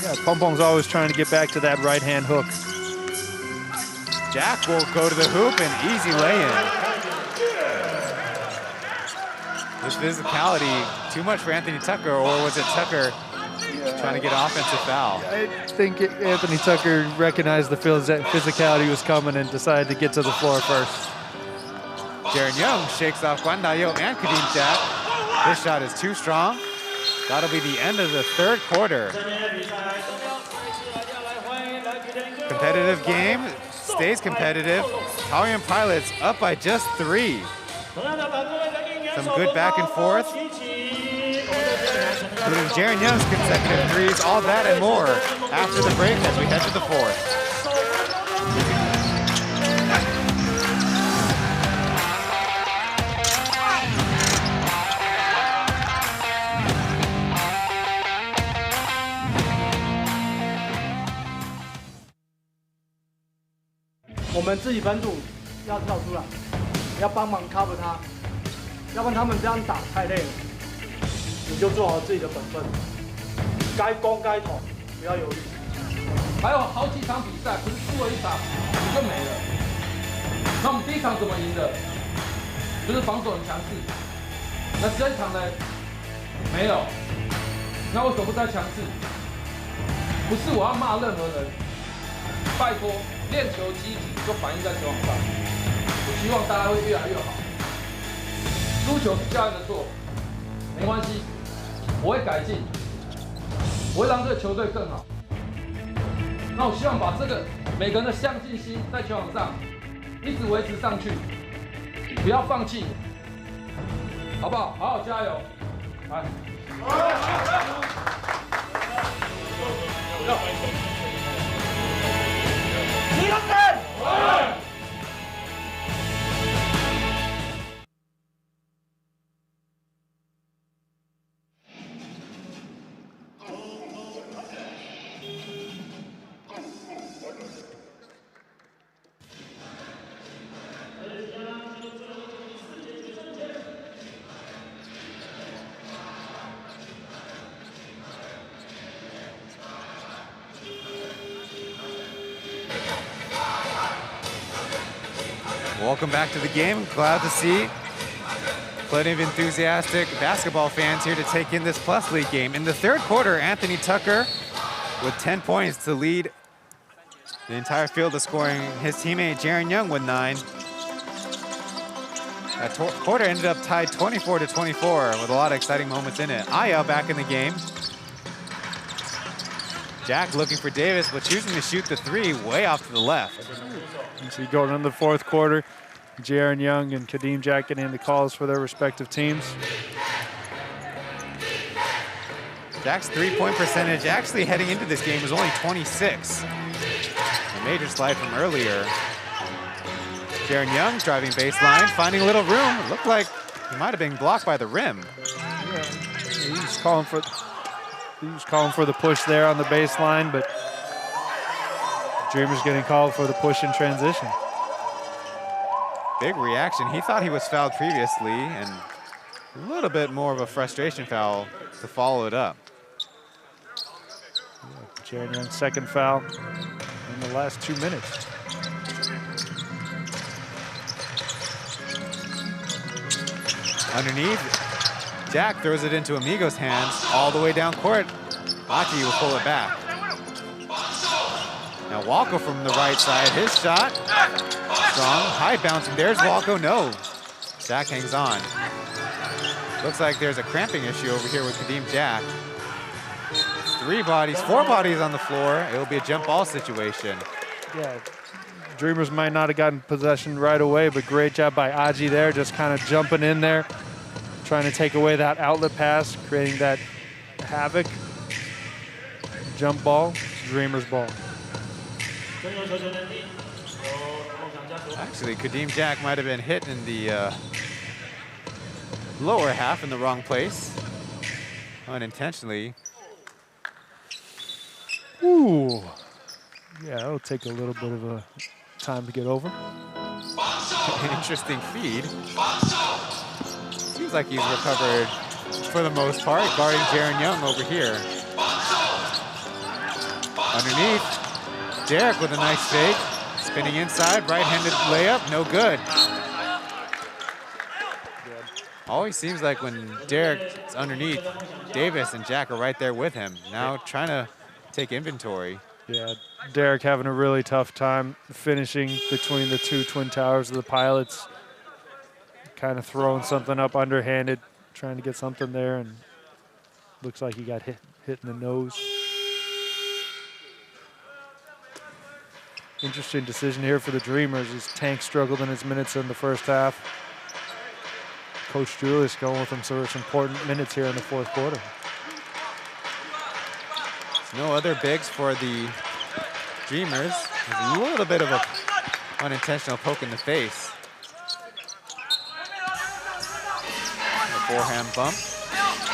Yeah, Pong Pong's always trying to get back to that right-hand hook. Jack will go to the hoop and easy lay-in. This physicality, too much for Anthony Tucker, or was it Tucker trying to get an offensive foul? I think Anthony Tucker recognized the physicality was coming and decided to get to the floor first. Darren Young shakes off Guan Dayo and Kadeem Jack. This shot is too strong. That'll be the end of the third quarter. Competitive game, stays competitive. Taoyuan Pilots up by just 3. Some good back and forth, including Jaren Young's consecutive threes, all that and more after the break as we head to the fourth.我们自己本土要跳出来，要帮忙 cover 他，要不然他们这样打太累了。你就做好自己的本分，该攻该投，不要犹豫。还有好几场比赛，不是输了一场你就没了。那我们第一场怎么赢的？就是防守很强势。那这一场呢？没有。那为什么不再强势？不是我要骂任何人，拜托。 练球积极就反映在球场上，我希望大家会越来越好。输球是教练的错，没关系，我会改进，我会让这个球队更好。那我希望把这个每个人的上进心在球场上一直维持上去，不要放弃，好不好？好好加油，来。Welcome back to the game. Glad to see plenty of enthusiastic basketball fans here to take in this Plus League game. In the third quarter, Anthony Tucker with 10 points to lead the entire field of scoring. His teammate Jaron Young with 9. That quarter ended up tied 24-24 with a lot of exciting moments in it. Aya back in the game. Jack looking for Davis, but choosing to shoot the 3 way off to the left. You see going into the fourth quarter, Jaron Young and Kadeem Jack getting the calls for their respective teams. Jack's three-point percentage actually heading into this game was only 26. A major slide from earlier. Jaron Young driving baseline, finding a little room. It looked like he might have been blocked by the rim. Yeah, he was calling for the push there on the baseline, but Dreamers getting called for the push in transition. Big reaction. He thought he was fouled previously, and a little bit more of a frustration foul to follow it up. Jaron Young's second foul in the last 2 minutes. Underneath, Jack throws it into Amigo's hands all the way down court. Aki will pull it back. Now Walko from the right side, his shot. Strong, high bouncing, there's Walko, no. Jack hangs on. Looks like there's a cramping issue over here with Kadeem Jack. 4 bodies on the floor. It'll be a jump ball situation. Yeah, Dreamers might not have gotten possession right away, but great job by Aji there, just kind of jumping in there, trying to take away that outlet pass, creating that havoc. Jump ball, Dreamers ball. Actually, Kadeem Jack might have been hit in the lower half in the wrong place, unintentionally. Ooh. Yeah, it'll take a little bit of a time to get over. An interesting feed. Seems like he's recovered for the most part, guarding Jaron Young over here. Underneath, Derek with a nice fake. Spinning inside, right-handed layup, no good. Always seems like when Derek's underneath, Davis and Jack are right there with him. Now trying to take inventory. Yeah, Derek having a really tough time finishing between the two twin towers of the Pilots. Kind of throwing something up underhanded, trying to get something there, and looks like he got hit in the nose. Interesting decision here for the Dreamers as Tank struggled in his minutes in the first half. Coach Julius going with him some important minutes here in the fourth quarter. No other bigs for the Dreamers. There's a little bit of a unintentional poke in the face. A forehand bump.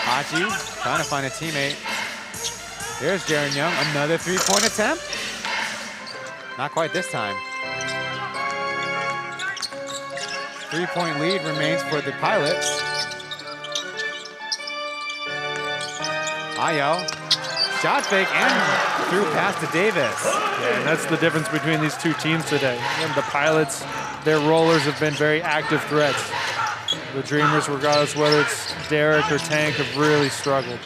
Hachi trying to find a teammate. There's Jaron Young, another three-point attempt. Not quite this time. 3-point lead remains for the Pilots. Ayo, shot fake and through pass to Davis. Yeah, and that's the difference between these two teams today. And the Pilots, their rollers have been very active threats. The Dreamers, regardless whether it's Derek or Tank, have really struggled.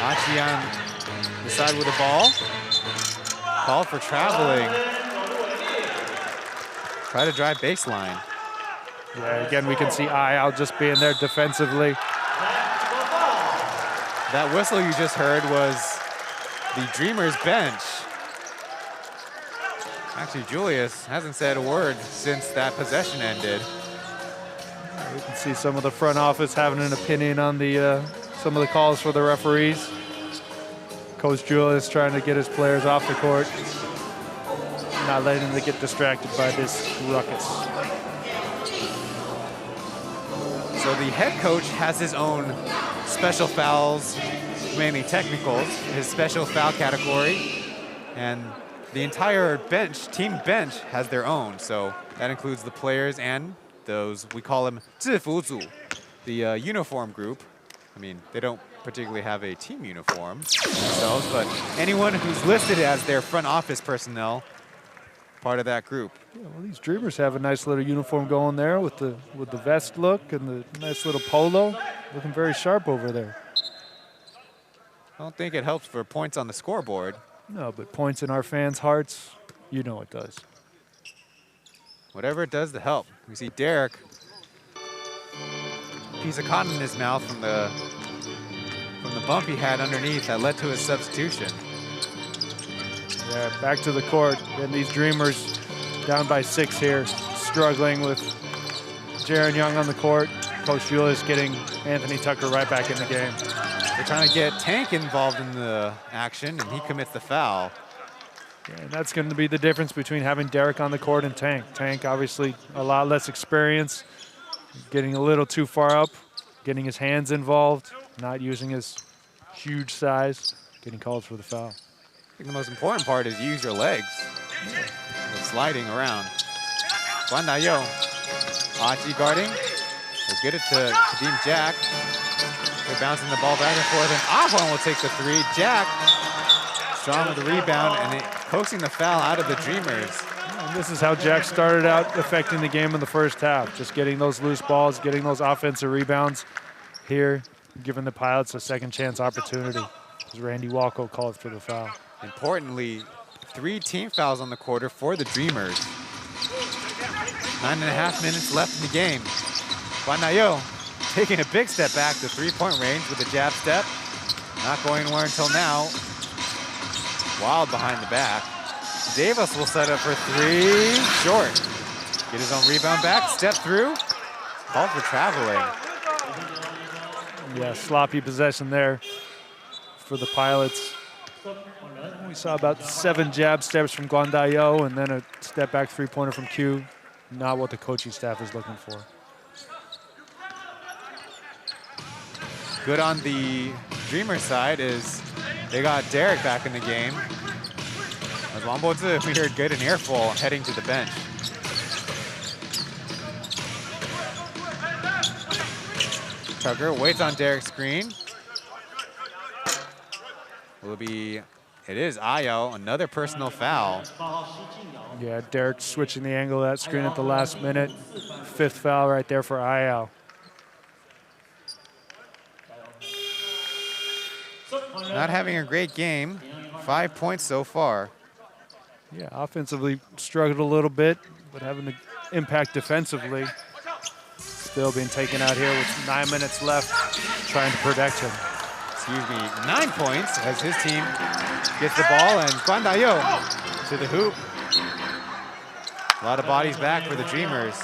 Achi on the side with the ball. Called for traveling. Try to drive baseline. Yeah, again, we can see Ayal just being there defensively. That whistle you just heard was the Dreamers bench. Actually, Julius hasn't said a word since that possession ended. We can see some of the front office having an opinion on the some of the calls for the referees. Coach Julius trying to get his players off the court, not letting them get distracted by this ruckus. So the head coach has his own special fouls, mainly technicals, his special foul category, and the entire team bench has their own. So that includes the players and those, we call them 制服组, the uniform group. I mean, they don't particularly have a team uniform themselves, but anyone who's listed as their front office personnel part of that group. Yeah, well, these Dreamers have a nice little uniform going there with the vest look and the nice little polo. Looking very sharp over there. I don't think it helps for points on the scoreboard. No, but points in our fans' hearts, you know it does. Whatever it does to help. We see Derek, piece of cotton in his mouth from the bump he had underneath that led to his substitution. Yeah, back to the court. And these Dreamers down by 6 here, struggling with Jaron Young on the court. Coach Julius getting Anthony Tucker right back in the game. They're trying to get Tank involved in the action, and he commits the foul. Yeah, and that's going to be the difference between having Derek on the court and Tank. Tank, obviously, a lot less experience, getting a little too far up, getting his hands involved, not using his huge size, getting called for the foul. I think the most important part is use your legs. The sliding around. Guandayo, Achi guarding. We'll get it to Kadeem Jack. They're bouncing the ball back and forth, and Ahwan will take the 3. Jack, strong with the rebound, and coaxing the foul out of the Dreamers. And this is how Jack started out affecting the game in the first half, just getting those loose balls, getting those offensive rebounds here, giving the Pilots a second chance opportunity. As Randy Walco called for the foul. Importantly, 3 team fouls on the quarter for the Dreamers. 9.5 minutes left in the game. Guandayo taking a big step back to 3-point range with a jab step. Not going anywhere until now. Wild behind the back. Davis will set up for 3, short. Get his own rebound back, step through. Call for traveling. Yeah, sloppy possession there for the Pilots. We saw about 7 jab steps from Guandayo and then a step back 3-pointer from Q. Not what the coaching staff is looking for. Good on the Dreamer side is they got Derek back in the game. As Wambozi, we heard good and earful heading to the bench. Tucker waits on Derek's screen. Will it be, it is Ayo, another personal foul. Yeah, Derek switching the angle of that screen at the last minute. 5th foul right there for Ayo. Not having a great game. 5 points so far. Yeah, offensively struggled a little bit, but having the impact defensively. Still being taken out here with 9 minutes left, trying to protect him. Excuse me, 9 points as his team gets the ball, and Guandayo to the hoop. A lot of bodies back for the Dreamers.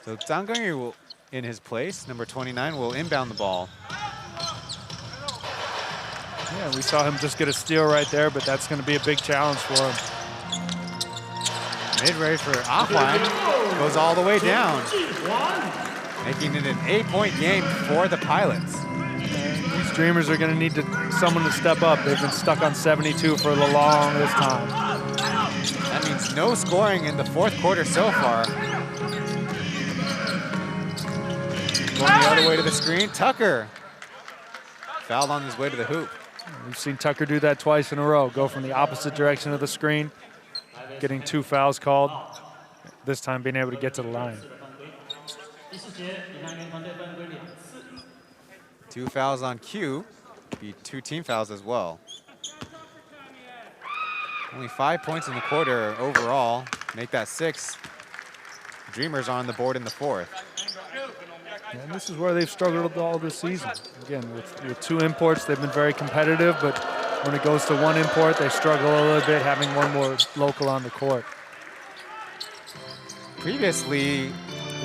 So Zhang Gengyu will, in his place, number 29, will inbound the ball. Yeah, we saw him just get a steal right there, but that's going to be a big challenge for him. Mid-range for Ahwan goes all the way down, making it an 8-point game for the Pilots. These Dreamers are going to need someone to step up. They've been stuck on 72 for the longest time. That means no scoring in the 4th quarter so far. Going the other way to the screen, Tucker. Fouled on his way to the hoop. We've seen Tucker do that twice in a row, go from the opposite direction of the screen, getting 2 fouls called, this time being able to get to the line. 2 fouls on Q, be 2 team fouls as well. Only 5 points in the quarter overall, make that 6. Dreamers are on the board in the 4th. And this is where they've struggled all this season. Again, with 2 imports, they've been very competitive, but when it goes to 1 import, they struggle a little bit, having 1 more local on the court. Previously,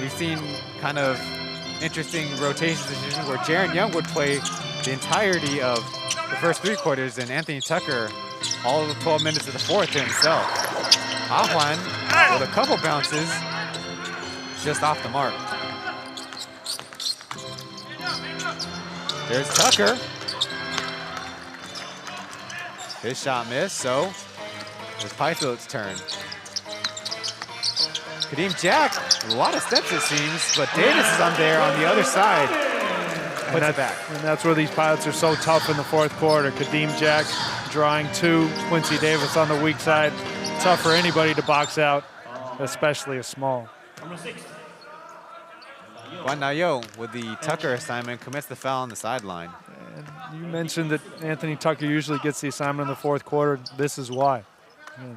we've seen kind of interesting rotation decisions where Jaron Young would play the entirety of the first 3 quarters, and Anthony Tucker all of the 12 minutes of the 4th to himself. Ahwan with a couple bounces, just off the mark. There's Tucker. His shot missed, so it's Pythil's turn. Kadeem Jack, a lot of steps it seems, but Davis is on there on the other side. Puts it back. And that's where these Pilots are so tough in the 4th quarter. Kadeem Jack drawing 2. Quincy Davis on the weak side. Tough for anybody to box out, especially a small. Guandayo with the Tucker assignment commits the foul on the sideline. And you mentioned that Anthony Tucker usually gets the assignment in the fourth quarter. This is why.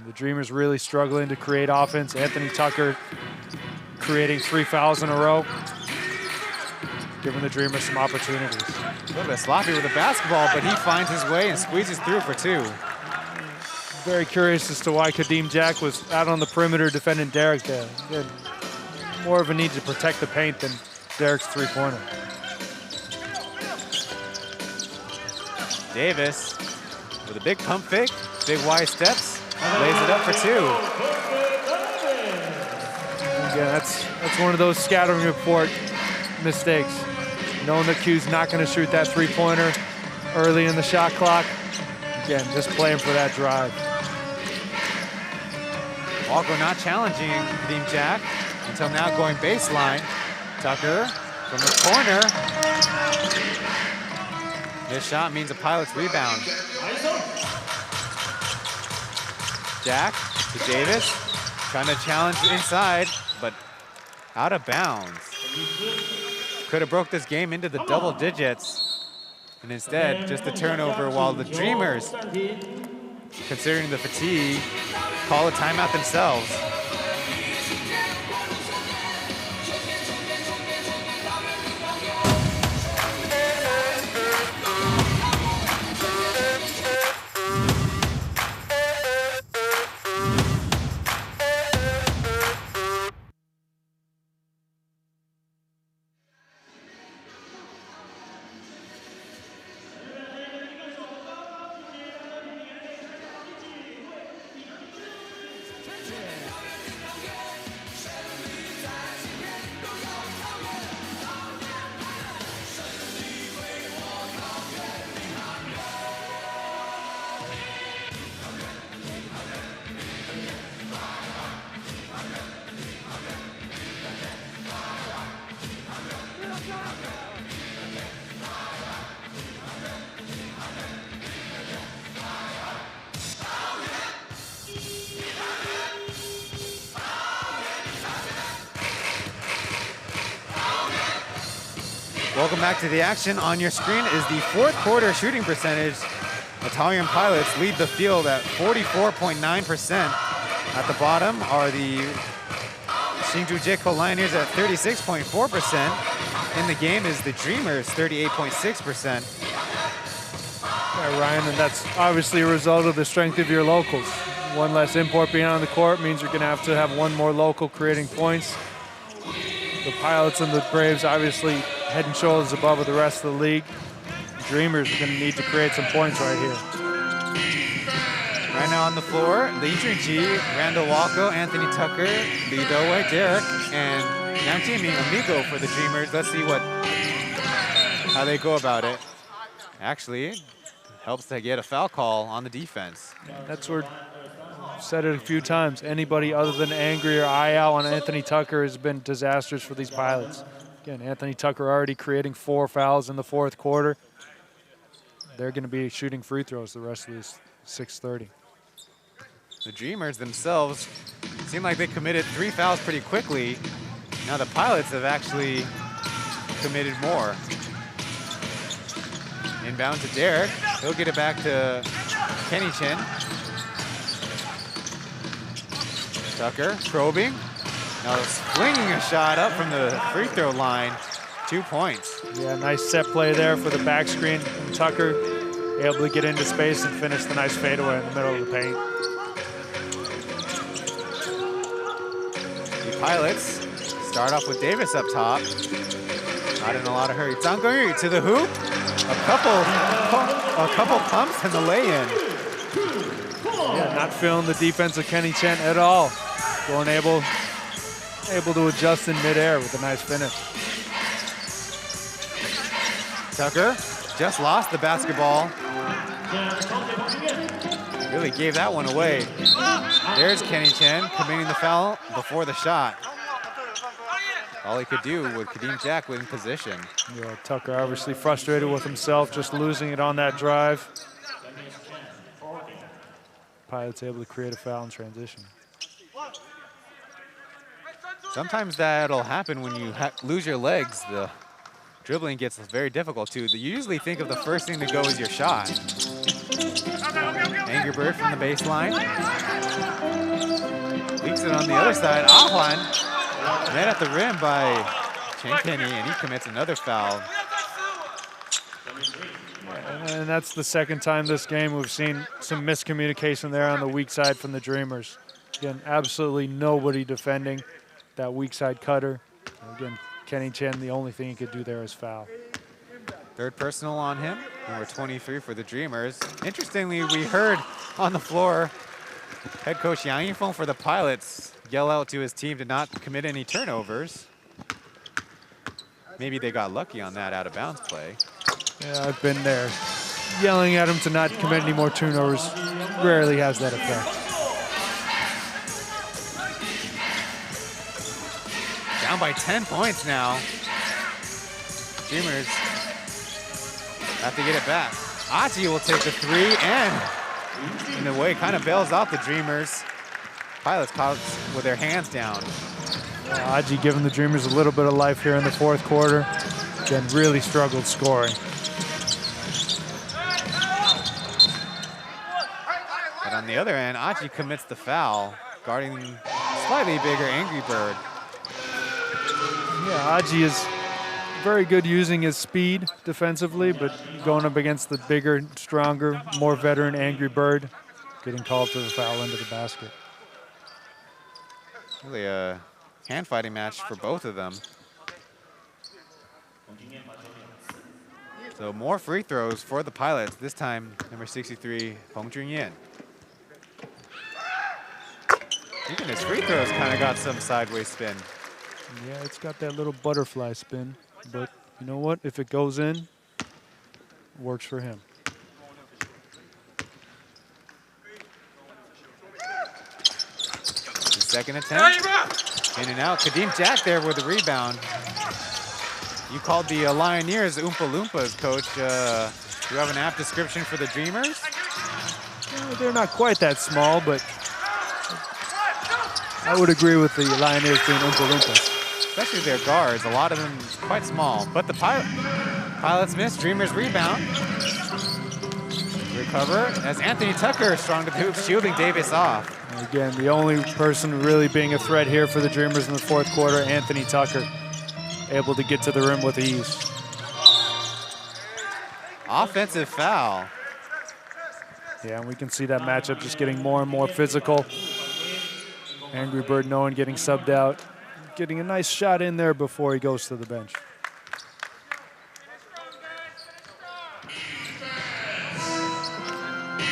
The Dreamers really struggling to create offense. Anthony Tucker creating 3 fouls in a row, giving the Dreamers some opportunities. A little bit sloppy with the basketball, but he finds his way and squeezes through for 2. Very curious as to why Kadeem Jack was out on the perimeter defending Derek there. He had more of a need to protect the paint than Derek's three-pointer. Davis with a big pump fake, big wide steps, lays it up for 2. Yeah, that's one of those scattering report mistakes. Knowing that Q's not going to shoot that three-pointer early in the shot clock. Again, just playing for that drive. Walker not challenging Kadeem Jack until now going baseline. Tucker from the corner. This shot means a Pilots rebound. Jack to Davis, trying to challenge inside, but out of bounds. Could have broke this game into the double digits, and instead just a turnover while the Dreamers, considering the fatigue, call a timeout themselves. Welcome back to the action. On your screen is the fourth quarter shooting percentage. The Taoyuan Pilots lead the field at 44.9%. At the bottom are the Hsinchu Jitco Lioneers at 36.4%. In the game is the Dreamers, 38.6%. Yeah, Ryan, and that's obviously a result of the strength of your locals. One less import being on the court means you're going to have one more local creating points. The Pilots and the Braves obviously head and shoulders above the rest of the league. The Dreamers are going to need to create some points right here. Right now on the floor, Lee Jun-ji, Randall Walko, Anthony Tucker, Lee Do-wei, Derek, and Namjiming Amigo for the Dreamers. Let's see how they go about it. Actually, helps to get a foul call on the defense. That's where I've said it a few times. Anybody other than Angry or Ayao on Anthony Tucker has been disastrous for these Pilots. Again, Anthony Tucker already creating 4 fouls in the fourth quarter. They're going to be shooting free throws the rest of this 6:30. The Dreamers themselves seem like they committed 3 fouls pretty quickly. Now the Pilots have actually committed more. Inbound to Derek. He'll get it back to Kenny Chen. Tucker probing. Now flinging a shot up from the free throw line. 2 points. Yeah, nice set play there for the back screen. And Tucker able to get into space and finish the nice fadeaway in the middle of the paint. The Pilots start off with Davis up top. Not in a lot of hurry. Zhang Gengyu to the hoop. A couple pumps and the lay-in. Yeah, not feeling the defense of Kenny Chen at all. Going able to adjust in midair with a nice finish. Tucker just lost the basketball. Really gave that one away. There's Kenny Chen committing the foul before the shot. All he could do with Kadeem Jack in position. Yeah, Tucker obviously frustrated with himself, just losing it on that drive. Pilots able to create a foul in transition. Sometimes that'll happen when you lose your legs. The dribbling gets very difficult too. You usually think of the first thing to go is your shot. Angry Bird from the baseline. Leaks it on the other side. Ahuan met at the rim by Chen and he commits another foul. And that's the second time this game we've seen some miscommunication there on the weak side from the Dreamers. Again, absolutely nobody defending that weak side cutter. Again, Kenny Chen, the only thing he could do there is foul. Third personal on him, number 23 for the Dreamers. Interestingly, we heard on the floor head coach Yang Yifeng for the Pilots yell out to his team to not commit any turnovers. Maybe they got lucky on that out of bounds play. Yeah, I've been there. Yelling at him to not commit any more turnovers rarely has that effect. Down by 10 points now. Dreamers have to get it back. Aji will take the three and in a way kind of bails out the Dreamers. Pilots caught with their hands down. Aji giving the Dreamers a little bit of life here in the fourth quarter. Again, really struggled scoring. But on the other end, Aji commits the foul, guarding slightly bigger Angry Bird. Yeah, Aji is very good using his speed defensively, but going up against the bigger, stronger, more veteran Angry Bird, getting called for the foul into the basket. Really a hand fighting match for both of them. So more free throws for the Pilots, this time number 63, Hong Junyan. Even his free throws kind of got some sideways spin. Yeah, it's got that little butterfly spin, but you know what? If it goes in, it works for him. The second attempt, in and out. Kadeem Jack there with the rebound. You called the Lioneers Oompa Loompas, Coach. Do you have an apt description for the Dreamers? They're not quite that small, but I would agree with the Lioneers being Oompa Loompas. Especially their guards, a lot of them quite small. But the Pilots miss, Dreamers rebound. Recover as Anthony Tucker strong to the hoop, shielding Davis off. And again, the only person really being a threat here for the Dreamers in the fourth quarter, Anthony Tucker, able to get to the rim with ease. Offensive foul. Yeah, and we can see that matchup just getting more and more physical. Angry Bird knowing getting subbed out, getting a nice shot in there before he goes to the bench.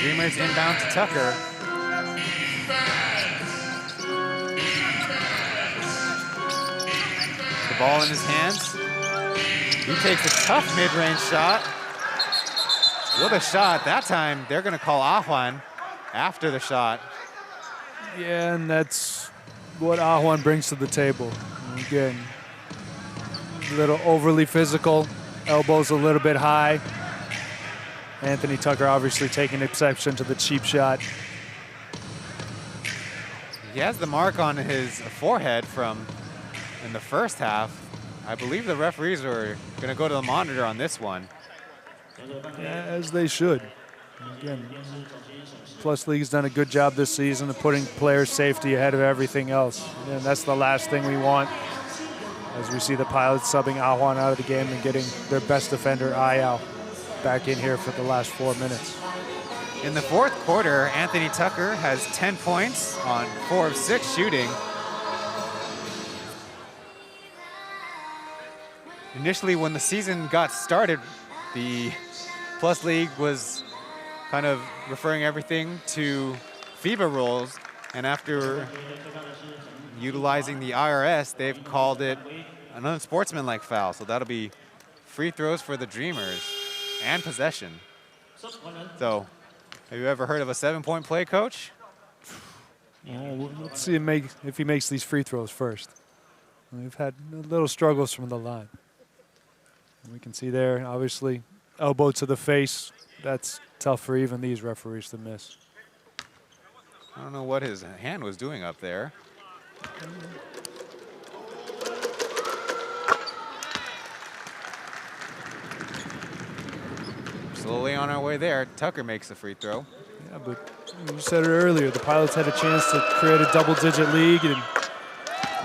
Dreamers inbound to Tucker. The ball in his hands. He takes a tough mid-range shot. With a shot, that time they're gonna call Ahuan after the shot. Yeah, and that's what Ahuan brings to the table. And again, a little overly physical, elbows a little bit high. Anthony Tucker obviously taking exception to the cheap shot. He has the mark on his forehead from in the first half. I believe the referees are gonna go to the monitor on this one. As they should. Again, Plus League's done a good job this season of putting player safety ahead of everything else. And that's the last thing we want as we see the Pilots subbing Ahuan out of the game and getting their best defender, Ayao, back in here for the last 4 minutes. In the fourth quarter, Anthony Tucker has 10 points on 4 of 6 shooting. Initially, when the season got started, the Plus League was kind of referring everything to FIBA rules, and after utilizing the IRS, they've called it an unsportsmanlike foul. So that'll be free throws for the Dreamers and possession. So, have you ever heard of a 7-point play, Coach? Well, let's see if he makes these free throws first. We've had little struggles from the line. We can see there, obviously, elbow to the face. That's tough for even these referees to miss. I don't know what his hand was doing up there. Slowly on our way there. Tucker makes the free throw. Yeah, but you said it earlier, the Pilots had a chance to create a double-digit lead, and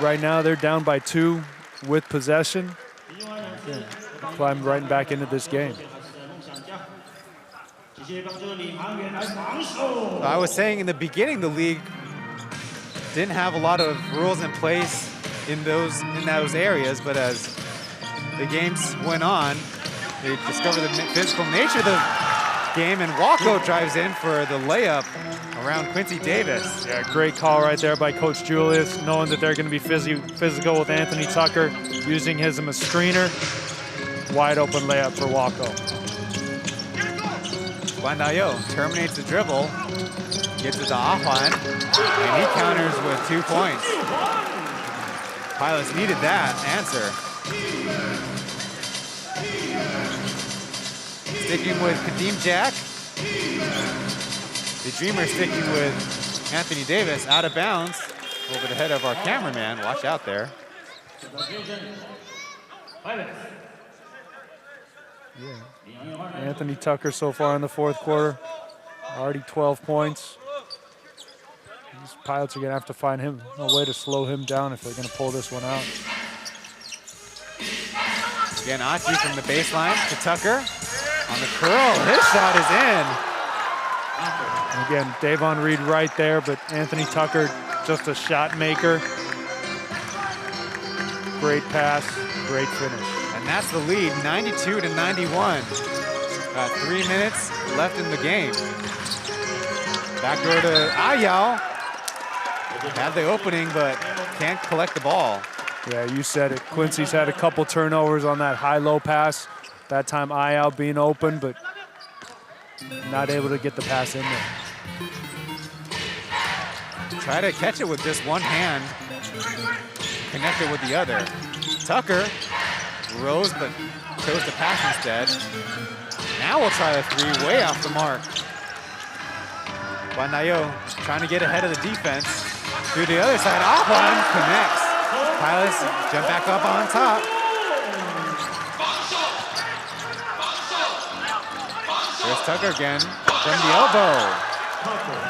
right now they're down by 2 with possession. Again, climb right back into this game. I was saying in the beginning, the league didn't have a lot of rules in place in those areas, but as the games went on, they discovered the physical nature of the game, and Walko drives in for the layup around Quincy Davis. Yeah, great call right there by Coach Julius, knowing that they're going to be physical with Anthony Tucker, using him as a screener. Wide open layup for Walko. Guandayo terminates the dribble, gets it to Ahwan, and he counters with 2 points. Pilots needed that answer. Sticking with Kadeem Jack. The Dreamers sticking with Anthony Davis, out of bounds, over the head of our cameraman. Watch out there. Yeah. Anthony Tucker so far in the fourth quarter, already 12 points. These Pilots are going to have to find him a way to slow him down if they're going to pull this one out. Again, Achi from the baseline to Tucker. On the curl, his shot is in. And again, Davon Reed right there, but Anthony Tucker just a shot maker. Great pass, great finish. And that's the lead, 92-91. About 3 minutes left in the game. Backdoor to Ayao. Had the opening, but can't collect the ball. Yeah, you said it. Quincy's had a couple turnovers on that high-low pass. That time Ayao being open, but not able to get the pass in there. Try to catch it with just one hand. Connect it with the other. Tucker rose, but chose to pass instead. Now we'll try a 3 way off the mark. Guandayo trying to get ahead of the defense. Through the other side, Ahwan connects. Pilots jump back up on top. There's Tucker again from the elbow.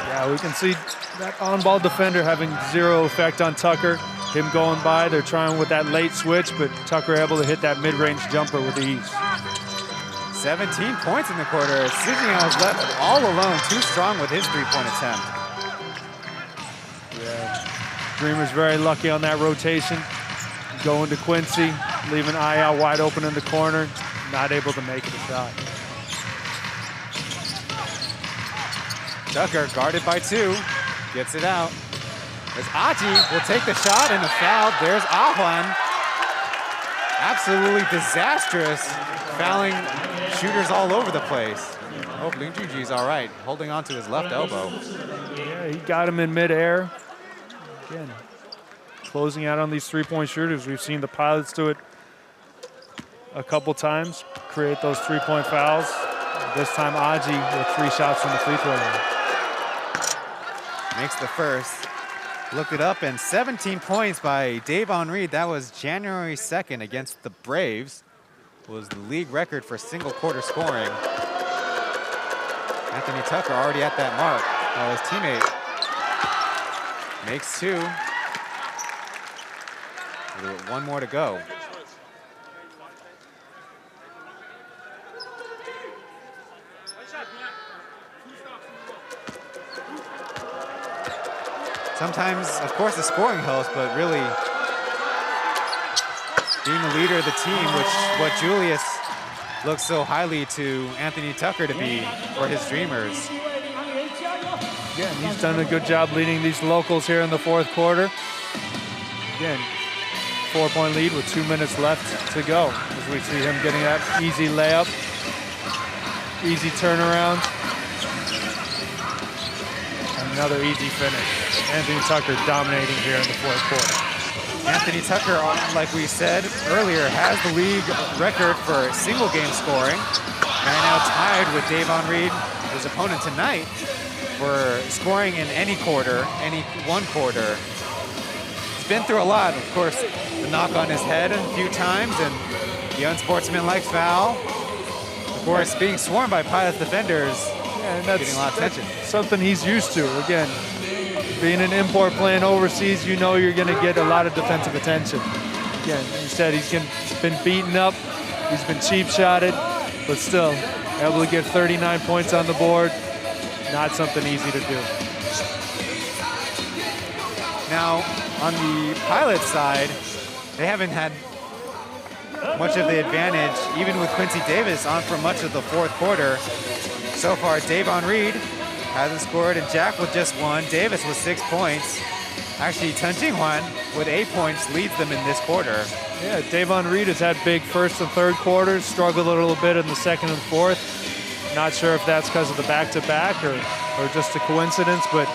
Yeah, we can see that on-ball defender having 0 effect on Tucker. Him going by, they're trying with that late switch, but Tucker able to hit that mid-range jumper with ease. 17 points in the quarter. Signial is left all alone, too strong with his 3-point attempt. Yeah, Dreamers very lucky on that rotation. Going to Quincy, leaving Ayao wide open in the corner, not able to make it a shot. Tucker guarded by 2, gets it out. As Aji will take the shot and a foul. There's Ahwan. Absolutely disastrous, fouling shooters all over the place. Oh, Blingjuji's all right, holding on to his left elbow. Yeah, he got him in midair. Again, closing out on these 3-point shooters. We've seen the Pilots do it a couple times, create those 3-point fouls. This time Aji with 3 shots from the free throw line. Makes the first. Looked it up, and 17 points by Davon Reed. That was January 2nd against the Braves. Was the league record for single quarter scoring. Anthony Tucker already at that mark. While his teammate makes 2. With 1 more to go. Sometimes, of course, the scoring helps, but really being the leader of the team, which what Julius looks so highly to Anthony Tucker to be for his Dreamers. Yeah, and he's done a good job leading these locals here in the fourth quarter. Again, 4-point lead with 2 minutes left to go as we see him getting that easy layup, easy turnaround, and another easy finish. Anthony Tucker dominating here in the fourth quarter. Anthony Tucker, like we said earlier, has the league record for single game scoring. Right now tied with Davon Reed, his opponent tonight, for scoring in any quarter, any one quarter. He's been through a lot. Of course, the knock on his head a few times and the unsportsmanlike foul. Of course, being swarmed by Pilots defenders, and that's getting a lot of attention. Something he's used to. Again, being an import playing overseas, you know you're going to get a lot of defensive attention. Again, you said he's been beaten up, he's been cheap shotted, but still able to get 39 points on the board. Not something easy to do. Now, on the Pilots side, they haven't had much of the advantage, even with Quincy Davis on for much of the fourth quarter. So far, Davon Reed hasn't scored, and Jack with just 1. Davis with 6 points. Actually, Chen Jinghuan with 8 points leads them in this quarter. Yeah, Davon Reed has had big first and third quarters, struggled a little bit in the second and fourth. Not sure if that's because of the back-to-back or just a coincidence, but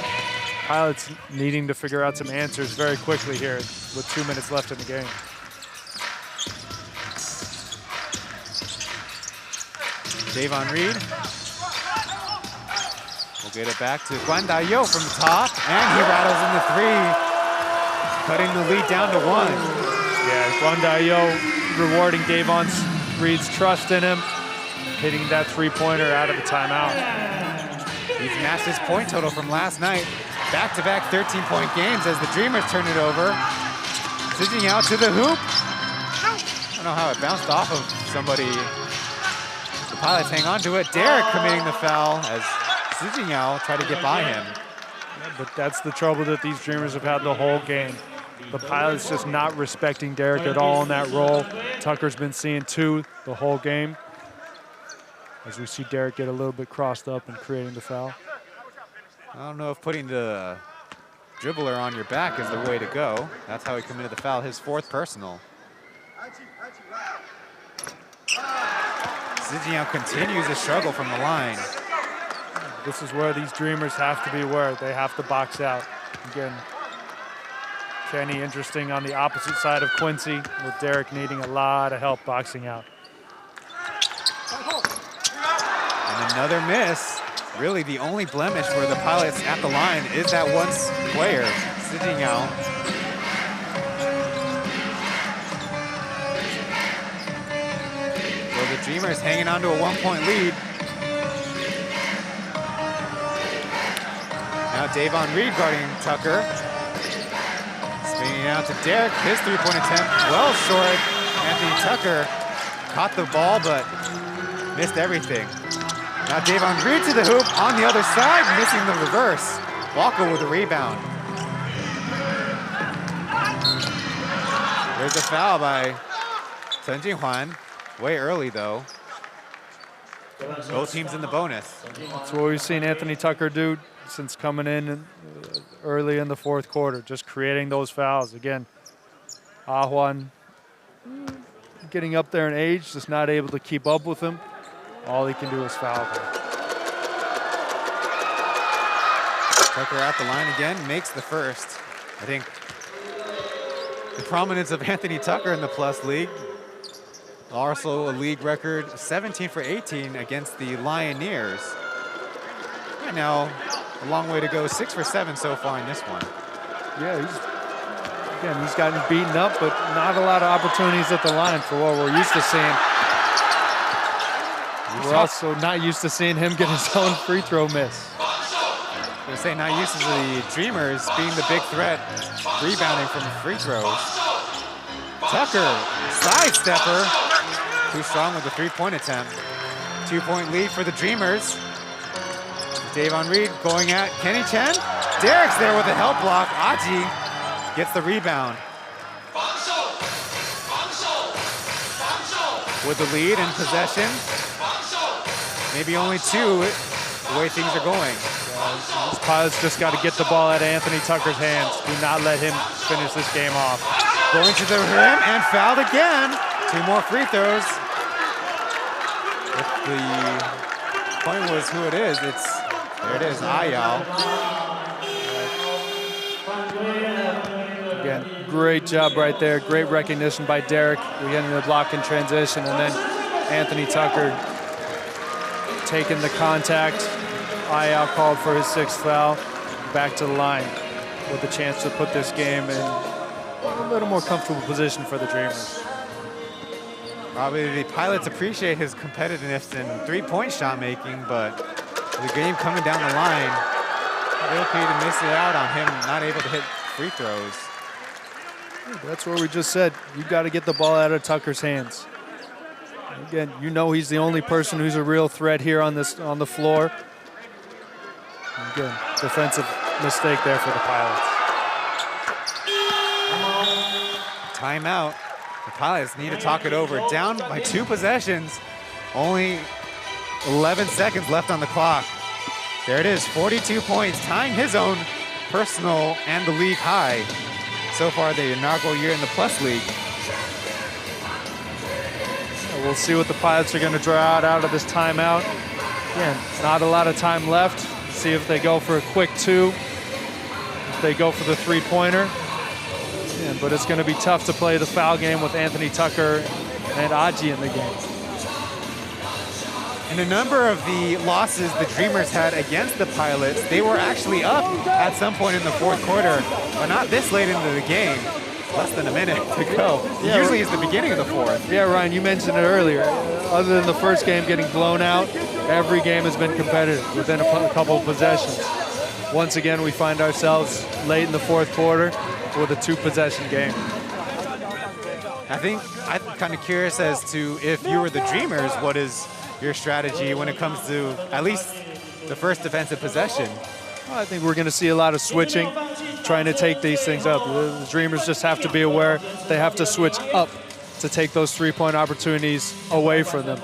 Pilots needing to figure out some answers very quickly here with 2 minutes left in the game. Davon Reed will get it back to Guan Dayo from the top, and he rattles in the 3, cutting the lead down to 1. Yeah, Guan Dayo rewarding Davon Reed's trust in him, hitting that 3-pointer out of the timeout. He's matched his point total from last night. Back-to-back 13-point games as the Dreamers turn it over. Switching out to the hoop. I don't know how it bounced off of somebody. The Pilots hang on to it. Derek committing the foul as Zijiao tried to get by him. Yeah, but that's the trouble that these Dreamers have had the whole game. The Pilots just not respecting Derek at all in that role. Tucker's been seeing 2 the whole game. As we see Derek get a little bit crossed up and creating the foul. I don't know if putting the dribbler on your back is the way to go. That's how he committed the foul, his 4th personal. Zijiao continues to struggle from the line. This is where these Dreamers have to be aware. They have to box out. Again, Kenny interesting on the opposite side of Quincy, with Derek needing a lot of help boxing out. And another miss. Really the only blemish for the Pilots at the line is that one player, Zijiao. So the Dreamers hanging on to a 1-point lead. Now Davon Reed guarding Tucker. Spinning out to Derek, his 3-point attempt well short. Anthony Tucker caught the ball but missed everything. Now Davon Reed to the hoop on the other side, missing the reverse. Walker with a rebound. There's a foul by Chen Jinghuan. Way early though. Both teams in the bonus. That's what we've seen Anthony Tucker do since coming in early in the fourth quarter, just creating those fouls. Again, Ahuan getting up there in age, just not able to keep up with him. All he can do is foul him. Tucker at the line again, makes the first. I think the prominence of Anthony Tucker in the Plus League. Also a league record 17 for 18 against the Lioneers. And now a long way to go, 6 for 7 so far in this one. Yeah, he's gotten beaten up, but not a lot of opportunities at the line for what we're used to seeing. We're also not used to seeing him get his own free throw miss. They're saying not used to the Dreamers being the big threat, rebounding from free throws. Tucker, sidestepper, too strong with the 3-point attempt. 2-point lead for the Dreamers. Davon Reed going at Kenny Chen. Derek's there with a help block. Aji gets the rebound. With the lead and possession. Maybe only 2, the way things are going. These Pilots just got to get the ball out of Anthony Tucker's hands. Do not let him finish this game off. Going to the rim and fouled again. 2 more free throws. If the point was who it is, there it is, Ayal. Again, great job right there. Great recognition by Derek. We get into the block in transition, and then Anthony Tucker taking the contact, eye out called for his 6th foul. Back to the line with a chance to put this game in a little more comfortable position for the Dreamers. Probably the Pilots appreciate his competitiveness in three-point shot making, but the game coming down the line, they're okay to miss it out on him not able to hit free throws. That's what we just said. You got to get the ball out of Tucker's hands. Again, you know he's the only person who's a real threat here on the floor. Again, defensive mistake there for the Pilots. Timeout. The Pilots need to talk it over. Down by 2 possessions. Only 11 seconds left on the clock. There it is, 42 points, tying his own personal and the league high. So far, the inaugural year in the Plus League. We'll see what the Pilots are going to draw out of this timeout. Again, not a lot of time left. See if they go for a quick 2. If they go for the 3-pointer. Yeah, but it's going to be tough to play the foul game with Anthony Tucker and Aji in the game. In a number of the losses the Dreamers had against the Pilots, they were actually up at some point in the 4th quarter, but not this late into the game. Less than a minute to go. Yeah, usually it's the beginning of the 4th. Yeah, Ryan, you mentioned it earlier. Other than the first game getting blown out, every game has been competitive within a couple of possessions. Once again, we find ourselves late in the 4th quarter with a 2-possession game. I'm kind of curious as to if you were the Dreamers, what is your strategy when it comes to at least the first defensive possession? Well, I think we're going to see a lot of switching, trying to take these things up. The Dreamers just have to be aware they have to switch up to take those 3-point opportunities away from them.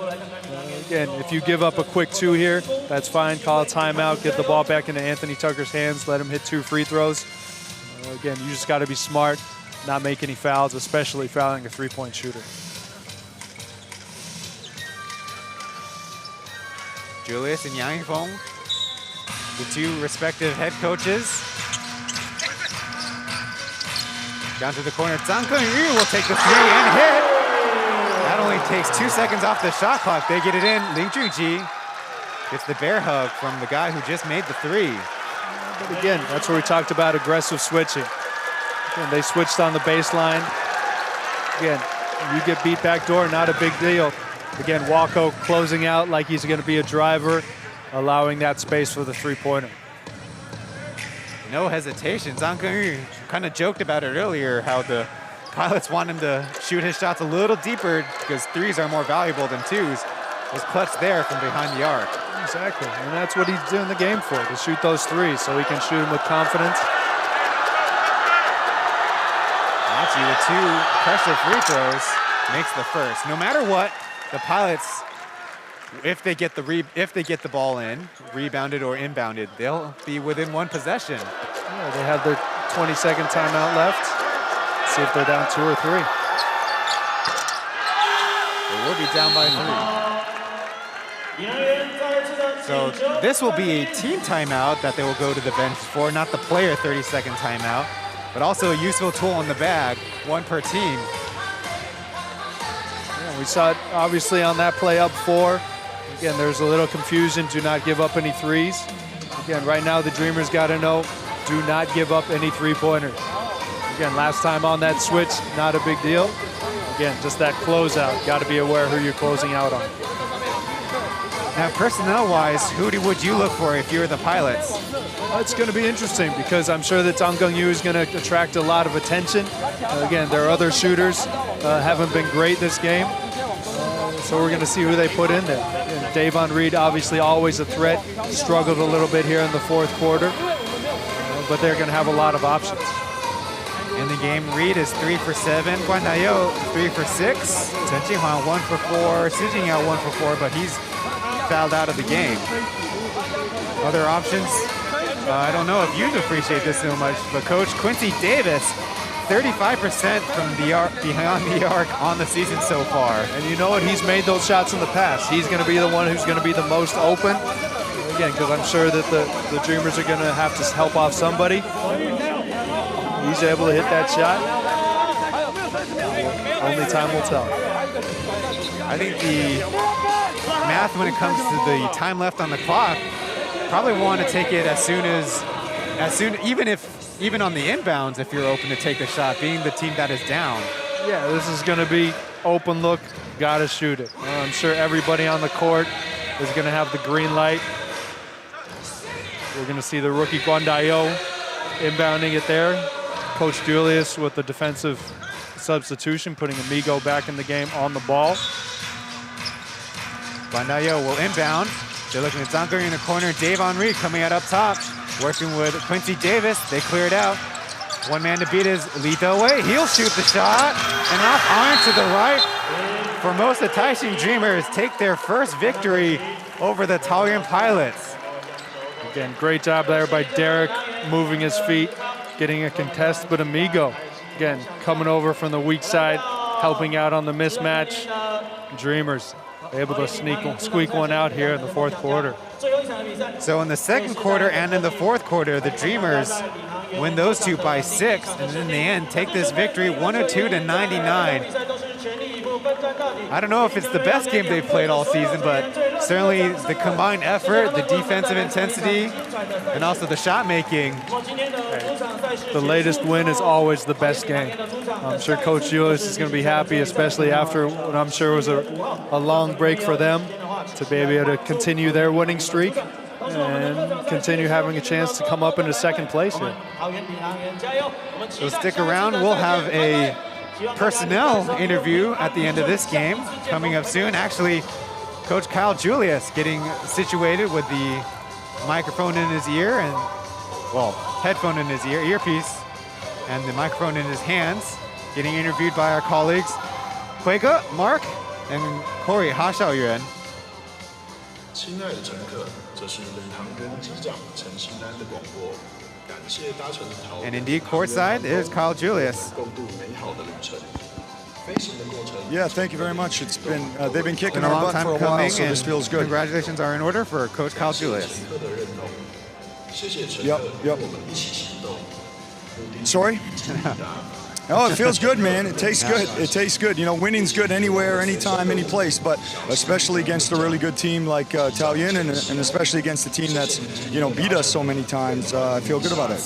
Again, if you give up a quick 2 here, that's fine. Call a timeout, get the ball back into Anthony Tucker's hands, let him hit 2 free throws. Again, you just got to be smart, not make any fouls, especially fouling a 3-point shooter. Julius and Yang Feng, the 2 respective head coaches. Down to the corner, Zhang Kengyu will take the 3 and hit. That only takes 2 seconds off the shot clock. They get it in. Ling Junji gets the bear hug from the guy who just made the 3. But again, that's where we talked about aggressive switching. Again, they switched on the baseline. Again, you get beat backdoor, not a big deal. Again, Wako closing out like he's going to be a driver, allowing that space for the 3-pointer. No hesitation. Zhang Kengyu kind of joked about it earlier, how the Pilots want him to shoot his shots a little deeper because 3s are more valuable than 2s. Was clutch there from behind the arc. Exactly, and that's what he's doing the game for, to shoot those 3s so he can shoot them with confidence. Achi with 2 pressure free throws makes the first. No matter what, the Pilots, if they get the ball in, rebounded or inbounded, they'll be within 1 possession. Yeah, they have their 20-second timeout left. See if they're down 2 or 3. They will be down by 3. So this will be a team timeout that they will go to the bench for, not the player 30-second timeout, but also a useful tool in the bag, 1 per team. Yeah, we saw it obviously on that play up 4. Again, there's a little confusion. Do not give up any 3s. Again, right now the Dreamers got to know, do not give up any 3-pointers. Again, last time on that switch, not a big deal. Again, just that closeout. Got to be aware who you're closing out on. Now, personnel-wise, who would you look for if you were the Pilots? It's going to be interesting because I'm sure that Zhang Kengyu is going to attract a lot of attention. Again, their other shooters haven't been great this game. So we're going to see who they put in there. And Davon Reed, obviously always a threat, struggled a little bit here in the 4th quarter. But they're going to have a lot of options. In the game, Reed is 3 for 7. Guan Daiyou 3 for 6. Chen Jinhuan 1 for 4. Xu Jingyao 1 for 4, but he's fouled out of the game. Other options, I don't know if you'd appreciate this so much, but Coach Quincy Davis, 35% from the arc, behind the arc on the season so far. And you know what? He's made those shots in the past. He's going to be the one who's going to be the most open. Again, because I'm sure that the Dreamers are going to have to help off somebody. He's able to hit that shot. Only time will tell. I think the math when it comes to the time left on the clock probably want to take it as soon, even on the inbounds, if you're open to take the shot, being the team that is down. Yeah, this is going to be open look, got to shoot it. I'm sure everybody on the court is going to have the green light. We're going to see the rookie Guandayo inbounding it there. Coach Julius with the defensive substitution, putting Amigo back in the game on the ball. Guandayo will inbound. They're looking at Zanko in the corner. Dave Henry coming out up top, working with Quincy Davis. They clear it out. One man to beat is Lee Wei. He'll shoot the shot, and off iron to the right. Formosa Taishin Dreamers take their first victory over the Taoyuan Pilots. Again, great job there by Derek, moving his feet, getting a contest, but Amigo, again, coming over from the weak side, helping out on the mismatch. Dreamers able to squeak one out here in the fourth quarter. So in the second quarter and in the fourth quarter, the Dreamers win those two by 6, and in the end take this victory 102-99. I don't know if it's the best game they've played all season, but certainly the combined effort, the defensive intensity, and also the shot making. The latest win is always the best game. I'm sure Coach Julius is going to be happy, especially after what I'm sure was a long break for them, to be able to continue their winning streak and continue having a chance to come up into second place here. So stick around. We'll have a personnel interview at the end of this game coming up soon. Actually, Coach Kyle Julius getting situated with the microphone in his ear and, well, headphone in his ear, earpiece, and the microphone in his hands, getting interviewed by our colleagues Huige, Mark, and Corey Ha Xiaoyuan. 亲爱的乘客，这是领航员机长陈信安的广播。感谢搭乘桃园。 And indeed, courtside is Kyle Julius. 共度美好的旅程。 Yeah, thank you very much. It's been they've been kicking It's been a our long butt time for a while, coming, so this and feels good. congratulations are in order for Coach Kyle Julius. Yep. Sorry? Oh, it feels good, man. It tastes good. It tastes good. You know, winning's good anywhere, anytime, any place, but especially against a really good team like Taoyuan, and especially against a team that's, you know, beat us so many times. I feel good about it.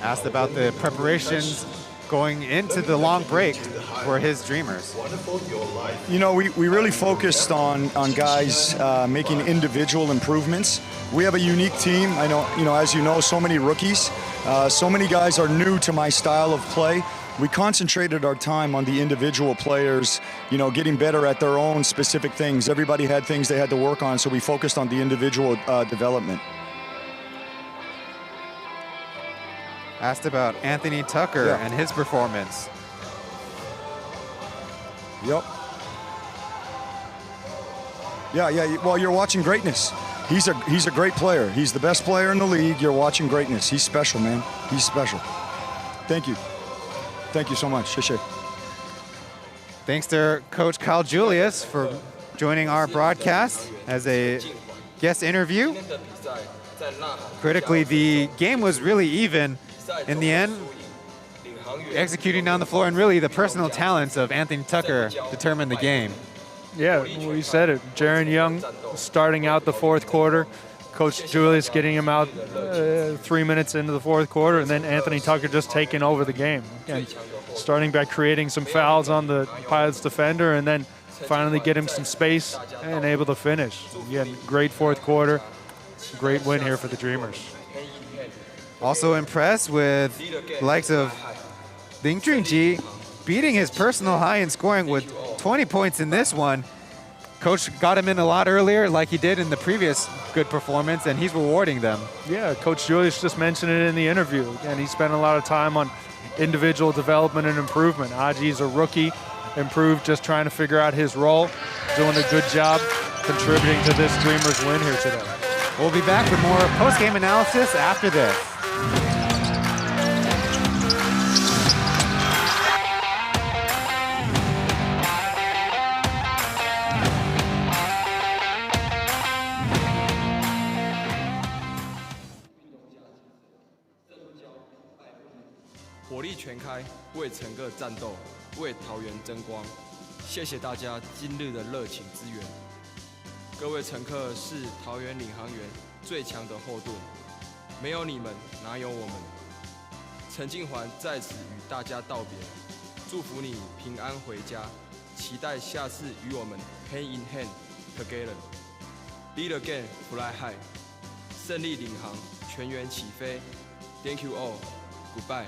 Asked about the preparations going into the long break for his Dreamers. You know, we really focused on guys making individual improvements. We have a unique team. I know, you know, as you know, so many rookies. So many guys are new to my style of play. We concentrated our time on the individual players, you know, getting better at their own specific things. Everybody had things they had to work on, so we focused on the individual development. Asked about Anthony Tucker and his performance. Yep. Yeah. Well, you're watching greatness. He's a great player. He's the best player in the league. You're watching greatness. He's special, man. He's special. Thank you. Thank you so much. 谢谢. Thanks to Coach Kyle Julius for joining our broadcast as a guest interview. Critically, the game was really even. In the end, executing down the floor, and really the personal talents of Anthony Tucker determined the game. Yeah, we said it. Jaron Young starting out the fourth quarter. Coach Julius getting him out 3 minutes into the fourth quarter, and then Anthony Tucker just taking over the game. And starting by creating some fouls on the Pilots defender, and then finally get him some space and able to finish. Again, great fourth quarter. Great win here for the Dreamers. Also impressed with the likes of Ling Junji beating his personal high in scoring with 20 points in this one. Coach got him in a lot earlier like he did in the previous good performance, and he's rewarding them. Yeah, Coach Julius just mentioned it in the interview. And he spent a lot of time on individual development and improvement. Aji's a rookie, improved, just trying to figure out his role, doing a good job contributing to this Dreamers win here today. We'll be back with more post-game analysis after this.火力全开，为乘客战斗，为桃园争光。谢谢大家今日的热情支援。各位乘客是桃园领航员最强的后盾，没有你们，哪有我们？陈静环在此与大家道别，祝福你平安回家，期待下次与我们 hand in hand together。Lead again, fly high， 胜利领航，全员起飞。Thank you all, goodbye。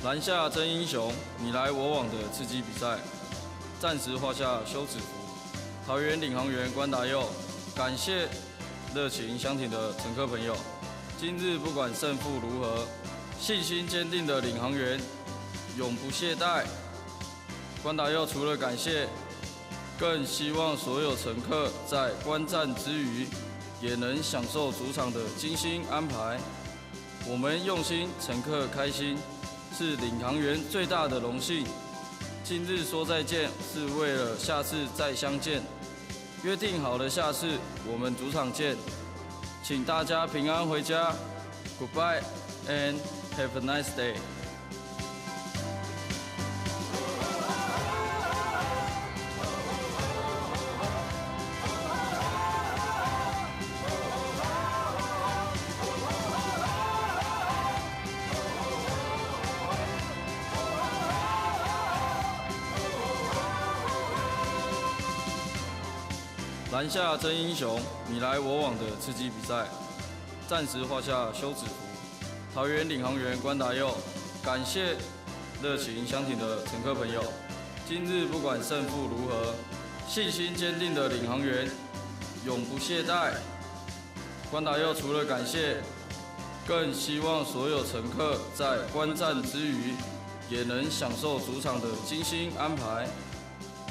篮下真英雄，你来我往的刺激比赛，暂时画下休止符。桃园领航员关达佑，感谢热情相挺的乘客朋友。今日不管胜负如何，信心坚定的领航员永不懈怠。关达佑除了感谢，更希望所有乘客在观战之余，也能享受主场的精心安排。我们用心，乘客开心。是领航员最大的荣幸。今日说再见，是为了下次再相见。约定好了下次我们主场见，请大家平安回家。Goodbye and have a nice day。篮下真英雄，你来我往的刺激比赛，暂时画下休止符。桃园领航员关达佑，感谢热情相挺的乘客朋友。今日不管胜负如何，信心坚定的领航员永不懈怠。关达佑除了感谢，更希望所有乘客在观战之余，也能享受主场的精心安排。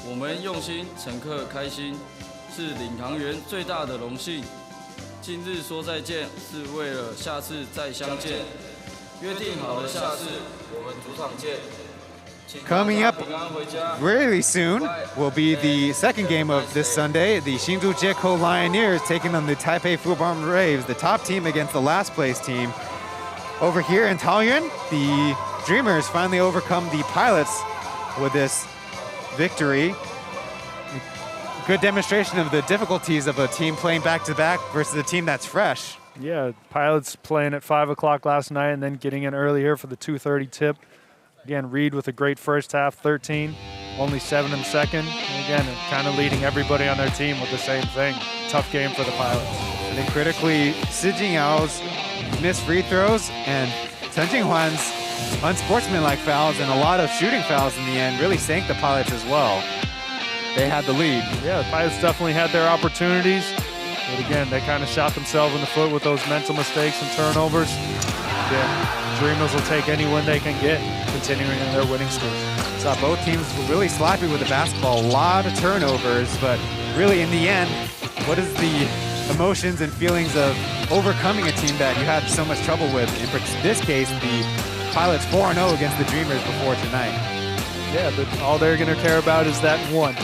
我们用心，乘客开心。是领航员最大的荣幸。今日说再见，是为了下次再相见。约定好了下次我们主场见。Coming up really soon will be the second game of this Sunday. The Hsinchu Jeko Lioneers taking on the Taipei Fubon Braves, the top team against the last place team. Over here in Taoyuan, the Dreamers finally overcome the Pilots with this victory. Good demonstration of the difficulties of a team playing back-to-back versus a team that's fresh. Yeah, Pilots playing at 5 o'clock last night and then getting in early here for the 2:30 tip. Again, Reed with a great first half, 13, only 7 in second. And again, kind of leading everybody on their team with the same thing. Tough game for the Pilots. And then critically, Si Jingyao's missed free throws and Chen Jinghuan's unsportsmanlike fouls and a lot of shooting fouls in the end really sank the Pilots as well. They had the lead. Yeah, the Pilots definitely had their opportunities. But again, they kind of shot themselves in the foot with those mental mistakes and turnovers. Again, Dreamers will take any win they can get, continuing in their winning streak. Saw both teams really sloppy with the basketball. A lot of turnovers, but really in the end, what is the emotions and feelings of overcoming a team that you had so much trouble with? In this case, the Pilots 4-0 against the Dreamers before tonight. Yeah, but all they're going to care about is that one.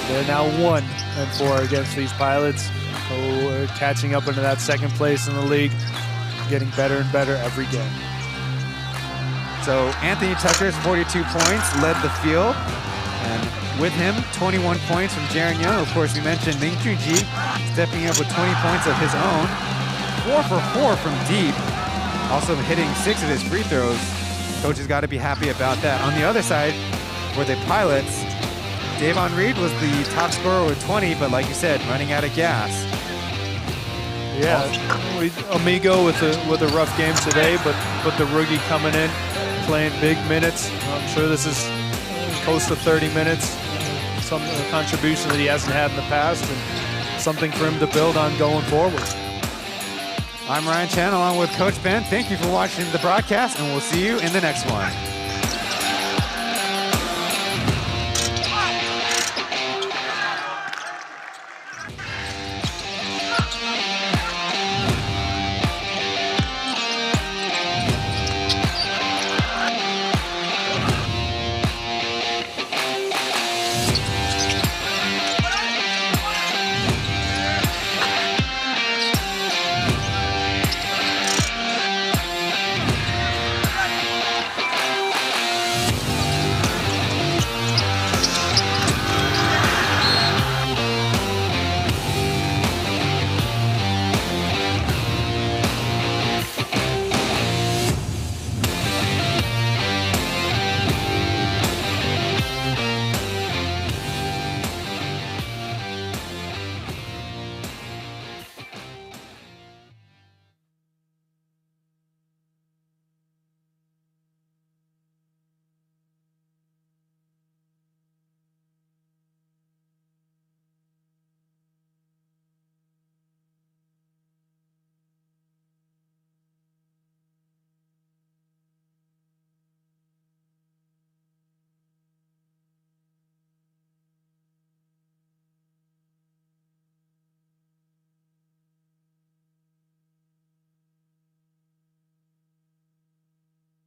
They're now 1-4 against these Pilots, who are catching up into that second place in the league, getting better and better every game. So Anthony Tucker's 42 points led the field, and with him, 21 points from Jaron Young. Of course, we mentioned Ming Junji stepping up with 20 points of his own, 4 for 4 from deep, also hitting 6 of his free throws. Coach has got to be happy about that. On the other side, for the Pilots, Davon Reed was the top scorer with 20, but like you said, running out of gas. Yeah, Amigo with a rough game today, but the rookie coming in, playing big minutes. I'm sure this is close to 30 minutes, some contribution that he hasn't had in the past, and something for him to build on going forward. I'm Ryan Chen along with Coach Ben. Thank you for watching the broadcast, and we'll see you in the next one.